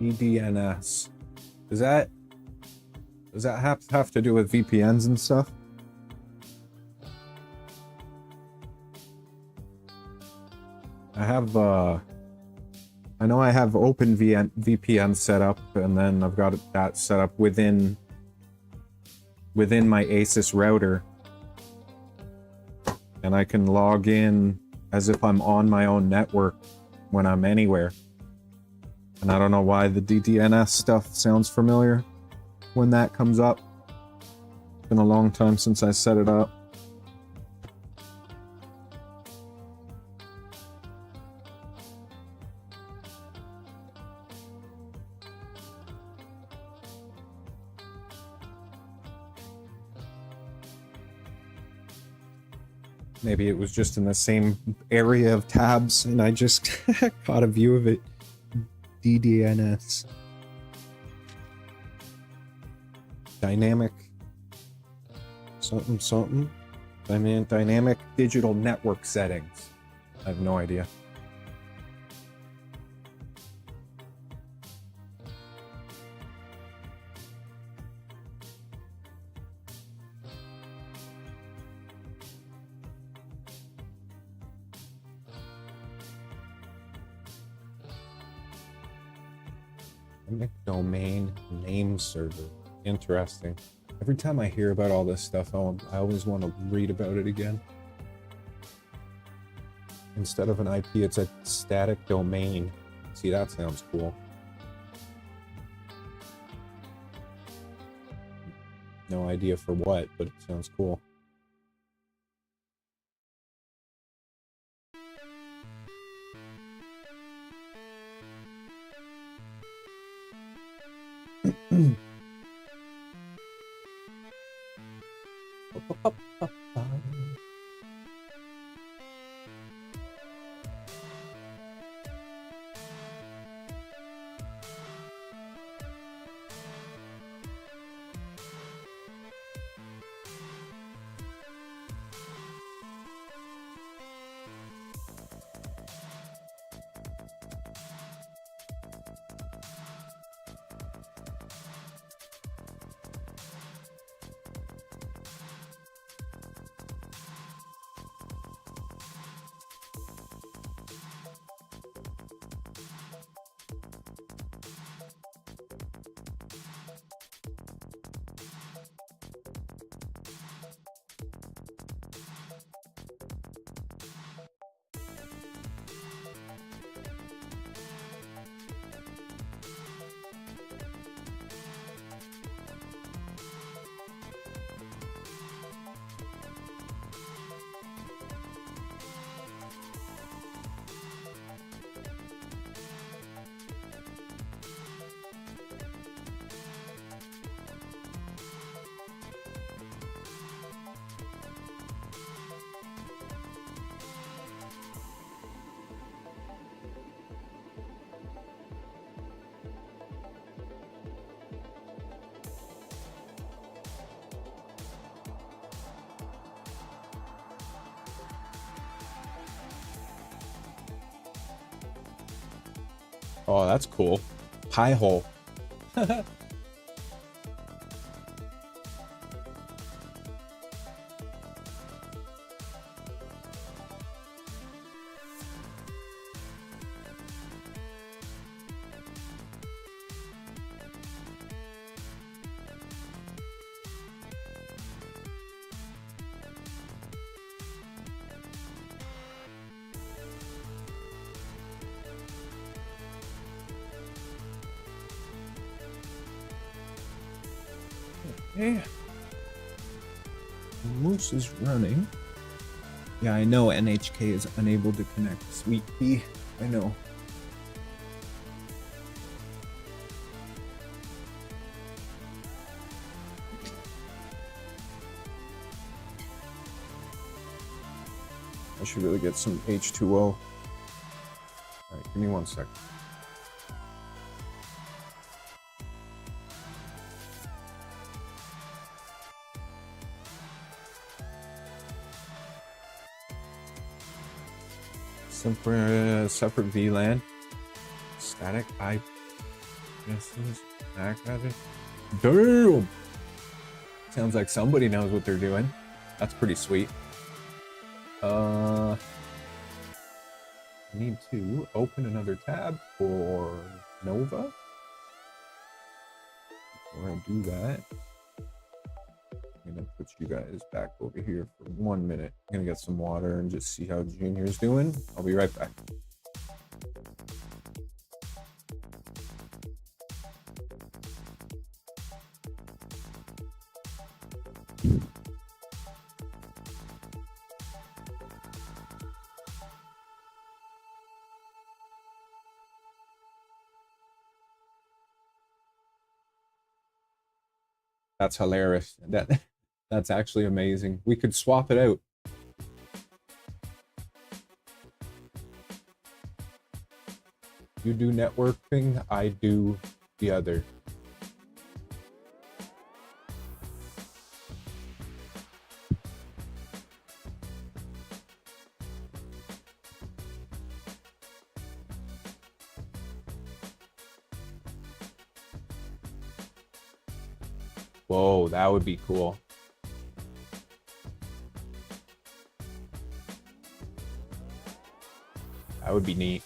EDNS. Does that have to do with VPNs and stuff? I have I know I have VPN set up, and then I've got that set up within my Asus router, and I can log in as if I'm on my own network when I'm anywhere. And I don't know why the DDNS stuff sounds familiar when that comes up. It's been a long time since I set it up. Maybe it was just in the same area of tabs and I just caught a view of it. DDNS. Dynamic something something. I mean, dynamic digital network settings. I have no idea. Domain name server. Interesting. Every time I hear about all this stuff, I always want to read about it again. Instead of an IP, it's a static domain. See, that sounds cool. No idea for what, but it sounds cool. Oh, that's cool. Pie hole. Okay. Moose is running. Yeah, I know NHK is unable to connect. Sweet pea. I know. I should really get some H2O. Alright, give me 1 sec. Separate VLAN. Static IP. Suggestions. Back rather. Damn! Sounds like somebody knows what they're doing. That's pretty sweet. I need to open another tab for Nova. Before I do that, I'm gonna put you guys back over here for 1 minute. I'm gonna get some water and just see how Junior's doing. I'll be right back. That's hilarious. That's actually amazing. We could swap it out. You do networking, I do the other. Whoa, that would be cool. That would be neat.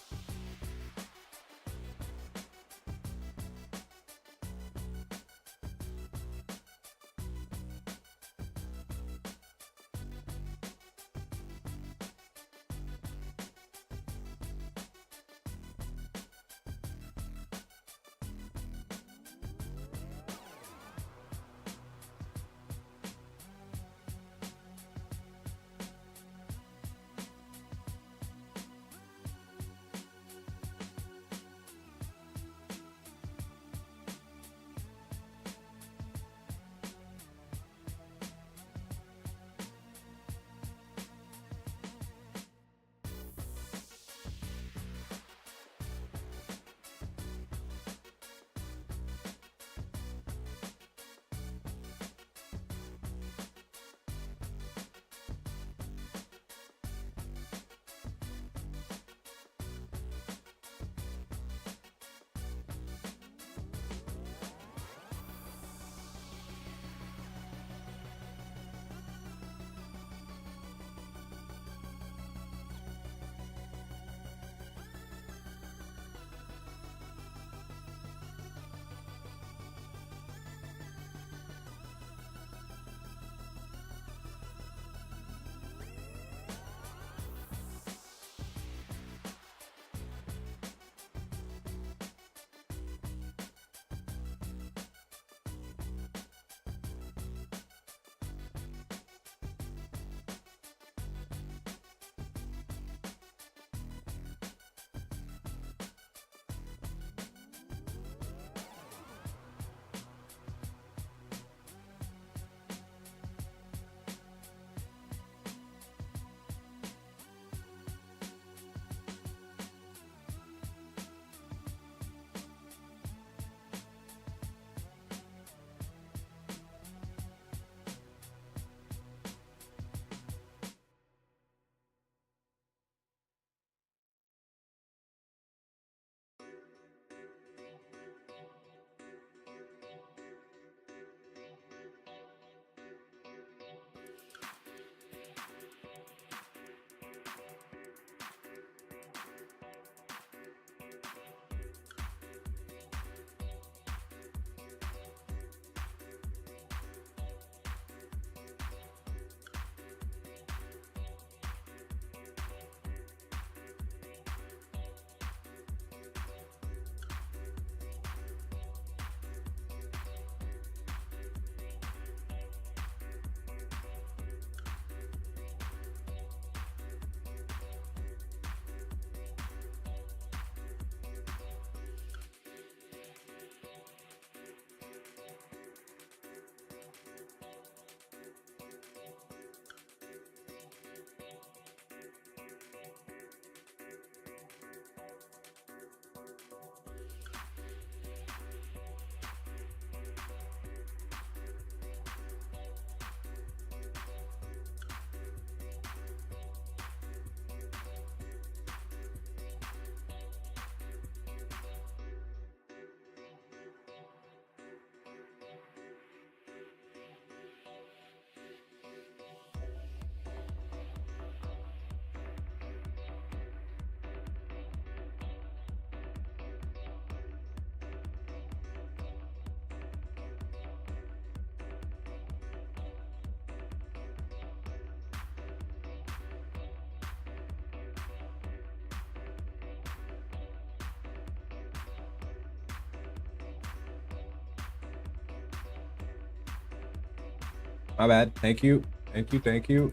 My bad. Thank you. Thank you. Thank you.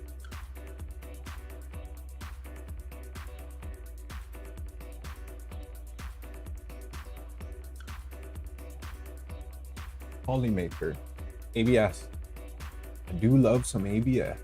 Polymaker. ABS. I do love some ABS.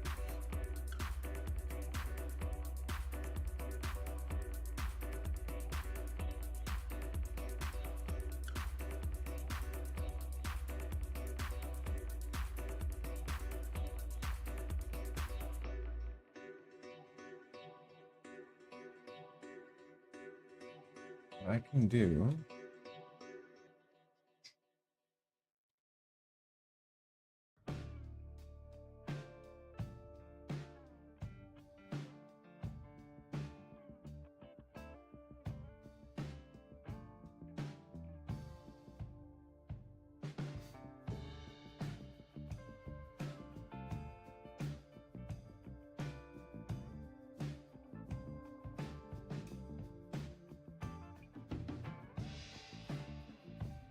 What I can do.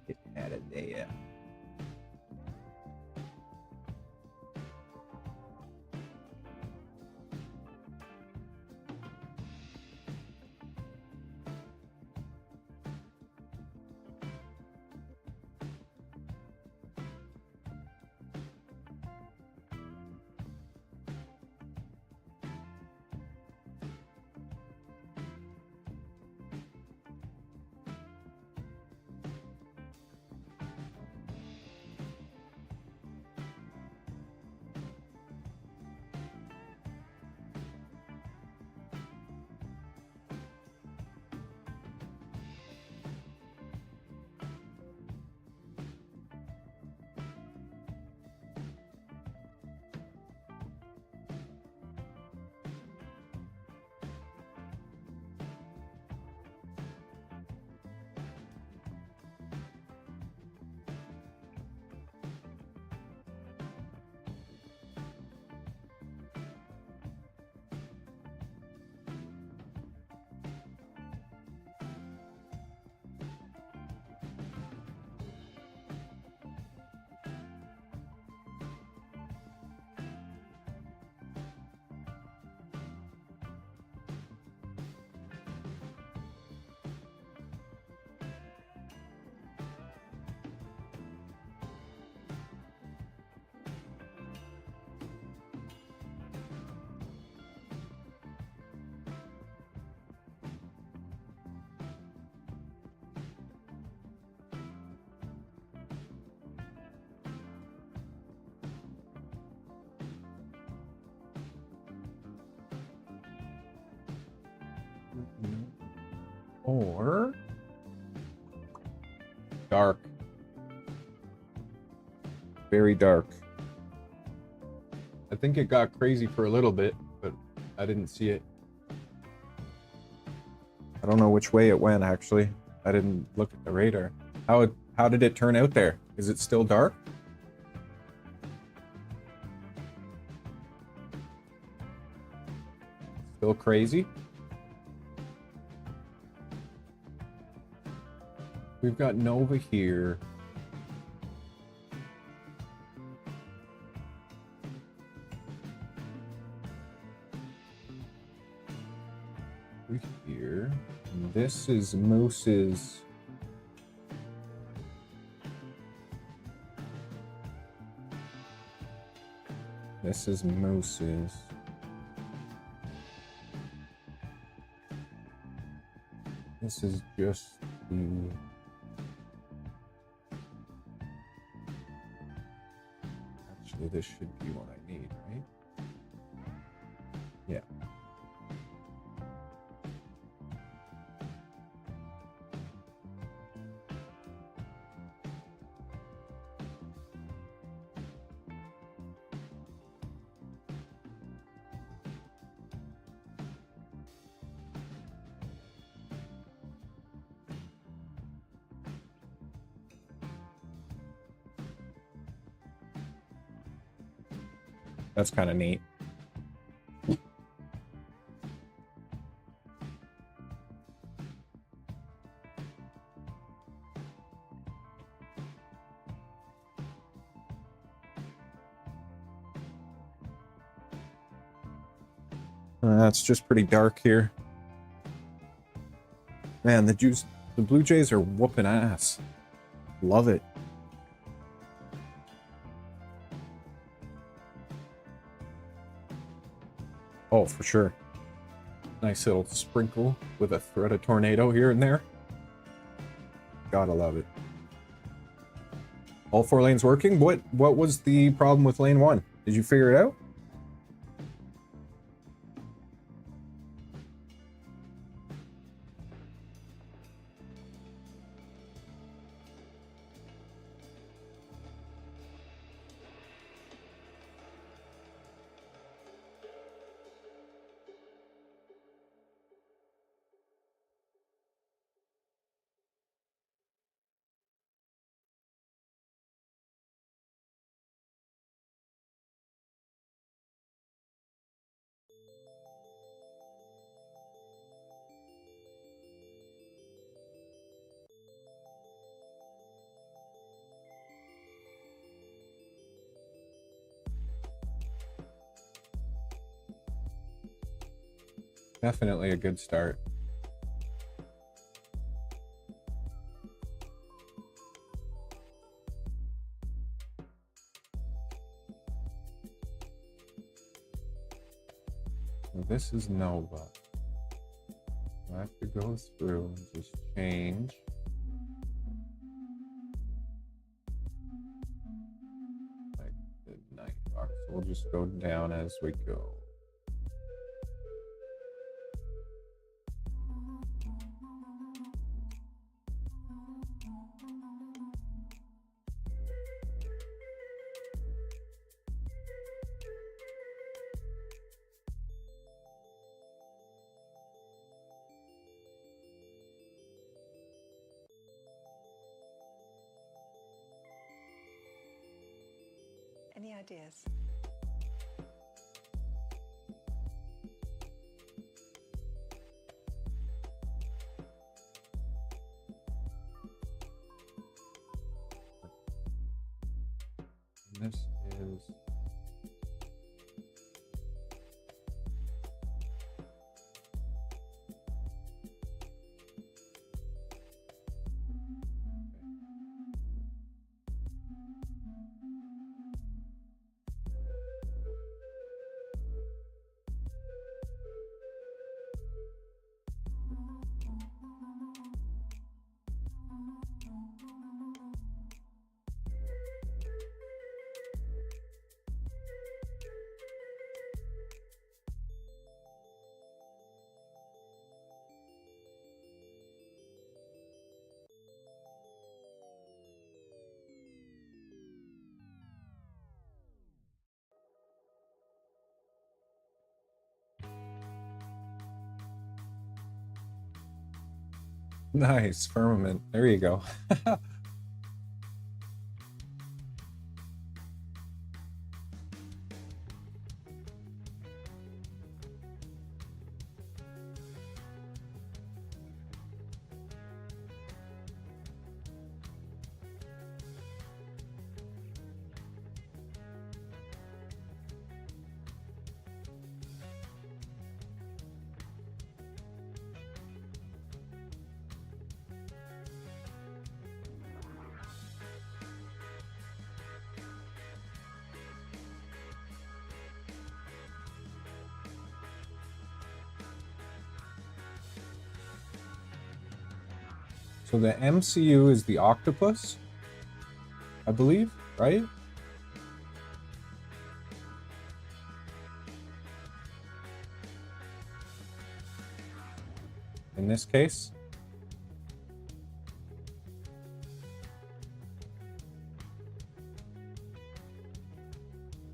Get out of there. Or dark. Very dark. I think it got crazy for a little bit, but I didn't see it. I don't know which way it went, actually. I didn't look at the radar. How did it turn out there? Is it still dark? Still crazy? We've got Nova here. Here. And this is Moose's. This is Moose's. This is just the. Actually, this should be what I need, right? Yeah. That's kind of neat. It's just pretty dark here. Man, the Blue Jays are whooping ass. Love it. Oh, for sure. Nice little sprinkle with a threat of tornado here and there. Gotta love it. All 4 lanes working? What was the problem with lane 1? Did you figure it out? Definitely a good start. This is Nova. I have to go through and just change. Like the night box. We'll just go down as we go. Any ideas? This is nice firmament. There you go. So the MCU is the octopus, I believe, right? In this case.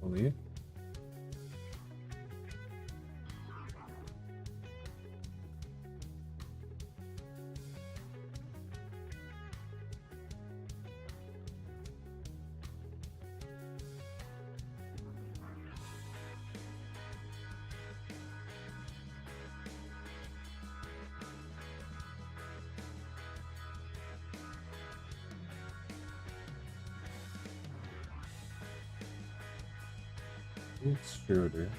I believe. It's true, dude.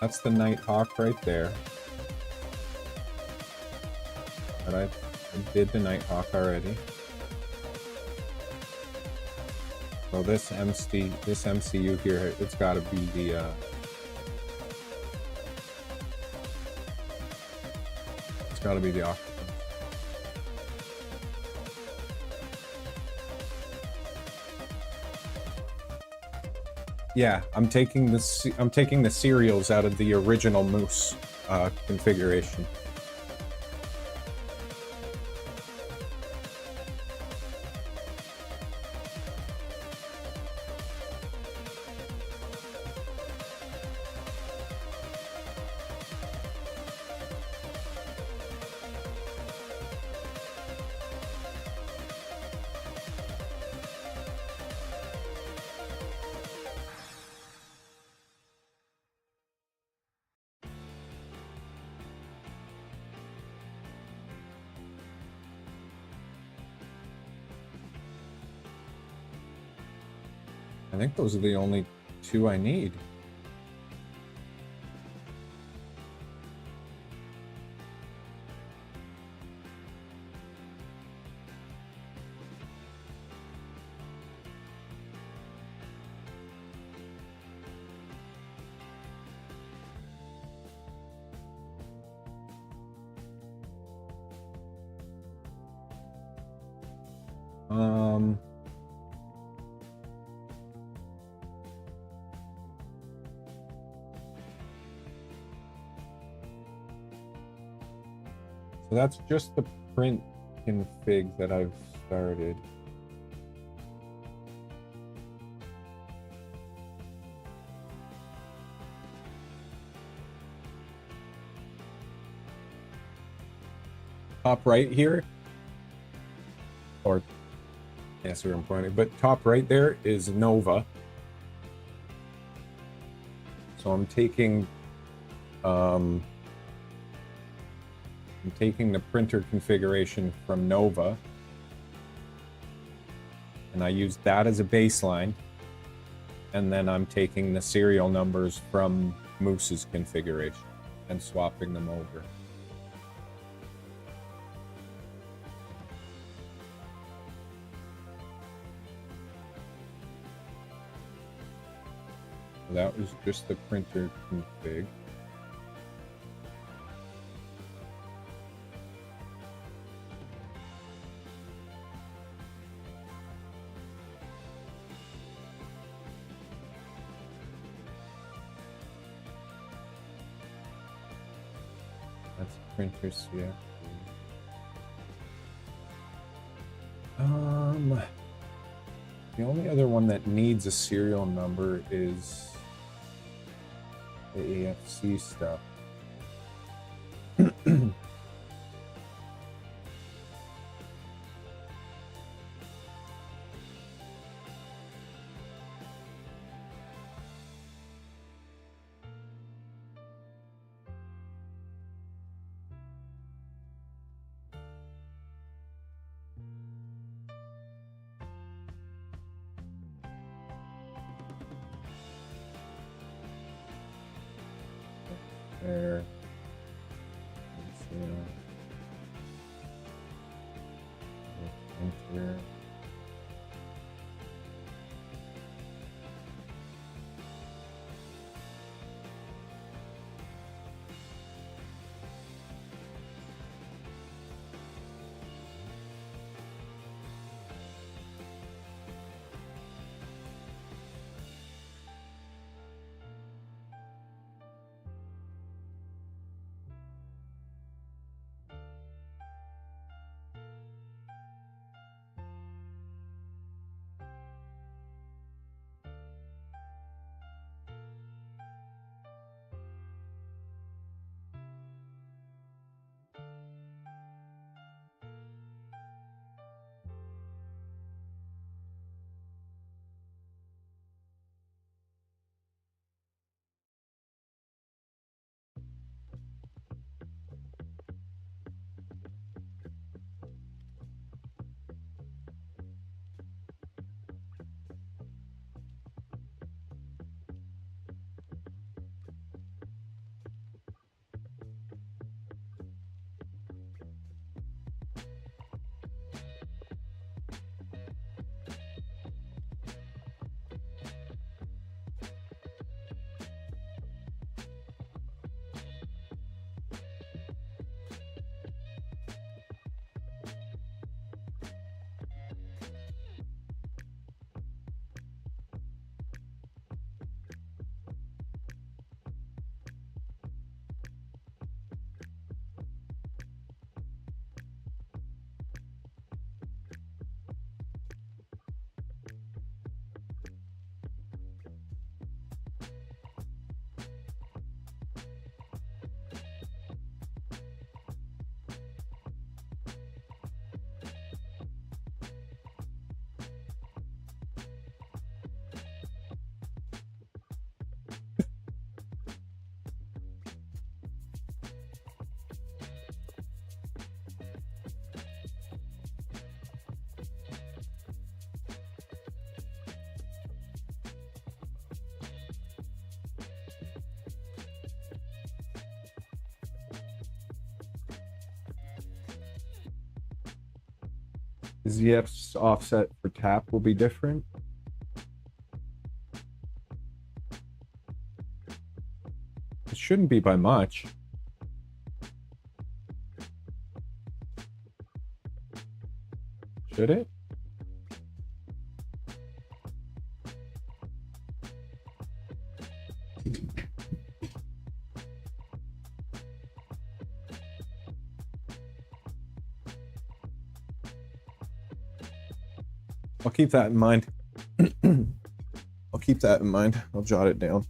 That's the Nighthawk right there. But I did the Nighthawk already. So this MCU here, it's got to be the it's got to be the octopus. Yeah, I'm taking the serials out of the original Moose configuration. I think those are the only two I need. So that's just the print config that I've started. Top right here, or yes, where I'm pointing, but top right there is Nova. So I'm taking the printer configuration from Nova, and I use that as a baseline, and then I'm taking the serial numbers from Moose's configuration and swapping them over. So that was just the printer config. That's printer CF. The only other one that needs a serial number is the AFC stuff. There. Enter. ZF's offset for tap will be different. It shouldn't be by much. Should it? I'll keep that in mind. I'll keep that in mind. I'll jot it down.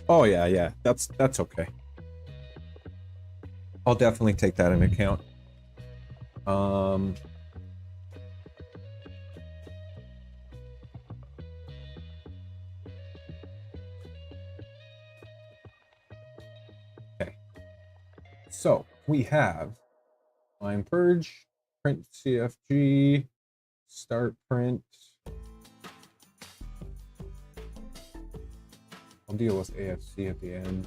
Oh yeah, yeah. That's okay. I'll definitely take that into account. Okay. So we have line purge, print CFG, start print. I'll deal with AFC at the end.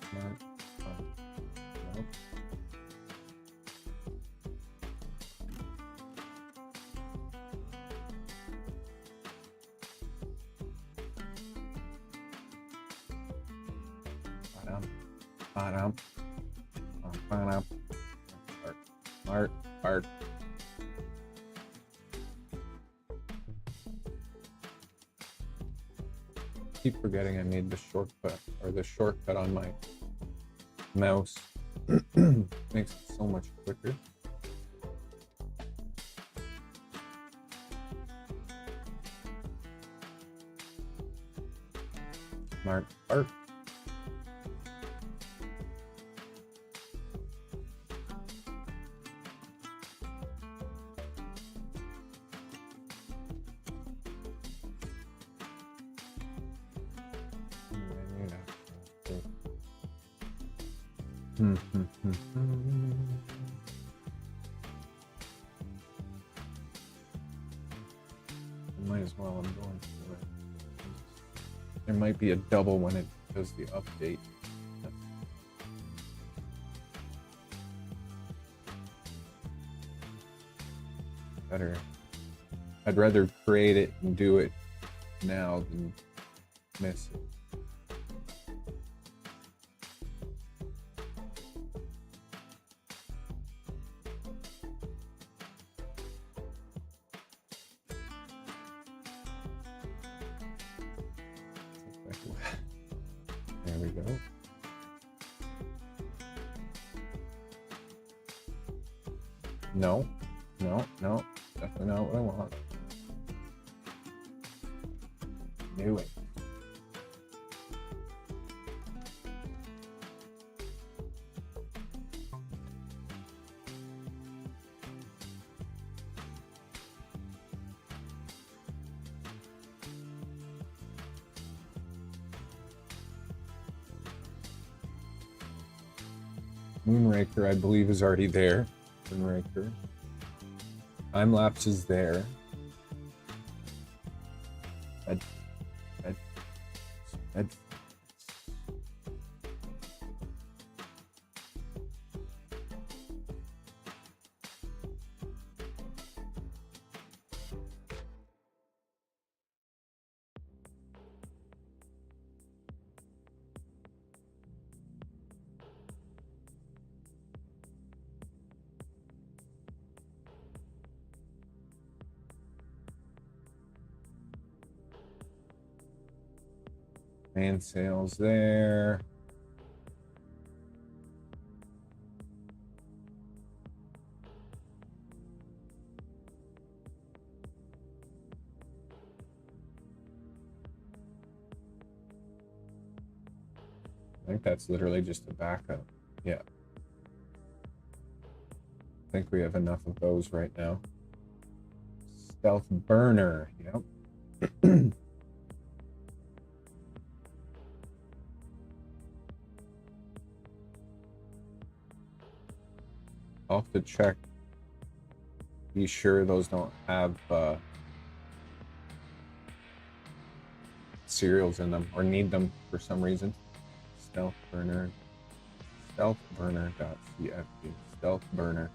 Smart. Nope. Smart. Keep forgetting I made the shortcut or the shortcut on my mouse. Makes it so much quicker. Smart. Might as well, I'm going through it. There might be a double when it does the update. Better. I'd rather create it and do it now than miss it. There we go. No, definitely not what I want. Knew it. Moonraker, I believe, is already there. Moonraker. Time lapse is there. Ed. And sales there. I think that's literally just a backup. Yeah. I think we have enough of those right now. Stealth burner. Yep. I'll have to check. Be sure those don't have cereals in them or need them for some reason. Stealth burner. Stealthburner.cfg. Stealthburner.cfg.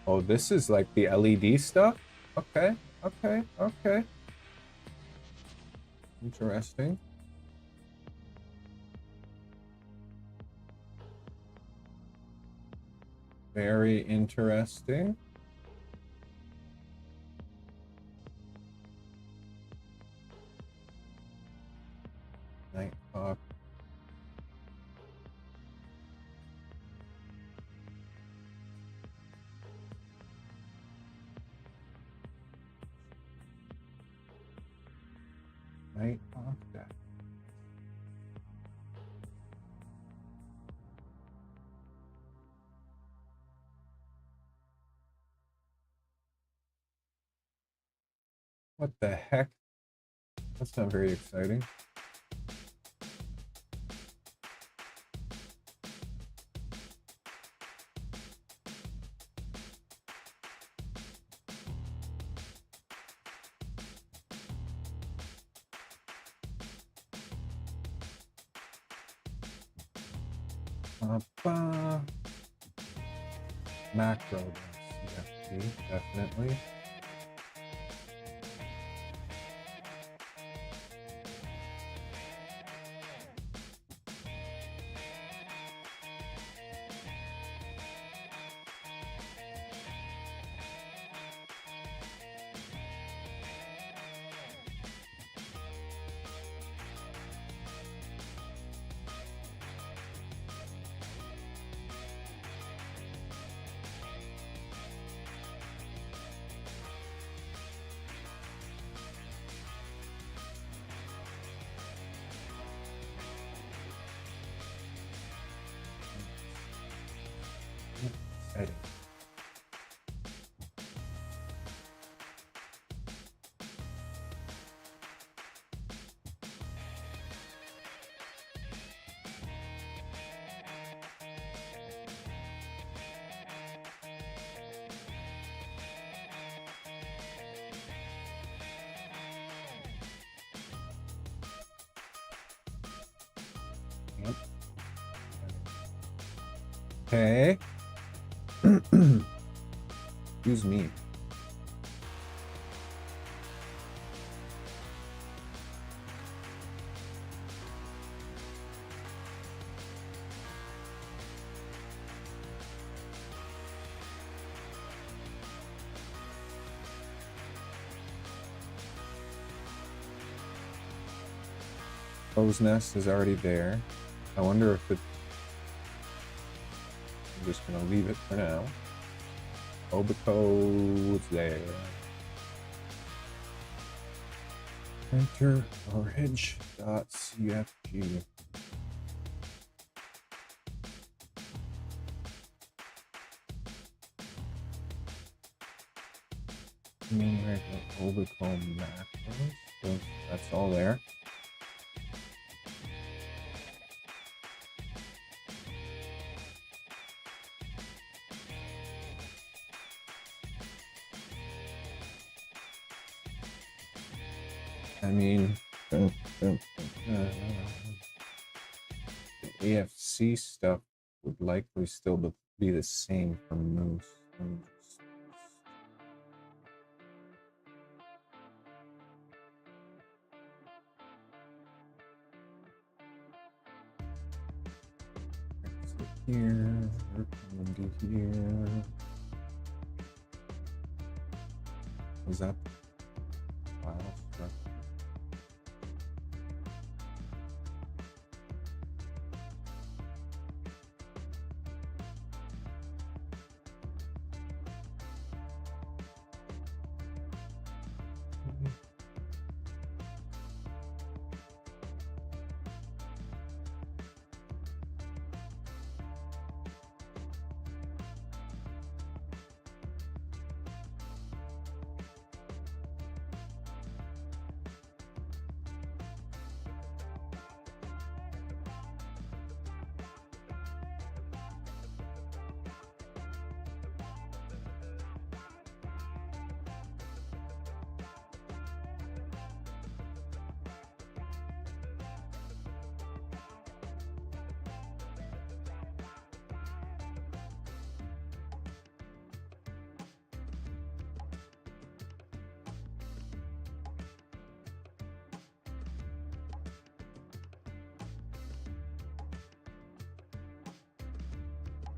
Oh, this is like the LED stuff? Okay, okay, okay. Interesting. Very interesting. Nighthawk. Nighthawk. What the heck? That's not very exciting. Macro, CFG, definitely. Exciting. Yep. Okay. Excuse me. Crow's nest is already there. I wonder if it... I'm just gonna leave it for now. Obico is there. Enter orange.cfg. Obico macros. So that's all there. I mean, the AFC stuff would likely still be the same for Moose. Exit here, recommend here. Was that file structure?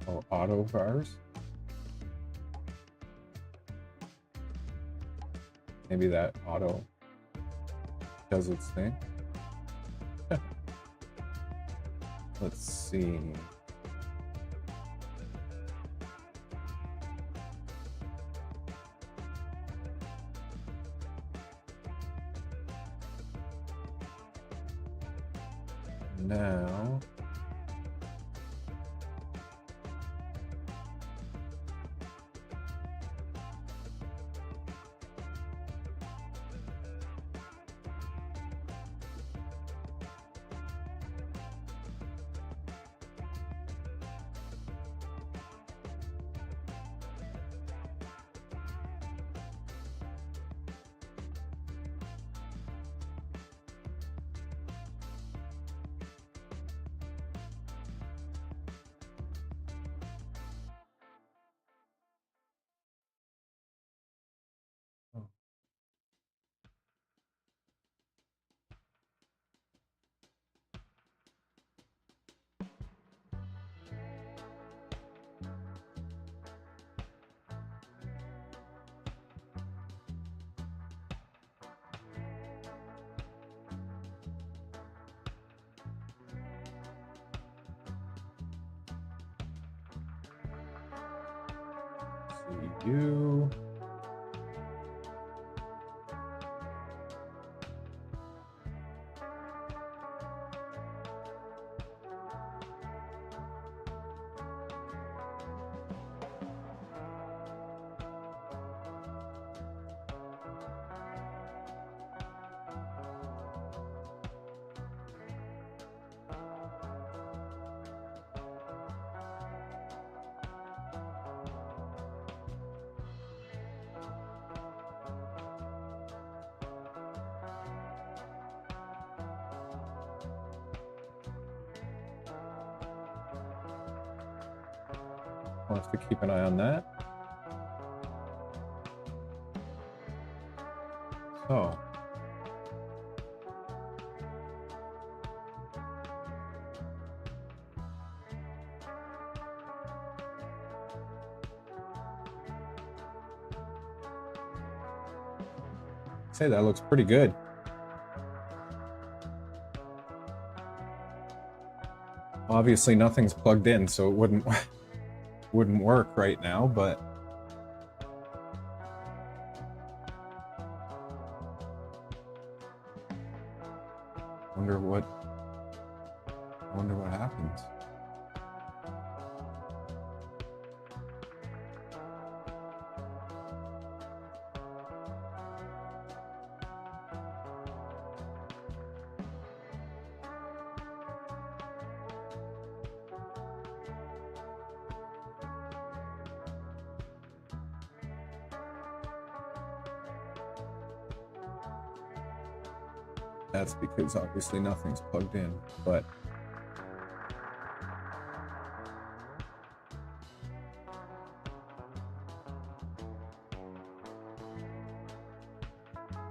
Oh, auto vars. Maybe that auto does its thing. Let's see. Now, see you. I'll have to keep an eye on that. So, say that looks pretty good. Obviously nothing's plugged in, so it wouldn't work right now, but wonder what happens. That's because obviously nothing's plugged in, but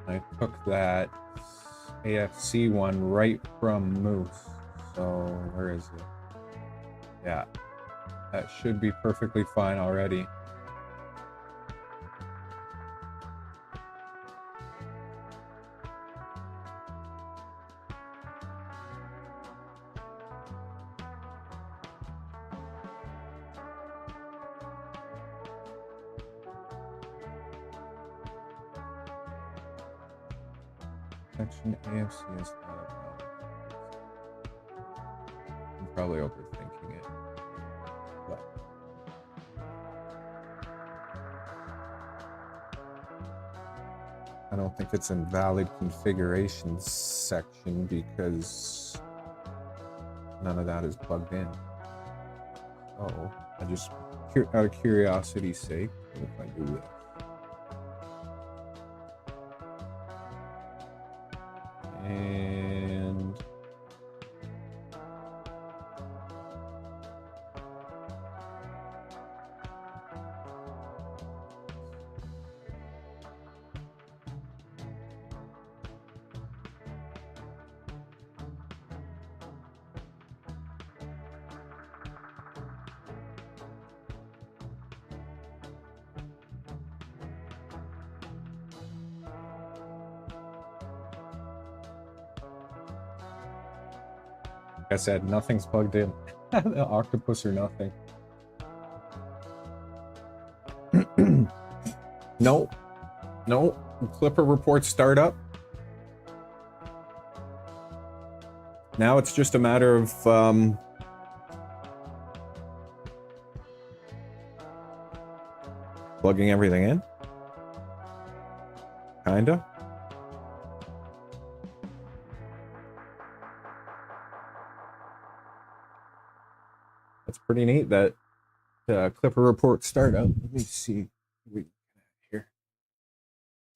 I took that AFC one right from Moose. So where is it? Yeah, that should be perfectly fine already. Section AFC is not about. I'm probably overthinking it, but I don't think it's in valid configurations section because none of that is plugged in. So I just, out of curiosity's sake, what if I do this? And I said, nothing's plugged in. The octopus or nothing. No. No. Clipper report startup. Now it's just a matter of plugging everything in. Kinda. That's pretty neat that Clipper report startup. Let me see. Here.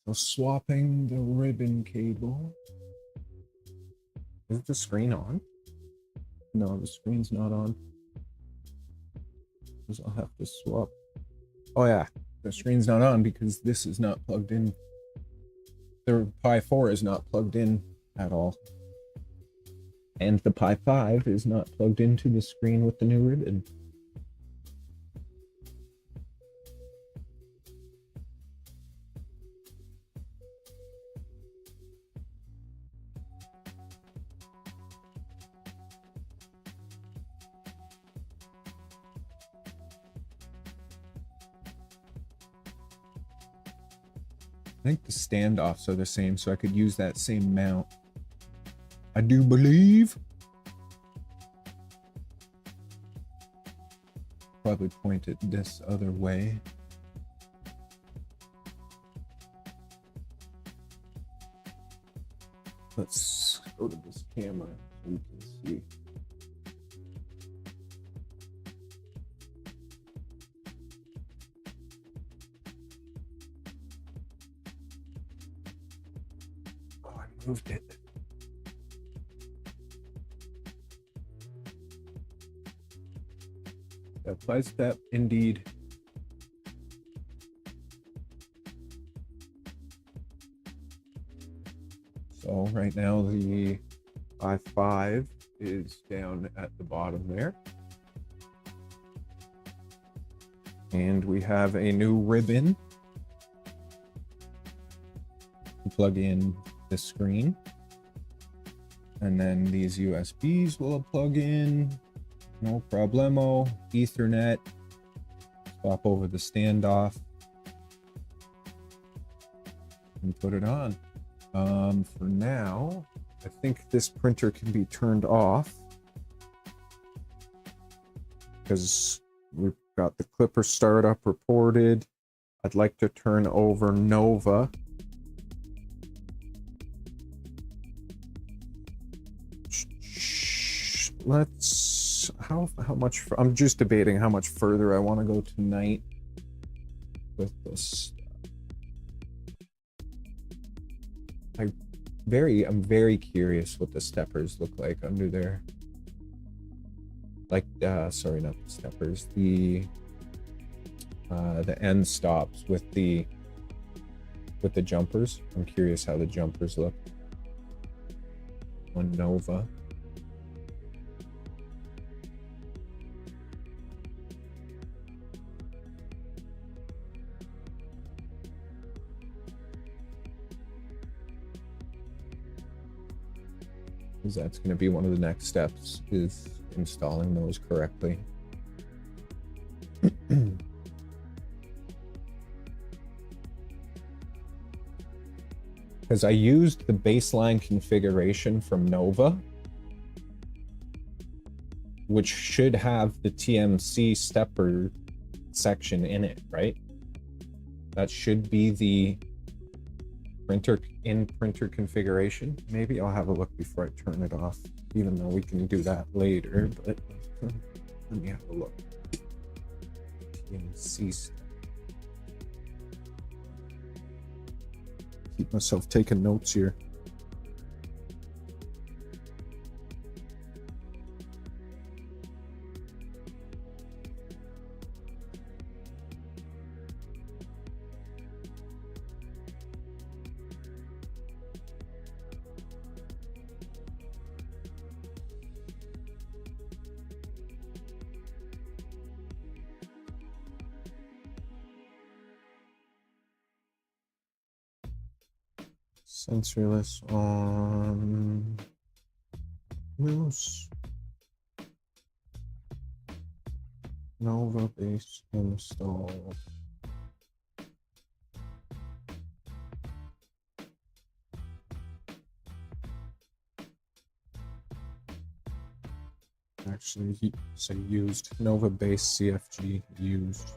So swapping the ribbon cable. Is the screen on? No, the screen's not on. Because I'll have to swap. Oh yeah, the screen's not on because this is not plugged in. The Pi4 is not plugged in at all. And the Pi5 is not plugged into the screen with the new ribbon. I think the standoffs are the same, so I could use that same mount. I do believe. Probably point it this other way. Let's go to this camera so you can see. Oh, I moved it. Step by step, indeed. So right now the i5 is down at the bottom there. And we have a new ribbon to plug in the screen. And then these USBs will plug in. No problemo. Ethernet. Swap over the standoff. And put it on. For now, I think this printer can be turned off. Because we've got the Clipper startup reported. I'd like to turn over Nova. Let's how much I'm just debating how much further I want to go tonight with this. I'm very curious what the steppers look like under there. Like sorry, not the steppers, the end stops with the jumpers. I'm curious how the jumpers look on Nova. Because that's going to be one of the next steps, is installing those correctly. Because I used the baseline configuration from Nova, which should have the TMC stepper section in it, right? That should be the printer configuration. Maybe I'll have a look before I turn it off, even though we can do that later, but let me have a look. TMC. Keep myself taking notes here. Sensorless on mouse. Nova base install. Actually, say used. Nova base CFG used.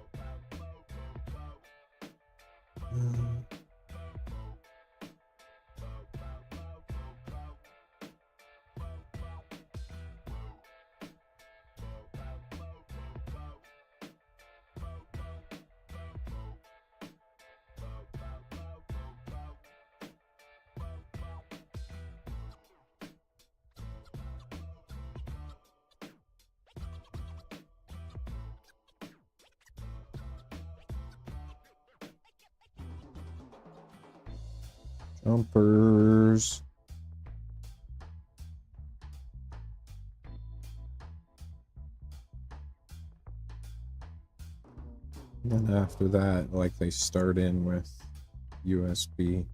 Jumpers. And then after that, like they start in with USB.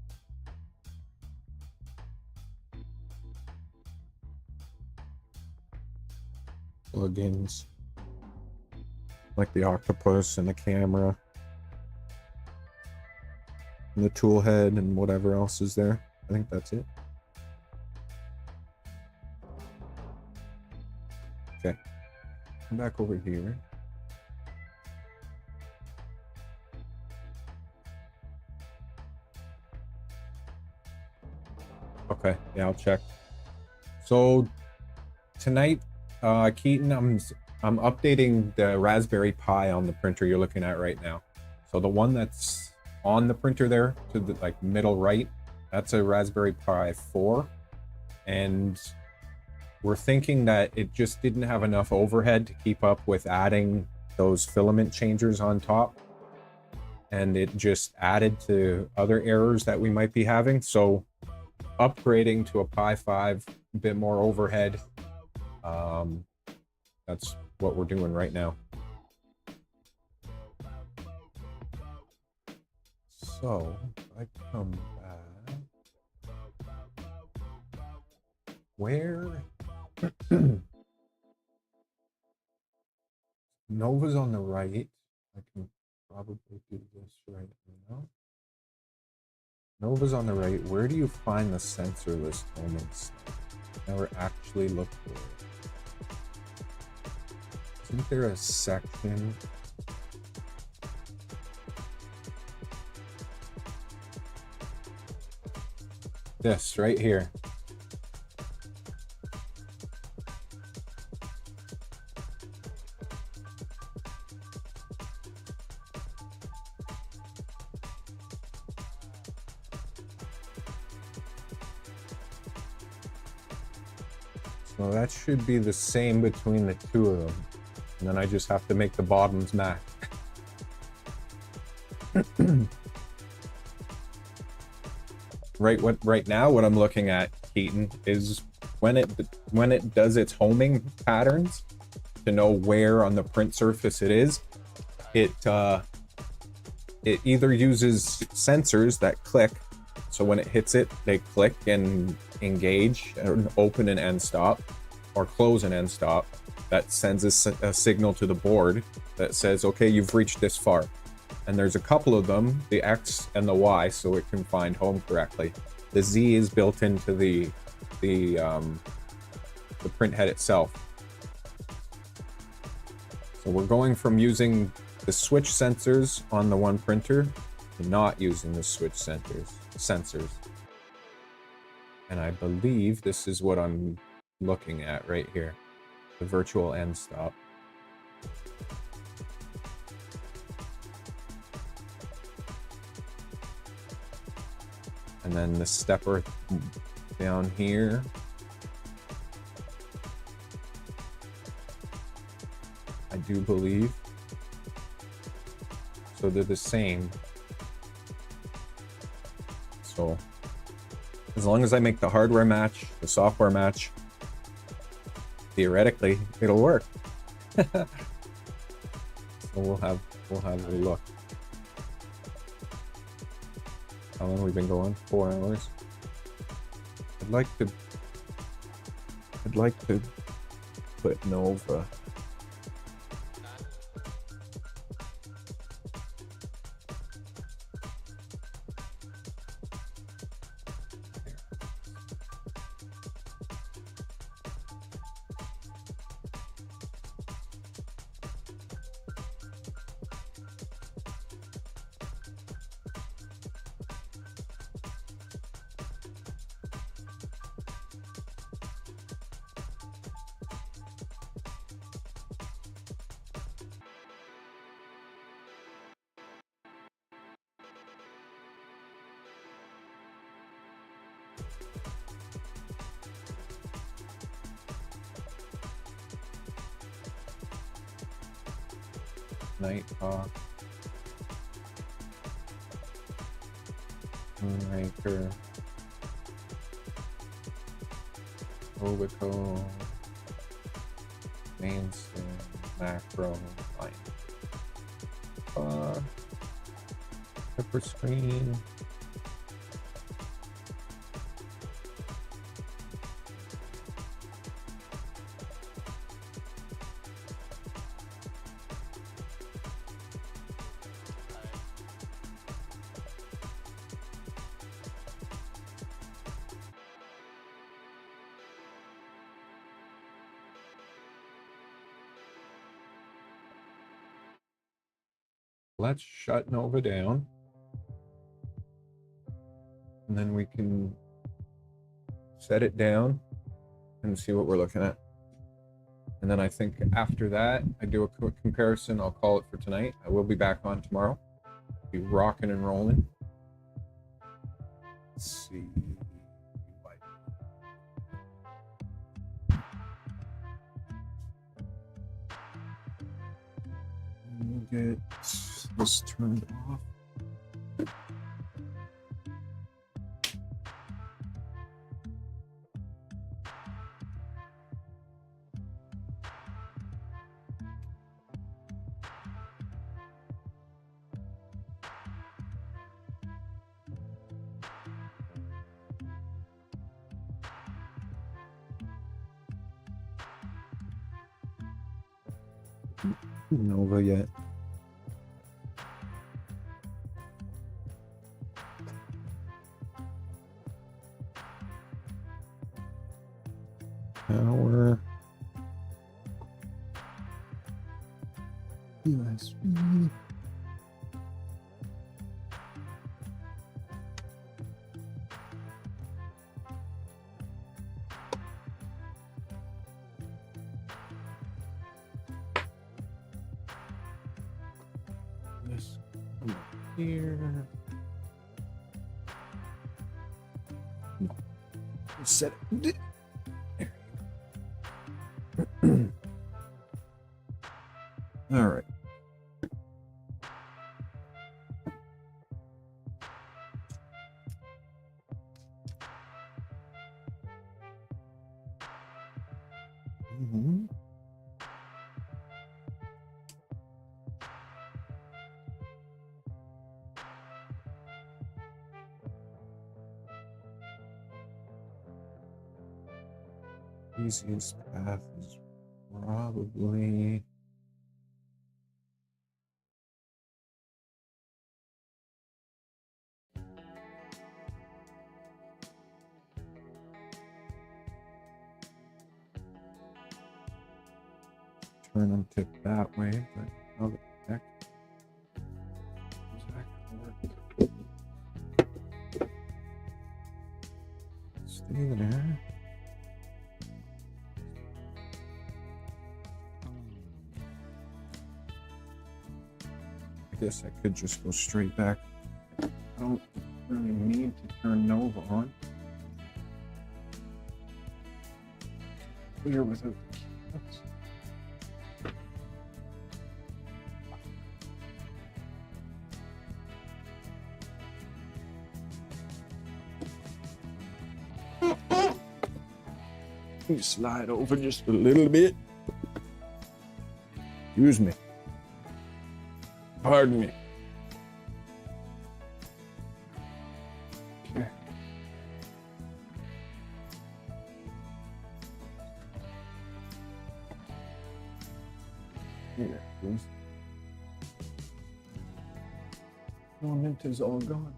Plugins. Like the octopus and the camera. And the tool head and whatever else is there. I think that's it. Okay. Come back over here. Okay, yeah, I'll check. So tonight, Keaton, I'm updating the Raspberry Pi on the printer you're looking at right now. So the one that's on the printer there to the like middle right, that's a Raspberry Pi 4, and we're thinking that it just didn't have enough overhead to keep up with adding those filament changers on top, and it just added to other errors that we might be having. So upgrading to a Pi5, a bit more overhead. That's what we're doing right now. So I come back. Where? Nova's on the right. I can probably do this right now. Nova's on the right. Where do you find the sensor list moments? Never actually looked for it. Isn't there a section? This right here. So that should be the same between the two of them. And then I just have to make the bottoms match. Right now what I'm looking at, Keaton, is when it does its homing patterns to know where on the print surface it is, it either uses sensors that click, so when it hits it, they click and engage, or open and end stop, or close and end stop. That sends a signal to the board that says, okay, you've reached this far. And there's a couple of them, the X and the Y, so it can find home correctly. The Z is built into the print head itself. So we're going from using the switch sensors on the one printer to not using the switch sensors. And I believe this is what I'm looking at right here, the virtual end stop. And then the stepper down here. I do believe. So they're the same. So as long as I make the hardware match, the software match, theoretically it'll work. So we'll have a look. How long have we been going? 4 hours. I'd like to put Nova. Nighthawk, Moonraker, Obico, Mainstem, Macro, Line, Pepper Screen. Let's shut Nova down. And then we can set it down and see what we're looking at. And then I think after that, I do a quick comparison. I'll call it for tonight. I will be back on tomorrow. Be rocking and rolling. Let's see. We'll get this turned off. Nova yet. Power. USB. This come up here. No. Set it. There you go. All right. Mm-hmm. Easiest path is probably turn them tipped that way, but how the heck is that gonna work? Stay there. I guess I could just go straight back. I don't really need to turn Nova on. Clear without the keys. Let me slide over just a little bit. Excuse me. Pardon me. Okay. Here it goes. Filament is all gone.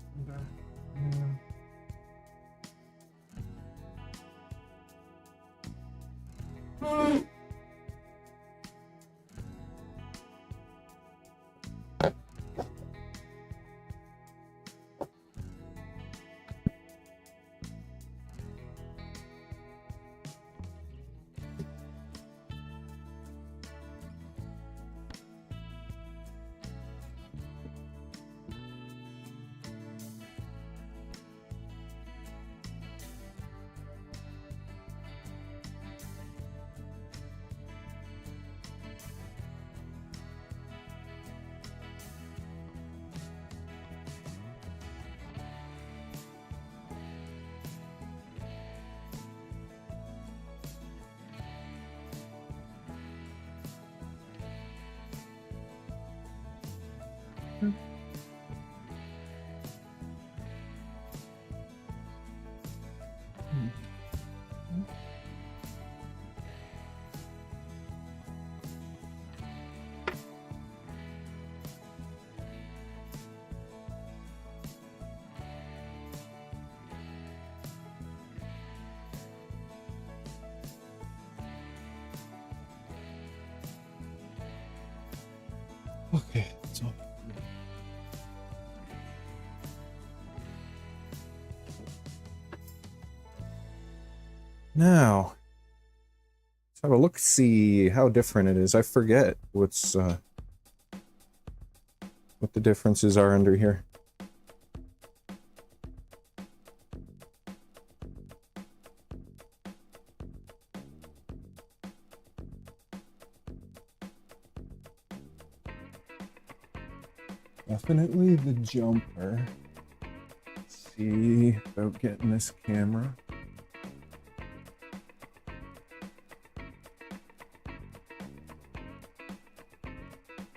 Okay, so now let's have a look, see how different it is. I forget what the differences are under here. Definitely the jumper. Let's see about getting this camera.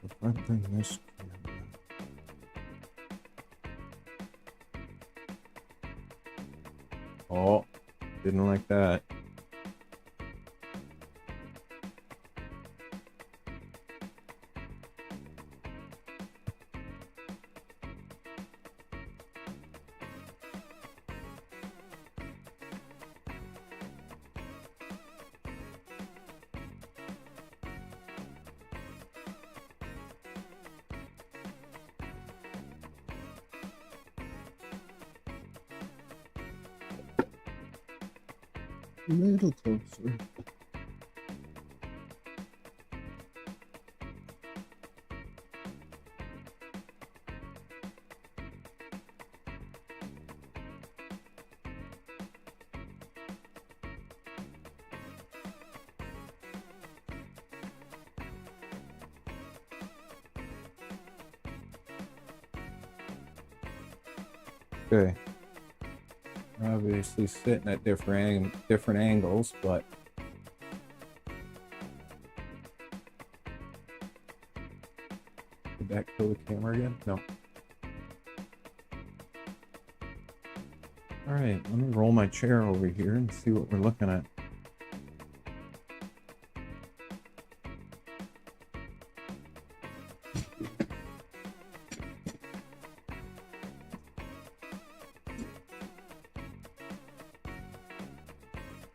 If I bring this camera. Oh, didn't like that. A little closer. Okay. We're obviously sitting at different angles, but did that kill the camera again? No. All right, let me roll my chair over here and see what we're looking at.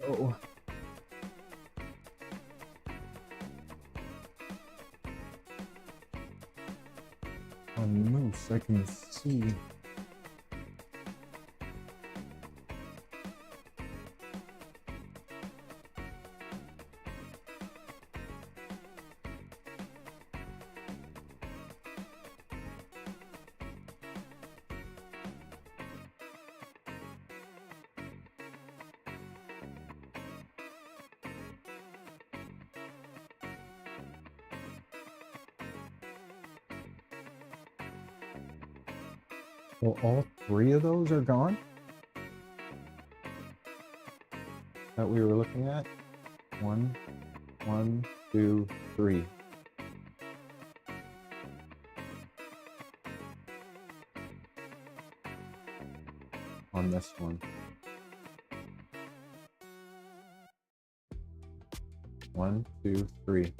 Oh. On moose, I can see. Well, all three of those are gone that we were looking at. One, 2, 3. On this one. 1, 2, 3.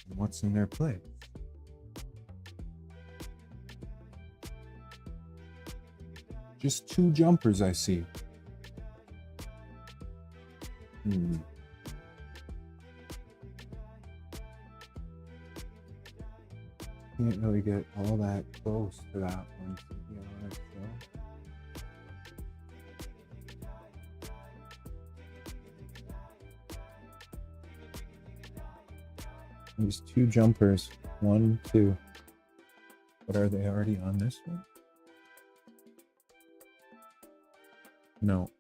And what's in their place? Just 2 jumpers I see. Can't really get all that close to that one, to be honest, though. These 2 jumpers, 1, 2. But are they already on this one? No.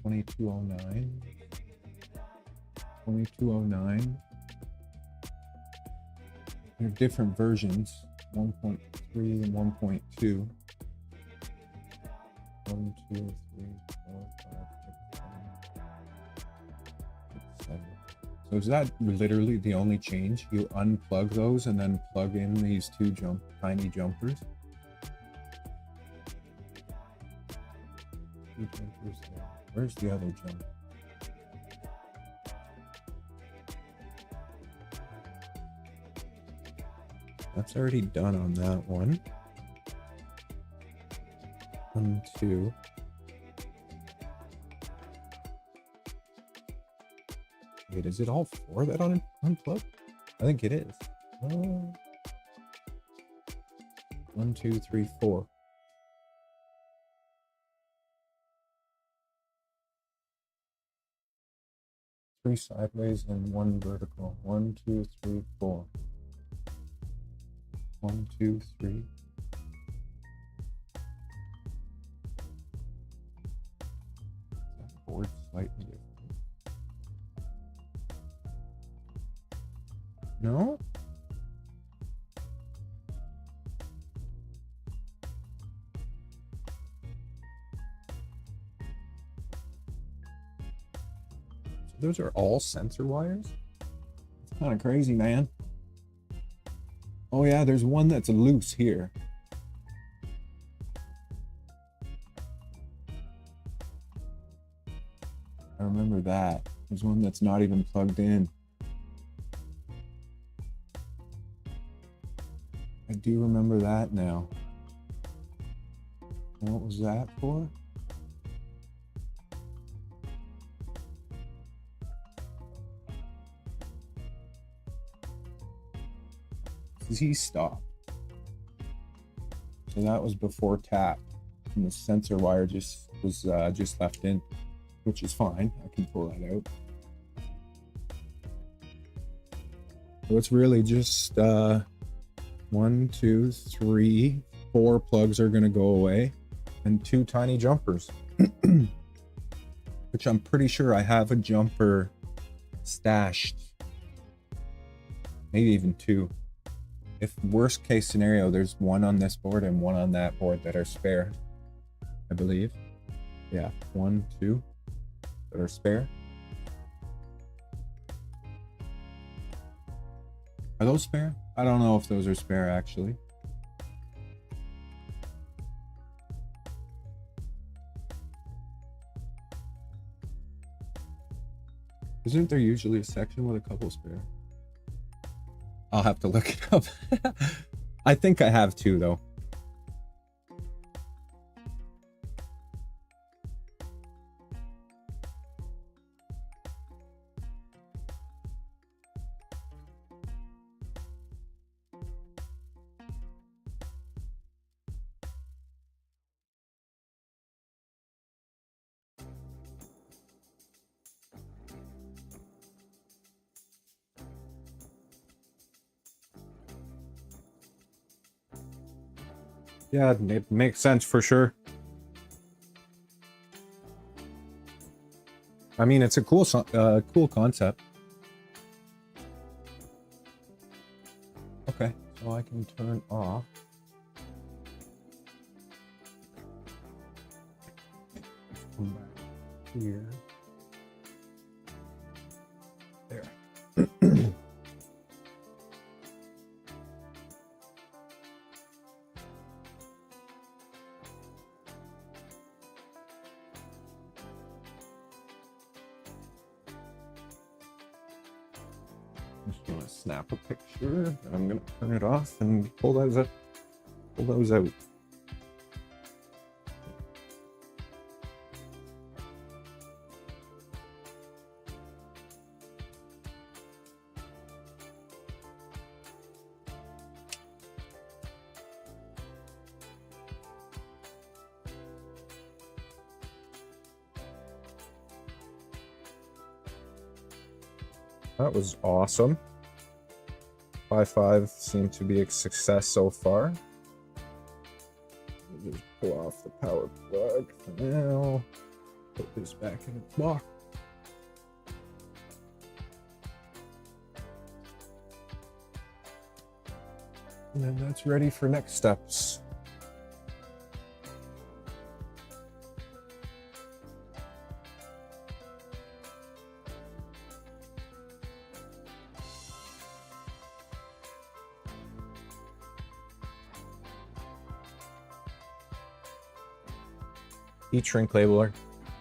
$22.09. $22.09. They're different versions, 1.3 and 1.2. 1, 2, 3, 4, 5, 6, 7. So is that literally the only change? You unplug those and then plug in these 2 tiny jumpers? 2 jumpers there. Where's the other jump? That's already done on that one. 1, 2. Wait, is it all 4 that unplugged? I think it is. 1, 2, 3, 4. Three sideways and 1 vertical. 1, 2, 3, 4. 1, 2, 3. That board slightly different. No? So those are all sensor wires? It's kind of crazy, man. Oh yeah, there's one that's loose here. I remember that. There's one that's not even plugged in. I do remember that now. What was that for? Z-stop. So that was before tap, and the sensor wire just was just left in, which is fine. I can pull that out. So it's really just 1, 2, 3, 4 plugs are going to go away, and 2 tiny jumpers, which I'm pretty sure I have a jumper stashed, maybe even 2. If worst case scenario, there's 1 on this board and 1 on that board that are spare, I believe. Yeah, 1, 2 that are spare. Are those spare? I don't know if those are spare, actually. Isn't there usually a section with a couple spare? I'll have to look it up. I think I have 2, though. Yeah, it makes sense for sure. I mean, it's a cool concept. Okay, so I can turn off. Let's come back here. There. Just gonna snap a picture, and I'm gonna turn it off and pull those out. That was awesome. Pi5 seemed to be a success so far. We'll just pull off the power plug for now. Put this back in its box. And then that's ready for next steps. Heat shrink labeler.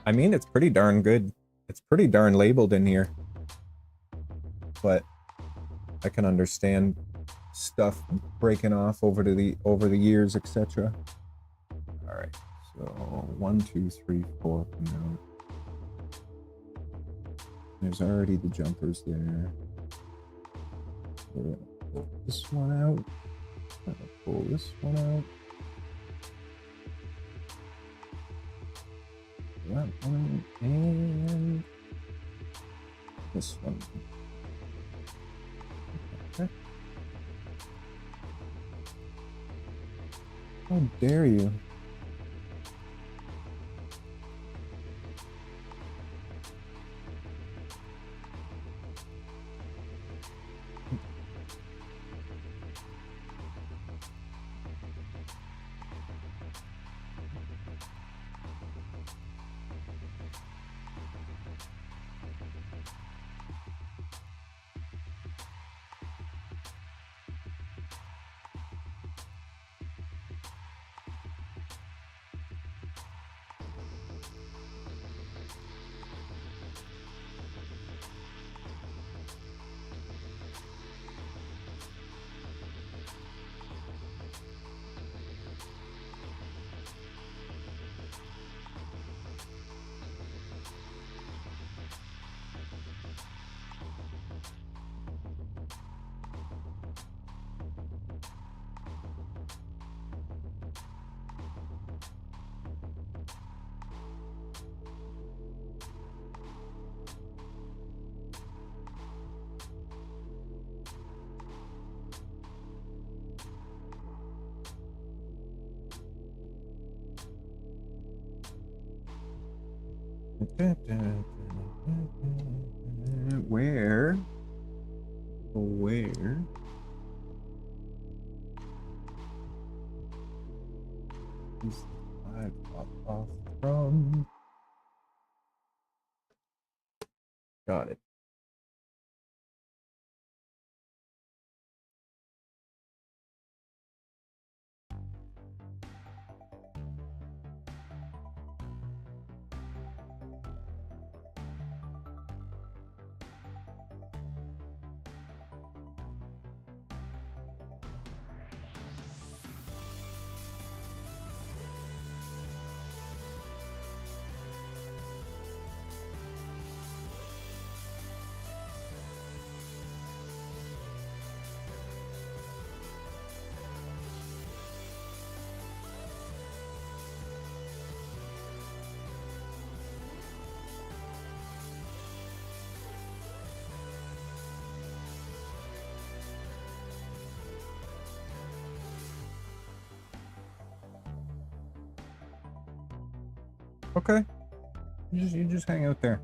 I mean, it's pretty darn good. It's pretty darn labeled in here. But I can understand stuff breaking off over the years, etc. All right, so 1, 2, 3, 4. No, there's already the jumpers there. We're gonna pull this one out. I'm gonna pull this one out. That one and this one. Okay. How dare you? Where is the 5 pop off from? Got it. Okay. You just hang out there.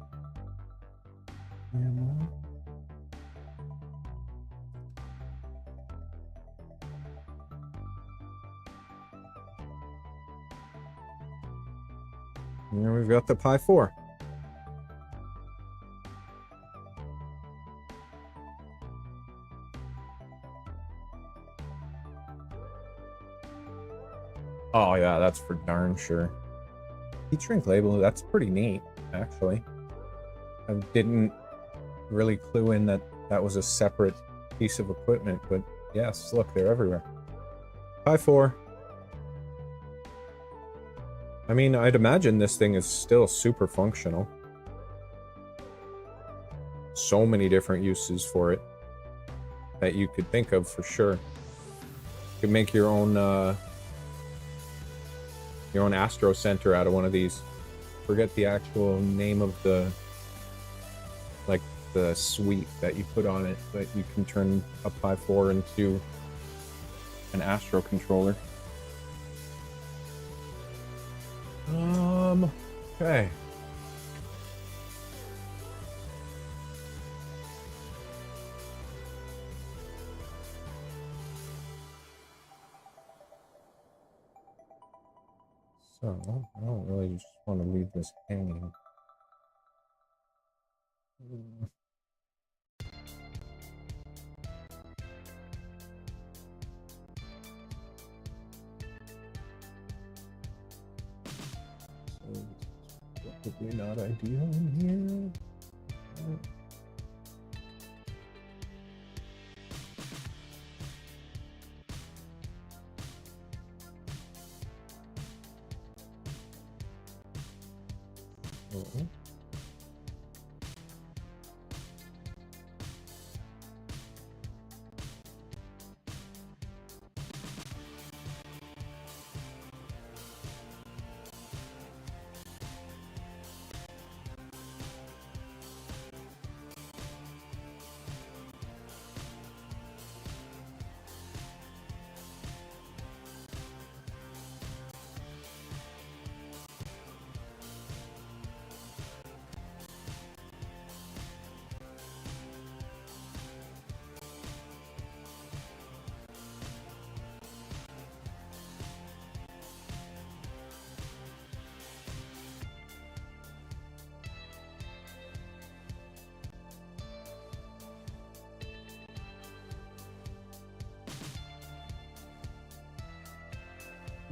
Here we've got the Pi5. Oh yeah, that's for darn sure. Heat shrink label, that's pretty neat, actually. I didn't really clue in that that was a separate piece of equipment, but yes, look, they're everywhere. Pi5. I mean, I'd imagine this thing is still super functional. So many different uses for it that you could think of for sure. You could make your own Astro Center out of one of these. Forget the actual name of the suite that you put on it, but you can turn a Pi5 into an Astro controller. Okay. So, I don't really just want to leave this hanging. So, probably not ideal in here. Oh.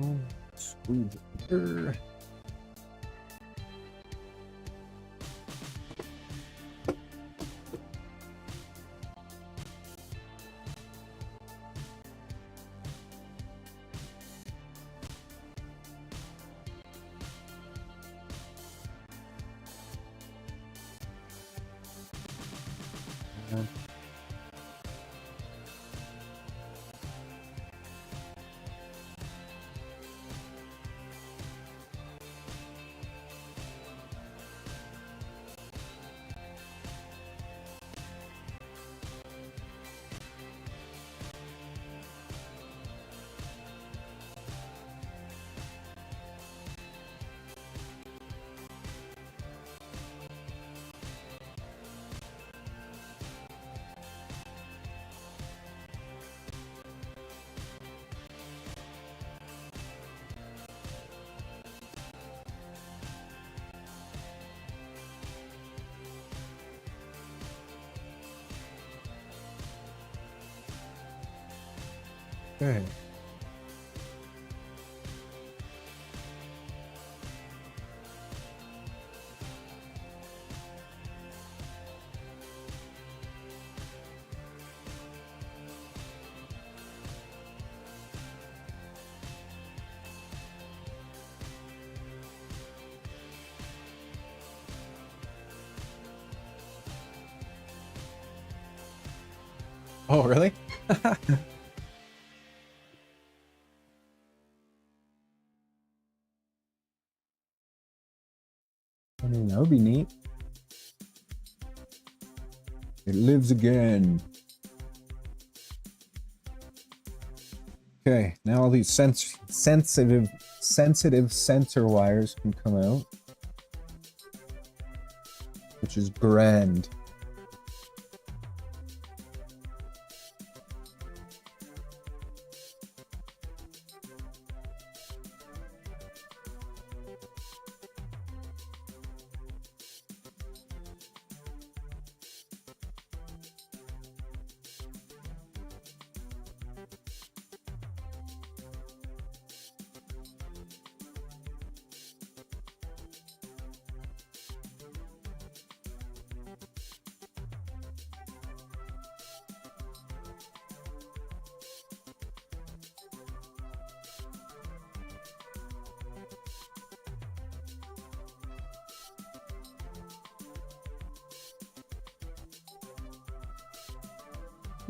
Oh, screwdriver. Okay. Oh, really? I mean, that would be neat. It lives again. Okay, now all these sensitive sensor wires can come out, which is grand.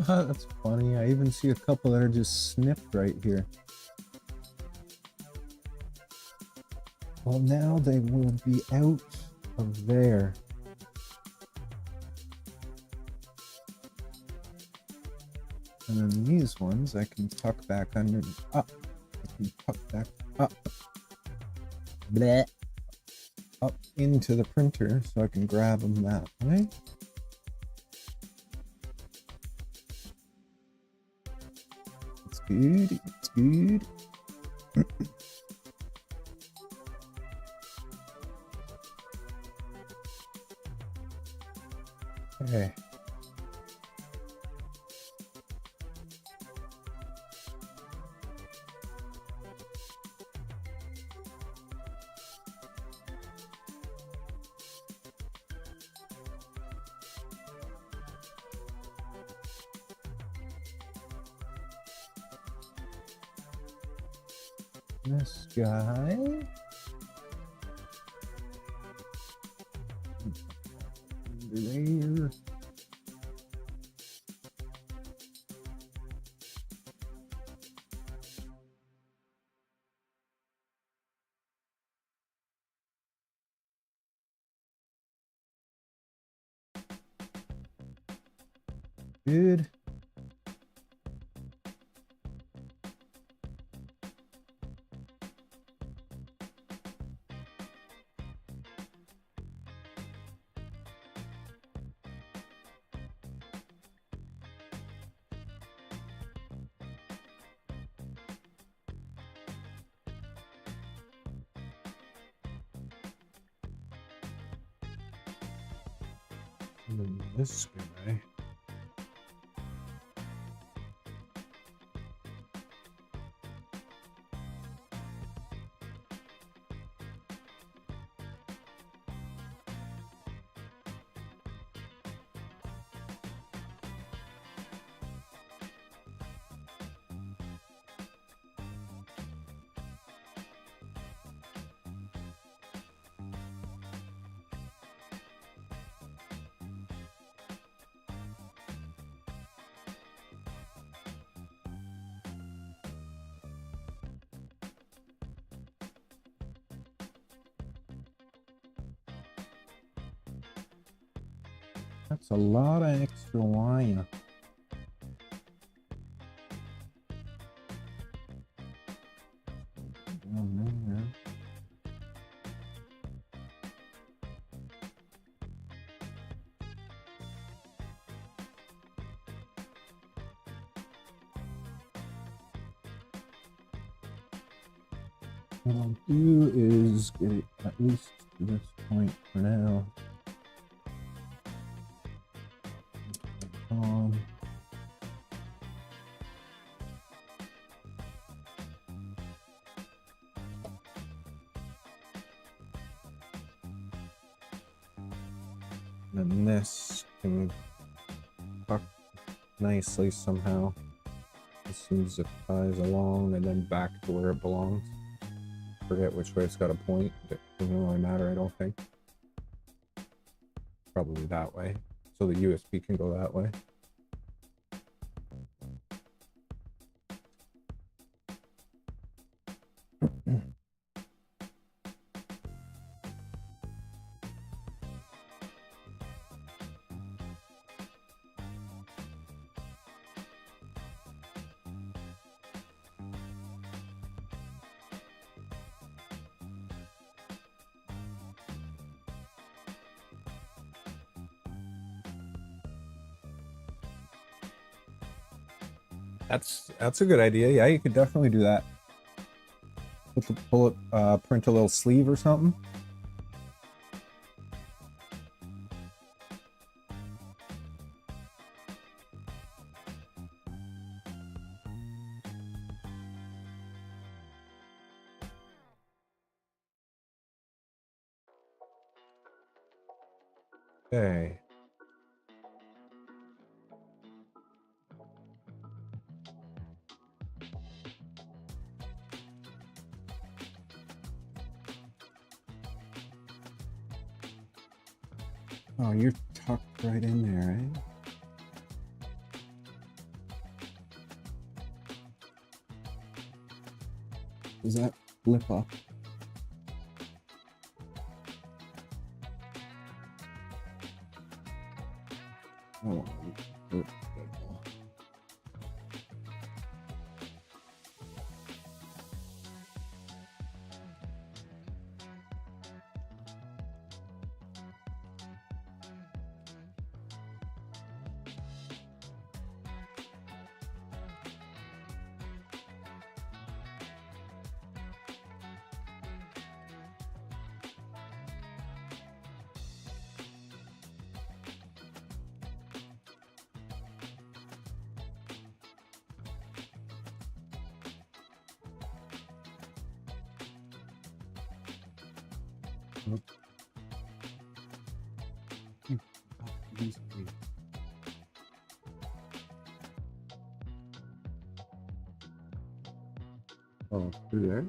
That's funny. I even see a couple that are just snipped right here. Well, now they will be out of there. And then these ones I can tuck back under up. I can tuck back up. Bleh. Up into the printer so I can grab them that way. It's good. It's good. Okay. This guy. there. Good. And then this guy. That's a lot of extra wire. Down there. What I'll do is get it at least to this point for now. And then this can tuck nicely somehow. As soon as it ties along and then back to where it belongs. Forget which way it's got to point. It doesn't really matter, I don't think. Probably that way. So the USB can go that way. That's a good idea. Yeah, you could definitely do that. Print a little sleeve or something. Okay. Oh, you're tucked right in there, eh? Does that flip up? Oh, good. Oh, through there?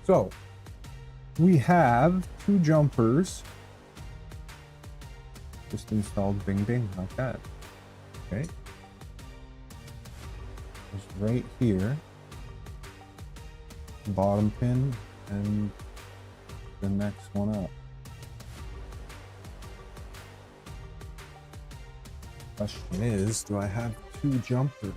So we have 2 jumpers just installed, bing bing, like that. Okay. Just right here, bottom pin, and the next one up. Question is, do I have 2 jumpers?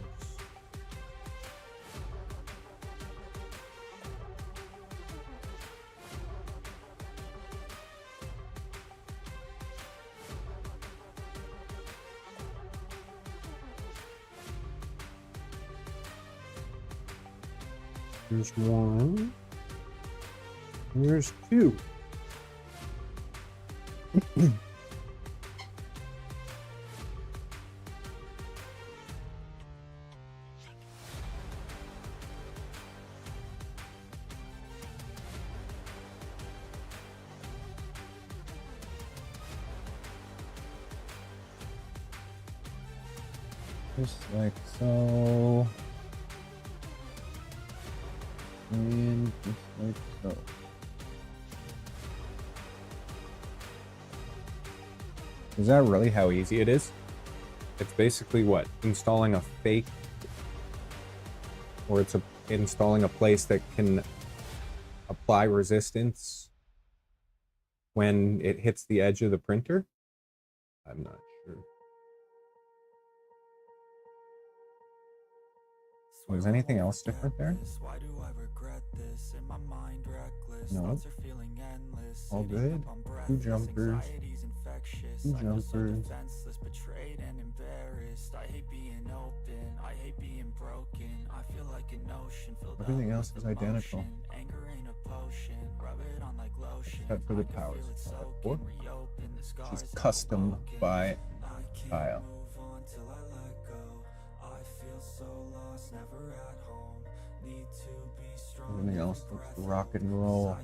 Here's 1. Here's 2. Just like so. And just like so. Is that really how easy it is? It's basically what? Installing a fake, or it's installing a place that can apply resistance when it hits the edge of the printer? I'm not sure. Was anything else different there? No. All good. 2 jumpers. 2 jumpers. Everything else is identical. Except for the power supply. She's custom by Kyle. Everything else looks rock and roll.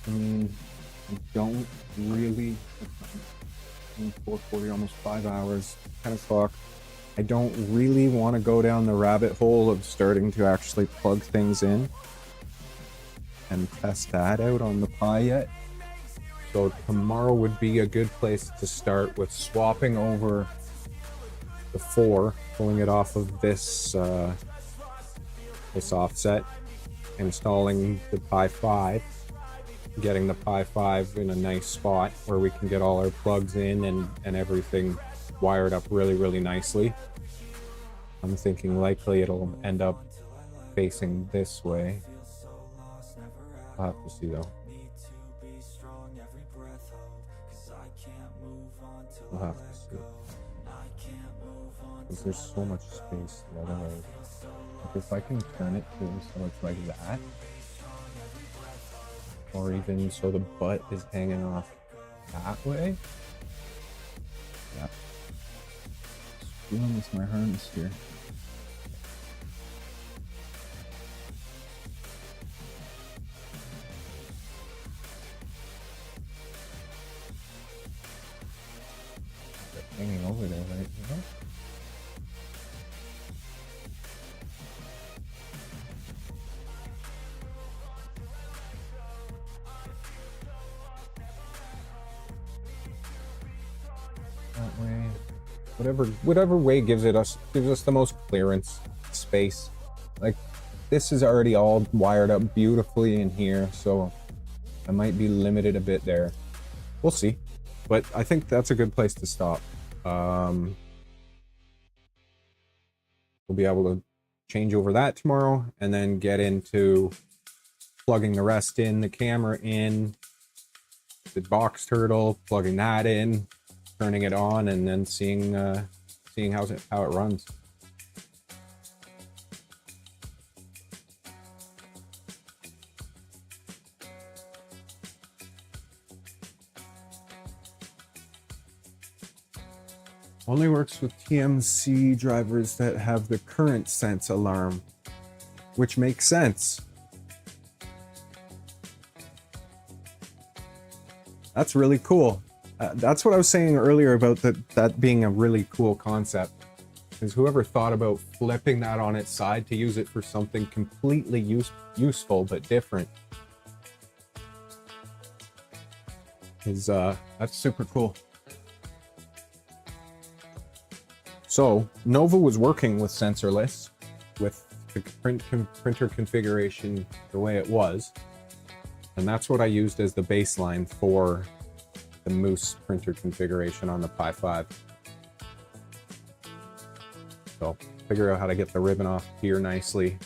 I mean, I don't really, 4:40, almost 5 hours, 10 o'clock. I don't really want to go down the rabbit hole of starting to actually plug things in and test that out on the Pi yet. So tomorrow would be a good place to start with swapping over the 4, pulling it off of this this offset, installing the Pi5, getting the Pi5 in a nice spot where we can get all our plugs in and everything wired up really nicely. I'm thinking likely it'll end up facing this way. I'll have to see though. We'll have to see. Because there's so much space the other way. Like if I can turn it to so it's like that, or even so the butt is hanging off that way. Yeah. Screwing with my harness here. Hanging over there, right? You know? That way, whatever way gives us the most clearance space. Like this is already all wired up beautifully in here, so I might be limited a bit there. We'll see, but I think that's a good place to stop. We'll be able to change over that tomorrow and then get into plugging the rest in, the camera in, the boxturtle, plugging that in, turning it on, and then seeing how it runs. Only works with TMC drivers that have the current sense alarm, which makes sense. That's really cool. That's what I was saying earlier about that being a really cool concept. Is whoever thought about flipping that on its side to use it for something completely useful but different is that's super cool. So Nova was working with sensorless, with the printer configuration the way it was, and that's what I used as the baseline for the Moose printer configuration on the Pi5. So figure out how to get the ribbon off here nicely,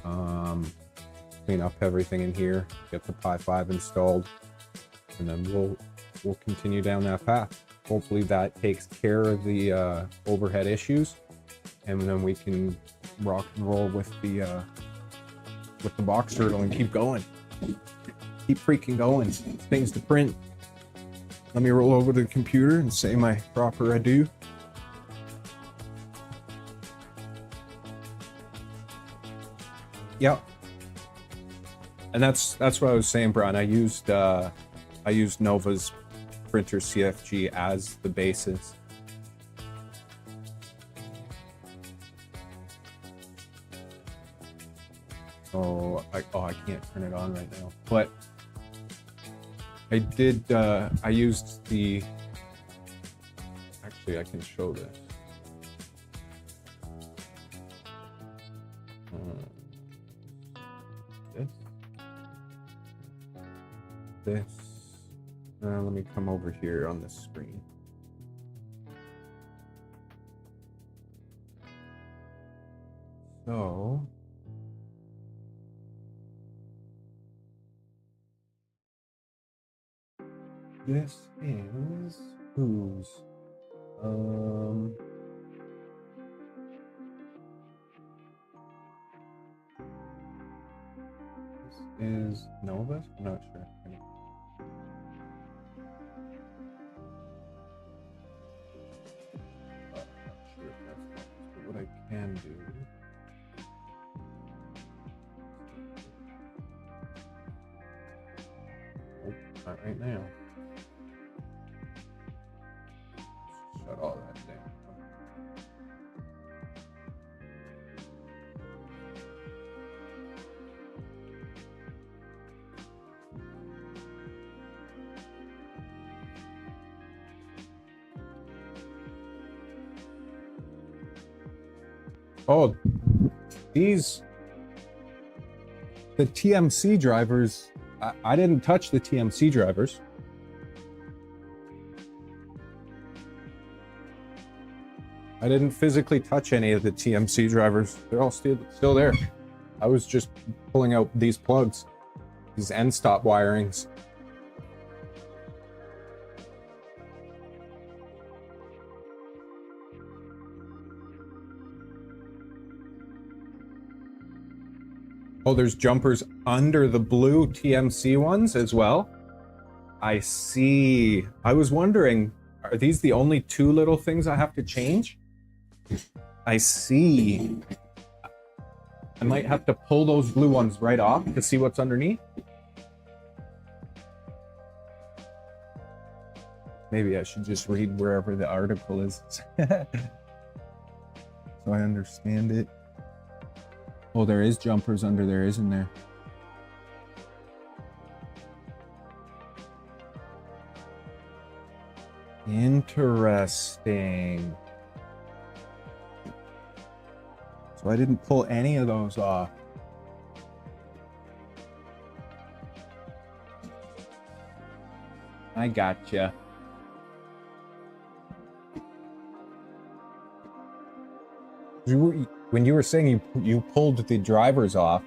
clean up everything in here, get the Pi5 installed, and then we'll continue down that path. Hopefully that takes care of the overhead issues, and then we can rock and roll with the boxturtle and keep going. Keep freaking going. Things to print. Let me roll over to the computer and say my proper adieu. Yep. And that's what I was saying, Brian. I used Nova's printer CFG as the basis. So I can't turn it on right now, but I did. I used the. Actually, I can show this. This. Let me come over here on this screen. So. This is whose? This is Nova's? I'm not sure. What I can do. Nope, not right now. Shut all that down. Oh, the TMC drivers, I didn't touch the TMC drivers. I didn't physically touch any of the TMC drivers. They're all still there. I was just pulling out these plugs, these end stop wirings. Oh, there's jumpers under the blue TMC ones as well? I see. I was wondering, are these the only two little things I have to change? I see. I might have to pull those blue ones right off to see what's underneath. Maybe I should just read wherever the article is. So I understand it. Oh, there is jumpers under there, isn't there? Interesting. So I didn't pull any of those off. I gotcha. When you were saying you pulled the drivers off,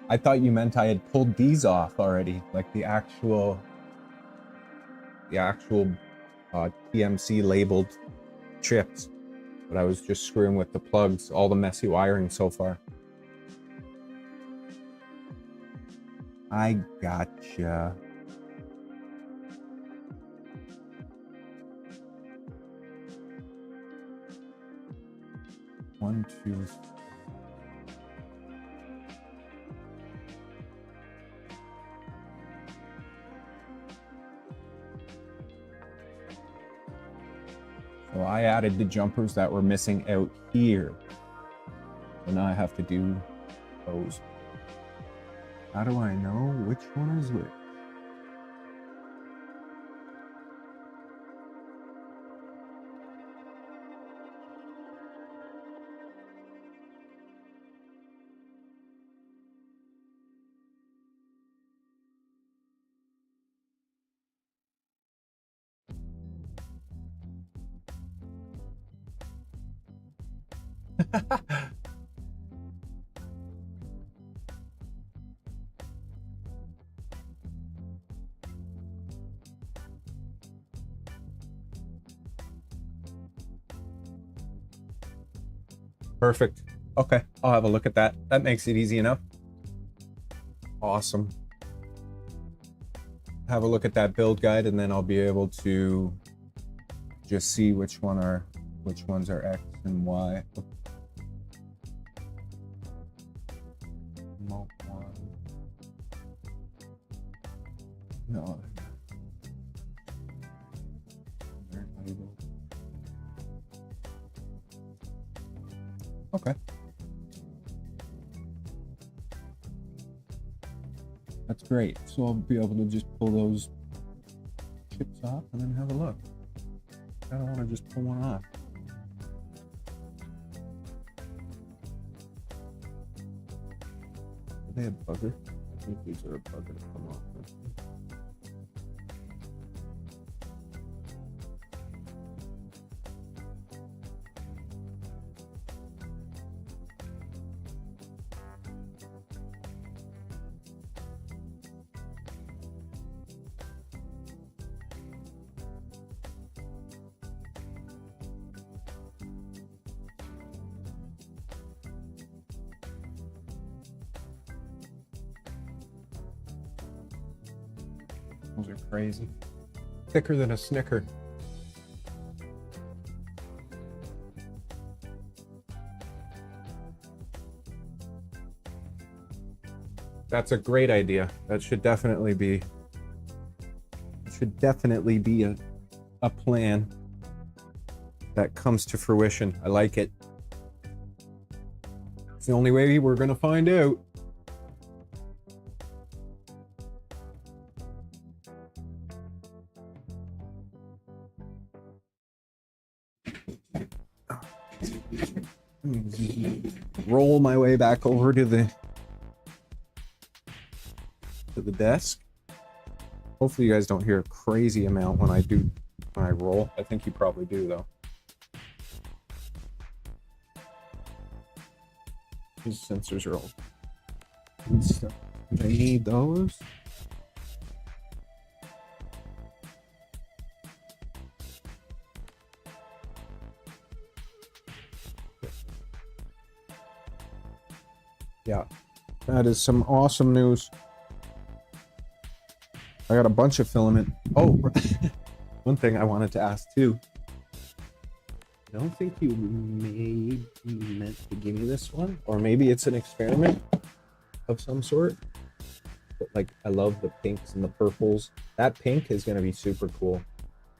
I thought you meant I had pulled these off already, like the actual TMC labeled chips. But I was just screwing with the plugs, all the messy wiring so far. I gotcha. 1, 2. So I added the jumpers that were missing out here. So now I have to do those. How do I know which one is which? Perfect. Okay, I'll have a look at that. That makes it easy enough. Awesome. Have a look at that build guide, and then I'll be able to just see which ones are X and Y. No. Okay. That's great. So I'll be able to just pull those chips off and then have a look. I don't want to just pull one off. Are they a bugger? I think these are a bugger to come off. Those are crazy. Thicker than a Snicker. That's a great idea. That should definitely be a plan that comes to fruition. I like it. It's the only way we're gonna find out. Roll my way back over to the desk. Hopefully you guys don't hear a crazy amount when I roll. I think you probably do though. These sensors are all good stuff. I need those. Yeah, that is some awesome news. I got a bunch of filament. Oh, one thing I wanted to ask too. I don't think you may be meant to give me this one, or maybe it's an experiment of some sort. But like, I love the pinks and the purples. That pink is gonna be super cool.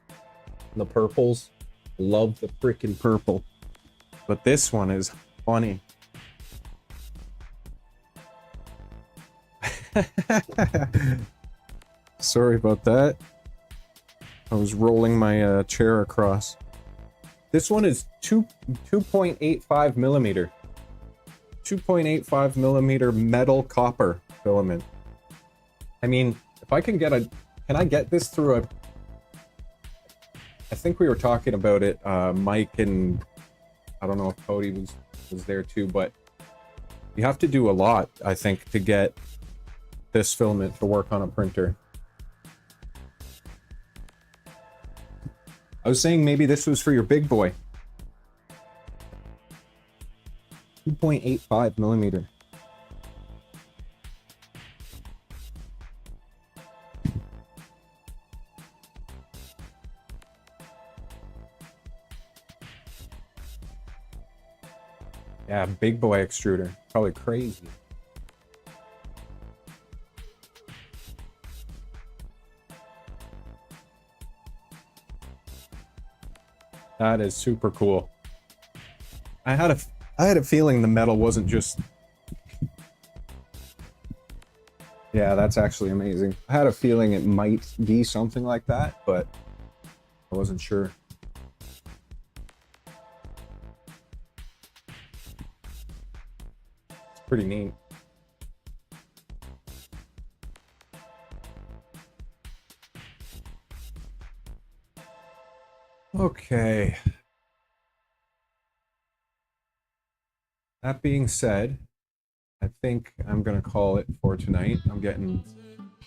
And the purples, love the freaking purple. But this one is funny. Sorry about that. I was rolling my chair across. This one is 2.85 millimeter. 2.85 millimeter metal copper filament. I mean, if I can get can I get this through I think we were talking about it, Mike, and I don't know if Cody was there too, but you have to do a lot, I think, to get this filament to work on a printer. I was saying maybe this was for your big boy. 2.85 millimeter. Yeah, big boy extruder. Probably crazy. That is super cool. I had a feeling the metal wasn't just... Yeah, that's actually amazing. I had a feeling it might be something like that, but I wasn't sure. It's pretty neat. Okay. That being said, I think I'm gonna call it for tonight. I'm getting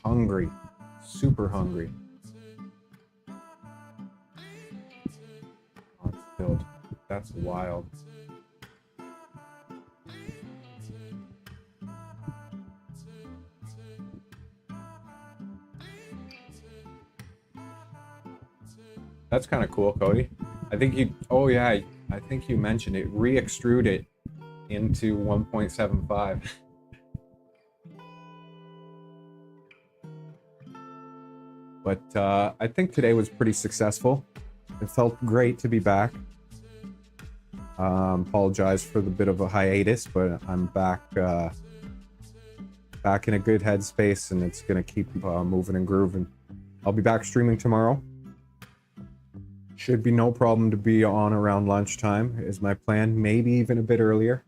hungry, super hungry. Oh, it's filled. That's wild. That's kind of cool, Cody. I think you, oh yeah, I think you mentioned it, re-extrude it into 1.75. But I think today was pretty successful. It felt great to be back. Apologize for the bit of a hiatus, but I'm back back in a good headspace, and it's gonna keep moving and grooving. I'll be back streaming tomorrow. Should be no problem to be on around lunchtime is my plan, maybe even a bit earlier.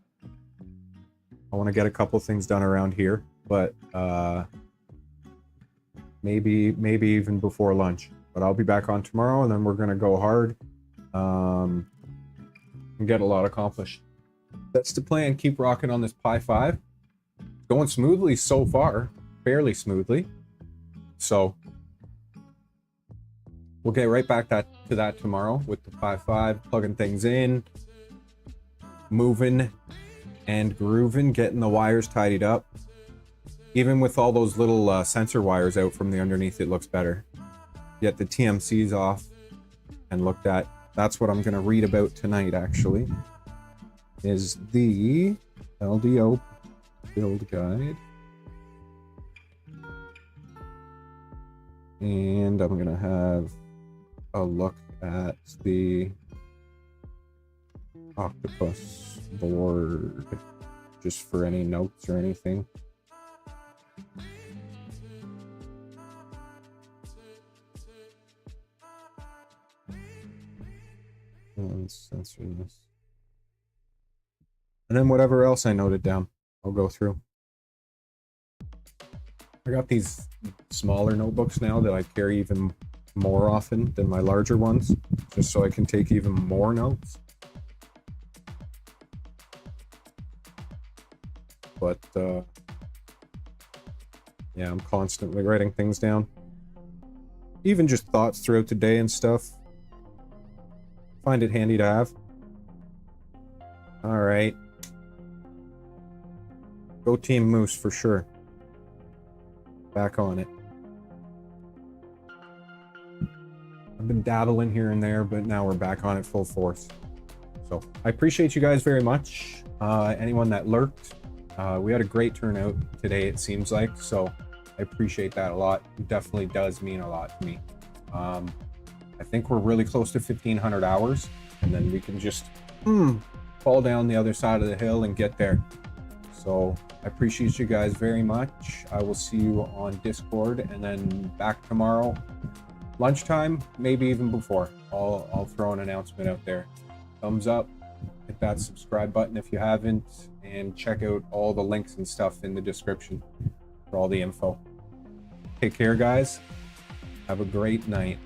I want to get a couple things done around here, but maybe even before lunch. But I'll be back on tomorrow, and then we're gonna go hard and get a lot accomplished. That's the plan. Keep rocking on this Pi5. Going smoothly so far, fairly smoothly. So we'll get right back to that tomorrow with the Pi5, plugging things in, moving and grooving, getting the wires tidied up. Even with all those little sensor wires out from the underneath, it looks better. Get the TMCs off and looked at. That's what I'm going to read about tonight, actually, is the LDO build guide. And I'm going to have a look at the octopus board just for any notes or anything. Let's censor this. And then whatever else I noted down, I'll go through. I got these smaller notebooks now that I carry even more often than my larger ones, just so I can take even more notes. But yeah, I'm constantly writing things down, even just thoughts throughout the day and stuff. Find it handy to have. All right, go Team Moose for sure. Back on it. I've been dabbling here and there, but now we're back on it full force. So I appreciate you guys very much. Anyone that lurked, we had a great turnout today, it seems like, so I appreciate that a lot. It definitely does mean a lot to me. I think we're really close to 1,500 hours, and then we can just fall down the other side of the hill and get there. So I appreciate you guys very much. I will see you on Discord, and then back tomorrow lunchtime, maybe even before. I'll throw an announcement out there. Thumbs up, hit that subscribe button if you haven't, and check out all the links and stuff in the description for all the info. Take care, guys. Have a great night.